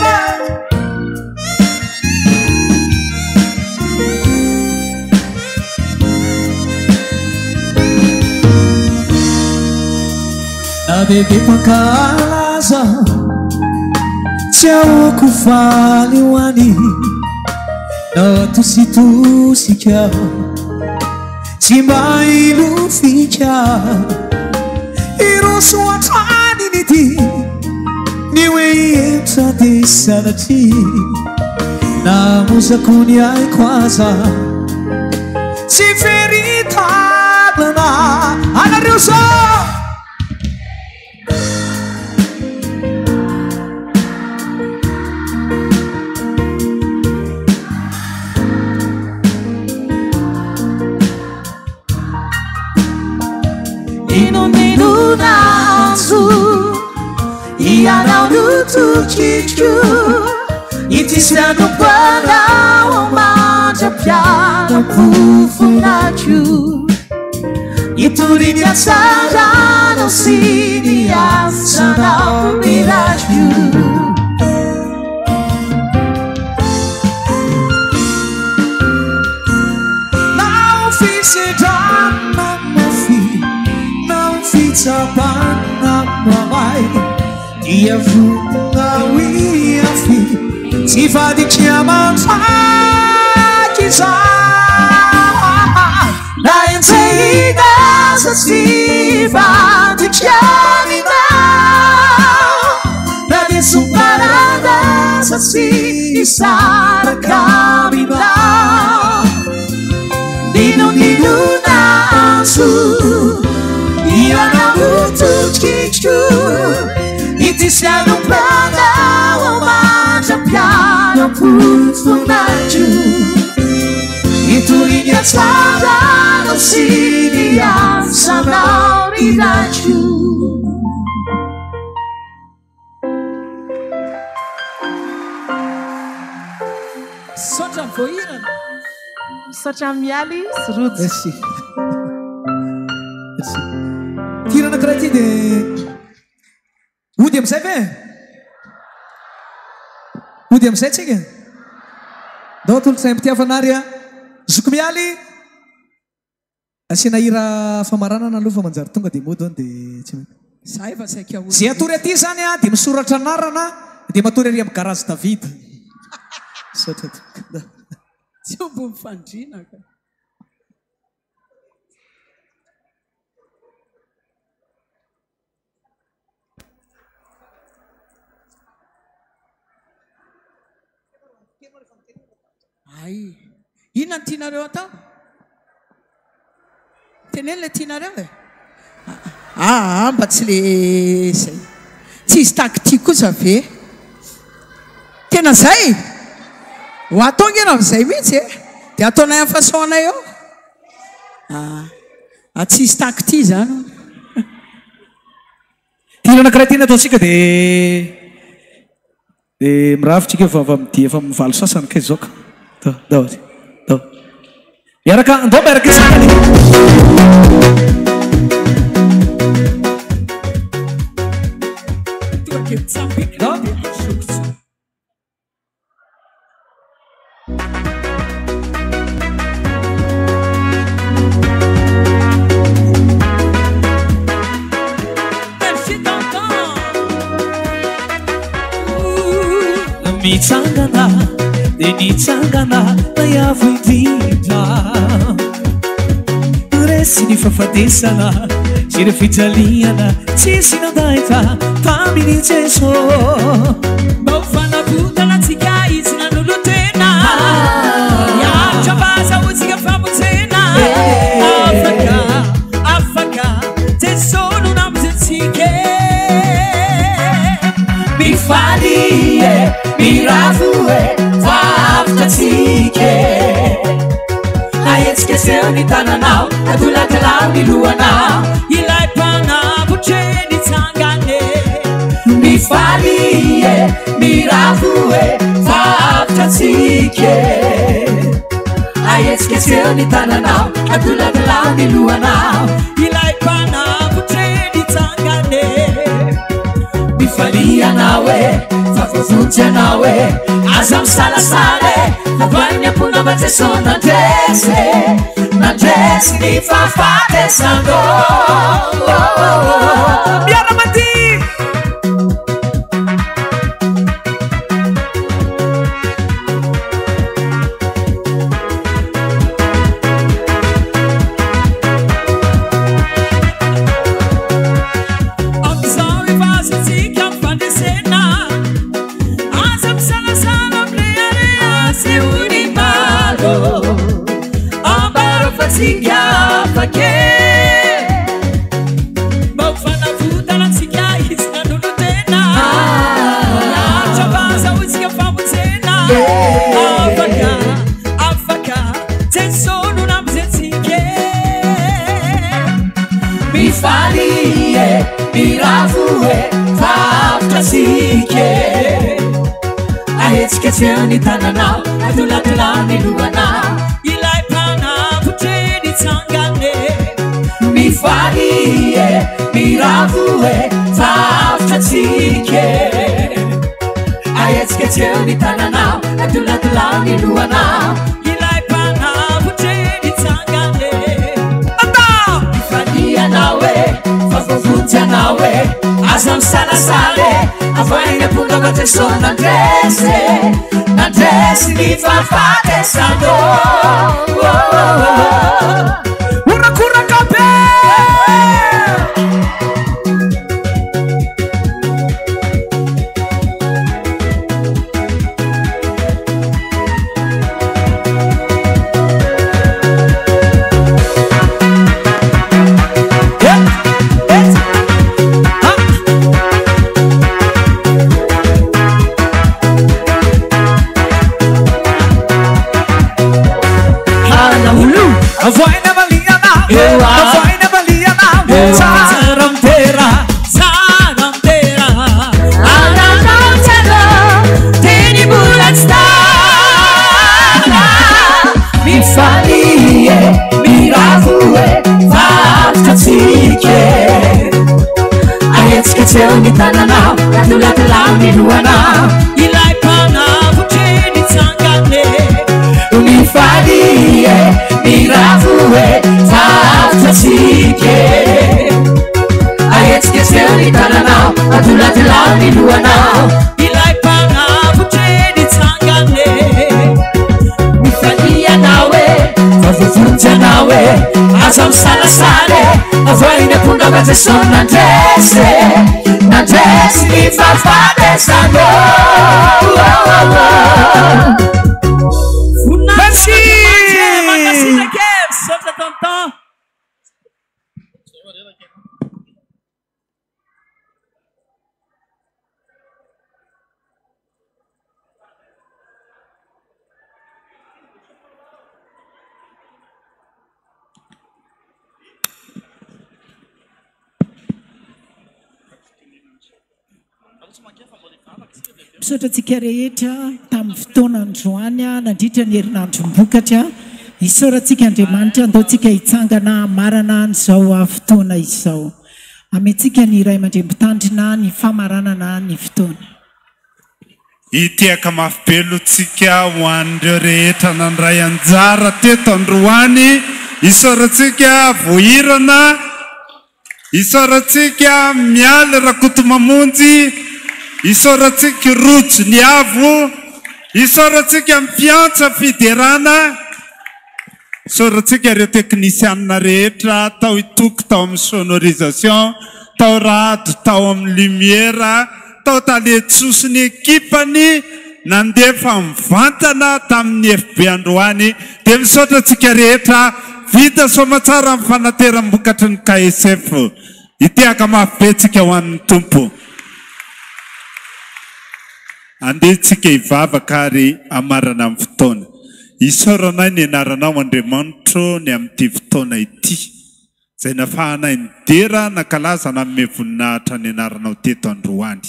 bebe pankalaza tsy aoko faly hoany natositosika tsy mba ilofika iroso atraniny ty ny hoe entra de sanatry namozako ny aiko aza tsy veritablana anareo zao ianao no tokiko itisiano panao mandrapianam-pofonako itoriny atsarano sy niazanao mirako não fiz rana mafi não fitsapana mamay dia vonona oiafy tsy vadikry amandraky za na entsehinaza tsy vadikry aminao na desomparadaza tsy isaraka aminao ninonina anso ianamututkikru itisiano planao amandrapiano putunaju iturinya tsarano siniansanao rinaju Sotra voirana. Sotra mialy rojo. Merci. Merci. Tirana karaha ty dia ody amin'izay ve? Ody amin'izay tsika? Dao tolotr'izay mitiavanarya zoko mialy asiana hira famaranana aloha fa manjary tonga dia mody dia tsy mety. Za efa saika ody. Zay atory aty zany dia misoratra anarana dia matory ary amin'ny garage David. Sotra tsy ombo mifandrina ka. Ay, inona ny tianareo atao? Teneny le tianareo e? Mba tsy le zay. Tsy izy taktika kosa ve? Tena zay? Ho ataongena amin'izay mihitsy e. Dia ataonay amin'ny façon-nay eo. Tsy izy takity zany. Tirana karaha ty ny ataontsika dia mirafitsika efa avy amin'ny dia efa mivalo sasany kay zao ka. Dao. Miaraka andao miaraka isakany. Mitsangana dia nitsangana na iavo indrindra resy ny fafadesana sy ny fijaliana tsisy nandahitra taminy Jeso mba ho fanavotana antsika izy nanolotena miaritra vaza hotsika famonjena afaka Jeso no nampizentsika mifalie miravue vavitatsike aetsika seo ny tananao adolakalao ny lohanao ilay mpanambotre ny tsangane mifalie miravue vavitatsike aetsika seo ny tananao adolakalao ny lohanao ilay mpanambotre ny tsangane mifalianao e fafofontsianao e aza misalasale navany amponamba Jeso nandresy ny fahafatesandô miaramady Ni tananao adolakalao ny lohanao ilay mpanambotre ny tsangane mifalie miravue vavitatsike aetsika tseo ny tananao adolakalao ny lohanao ilay mpanambotre ny tsangane aza misalasale avaina ponga mateso nandresy ny fahafatesandro orakorakabe Avoina baliana, avoina baliana, saramtera, saramtera. Anamtera, teni bulatstana. Mi falie, mi ravue, vastatsike. Ayetske teo mi tanana, tulatala mi luana. Ilai pana vuceni tsangane. Mi falie, mi ravue, vastatsike. Ayetske teo mi tanana, tulatala mi luana. Ilai pana vuceni tsangane. Mi falia nawe, vavuvunja nawe. Azam salasale, avoina ponga mateso nandresy ny fahafatesandro. Merci. Merci la guerre, sauve ton temps. Misaotra antsika rehetra tamin'ny fotoanandroany nandritra ny herinandrom-bokatra isaorantsika Andriamanitra andaontsika hitsangana marana n'izao fotoana izao. Amentsika ny Ray Aman-drem-pitandrina ny famaranana ny fotoana. Itiaka mafibelontsika ho an'ireo rehetra nandray anjara teto androany. Isaorantsika vohirana, isaorantsika mialy rakoto mamonjy, isaorantsika rojo ny avo, isaorantsika mifiantsa fiderana, isaorantsika ireo teknisianina rehetra tao itoko tao amin'ny sonorisation, tao rado tao amin'ny lumière, tao taletsoso ny ekipany nandefa mivantana tamin'ny FB androany. Dia misaotra antsika rehetra vita somatsara amin'ny fanateram-bokatry ny KSF. Itiaka mafibetsika ho an'ny tompo. Andetsika hivavaka ary amarana amin'ny fotoana. Isaoranay ny anaranao Andriamanitro ny amin'ity fotoana ity. Izay nafahanay nidera nankalaza nanome voninahitra ny anaranao teto androany.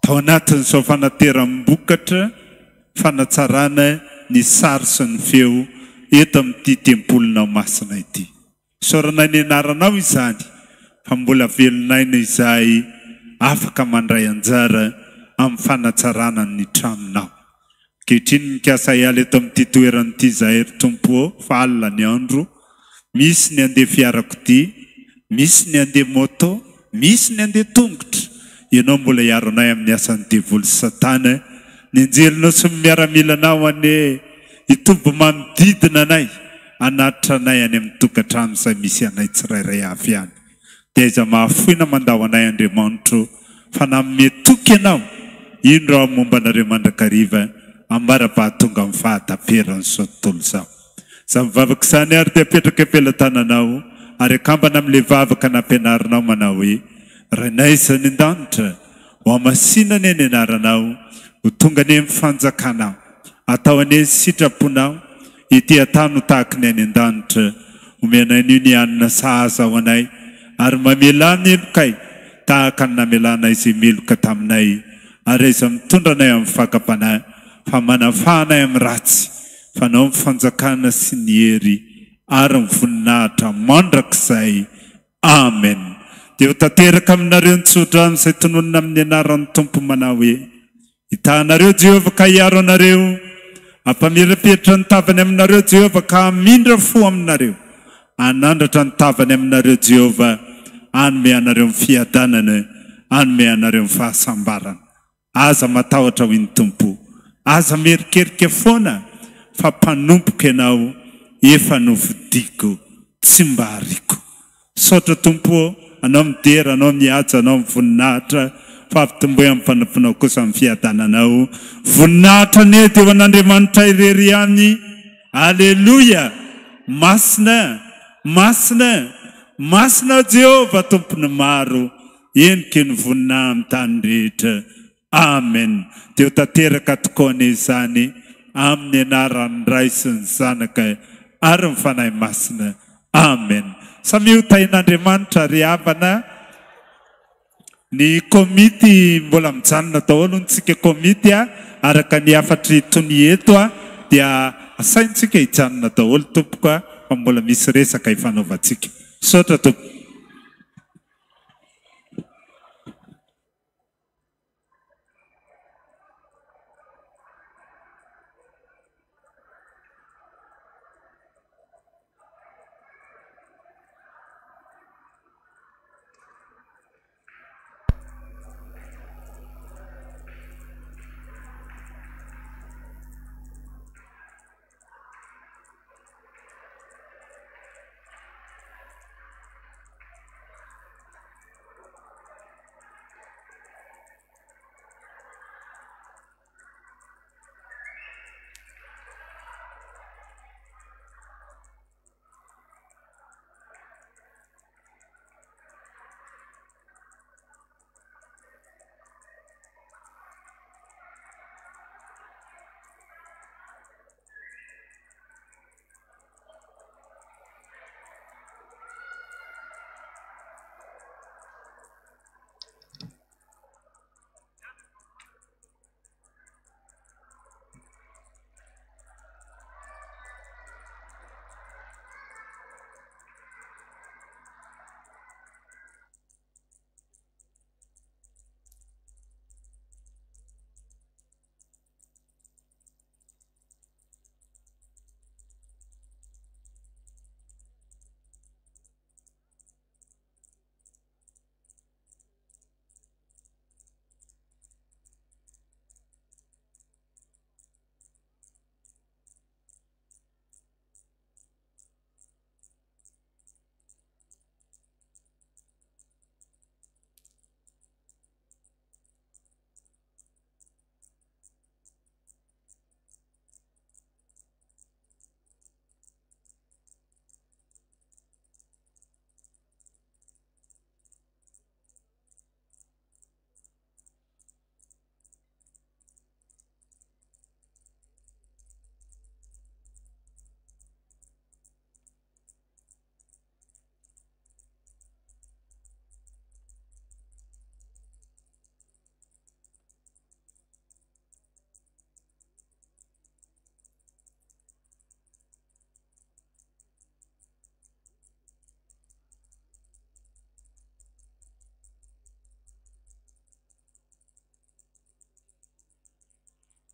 Tao anatin'izao fanateram-bokatra fanatsarana ny sary sy ny feo eto amin'ity tempolinao masina ity. Isaoranay ny anaranao izany fa mbola velonaina izay afaka mandray anjara amin'ny fanatsarana ny traminao. Kehitriny mikasa iala eto amin'ity toeran'ity zahay tompo fa alina ny andro. Misy ny andeha fiarakodia, misy ny andeha moto, misy ny andeha tongotra. Ianao mbola iaronay amin'ny asan'ny devoly Satana. Ny anjelinao sy miaramilanao any itobo manodidina anay, anatitra anay any amin'ny tokantrano izay misy anay tsirairay avy any. Dia iza mahafoina mandao anay Andriamanitro fa nanome toky ianao. Indro ao mombanareo mandrakariva ambara-pahatonga amin'ny fahataperany izao tontolo izao. Za mivavaka izany ary dia apetraka ampelantananao ary akambana amin'ilay vavaka nampianarinao manao hoe Renay izany an-danitra ho amasinany ny anaranao ho tonga ny amin'ny fanjakanao atao any sitraponao ity atano tahaka ny any an-danitra omenay n'io ny anina sahaza ho anay ary mamelana elokay tahaka ny namelana izy meloka taminay ary izy mitondra anay amin'ny fakapanahy fa manafahanay amin'ny ratsy fanao amin'ny fanjakana sy ny hery ary ny voninahitra mandrakizay. Amen. Dia ho tanteraka aminareo nitsotra amin'izay tononona amin'ny anaran'ny tompo manao hoe hitanareo Jehovah ka hiaro anareo, ampamirapiratra ny tavany aminareo Jehovah ka hamindra fo aminareo, anandratra ny tavany aminareo Jehovah, anome anareo ny fiadanana anome anareo ny fahasambarana. Aza matahotra ho iny tompo. Aza merikerika foana fa mpanompoka ianao efa novidiko tsy mba hariko. Saotra tompo anao midera, anao mihaja, anao mivoninahitra fa avitomboe amin'ny fanafinao kosa amin'ny fiadananao. Voninahitra ny edy eo an'Andriamanitra irery ihany. Alleluia. Masina, masina, masina Jehova tompony maro, endrika ny voninahitra amin'ny tany rehetra. Amen. Dia tanteraka tokoa izany amin'ny anaran'ny Ray sy ny Zanaka ary ny fanahy masina. Amen. Samy io tain'Andriamanitra ry havana. Ny komity mbola mijanona daholo ntsika komity araka ny afatra tony eto dia asaintsika hijanona daholo tompoko fa mbola misy resaka ifanaovantsika. Saotra tompo.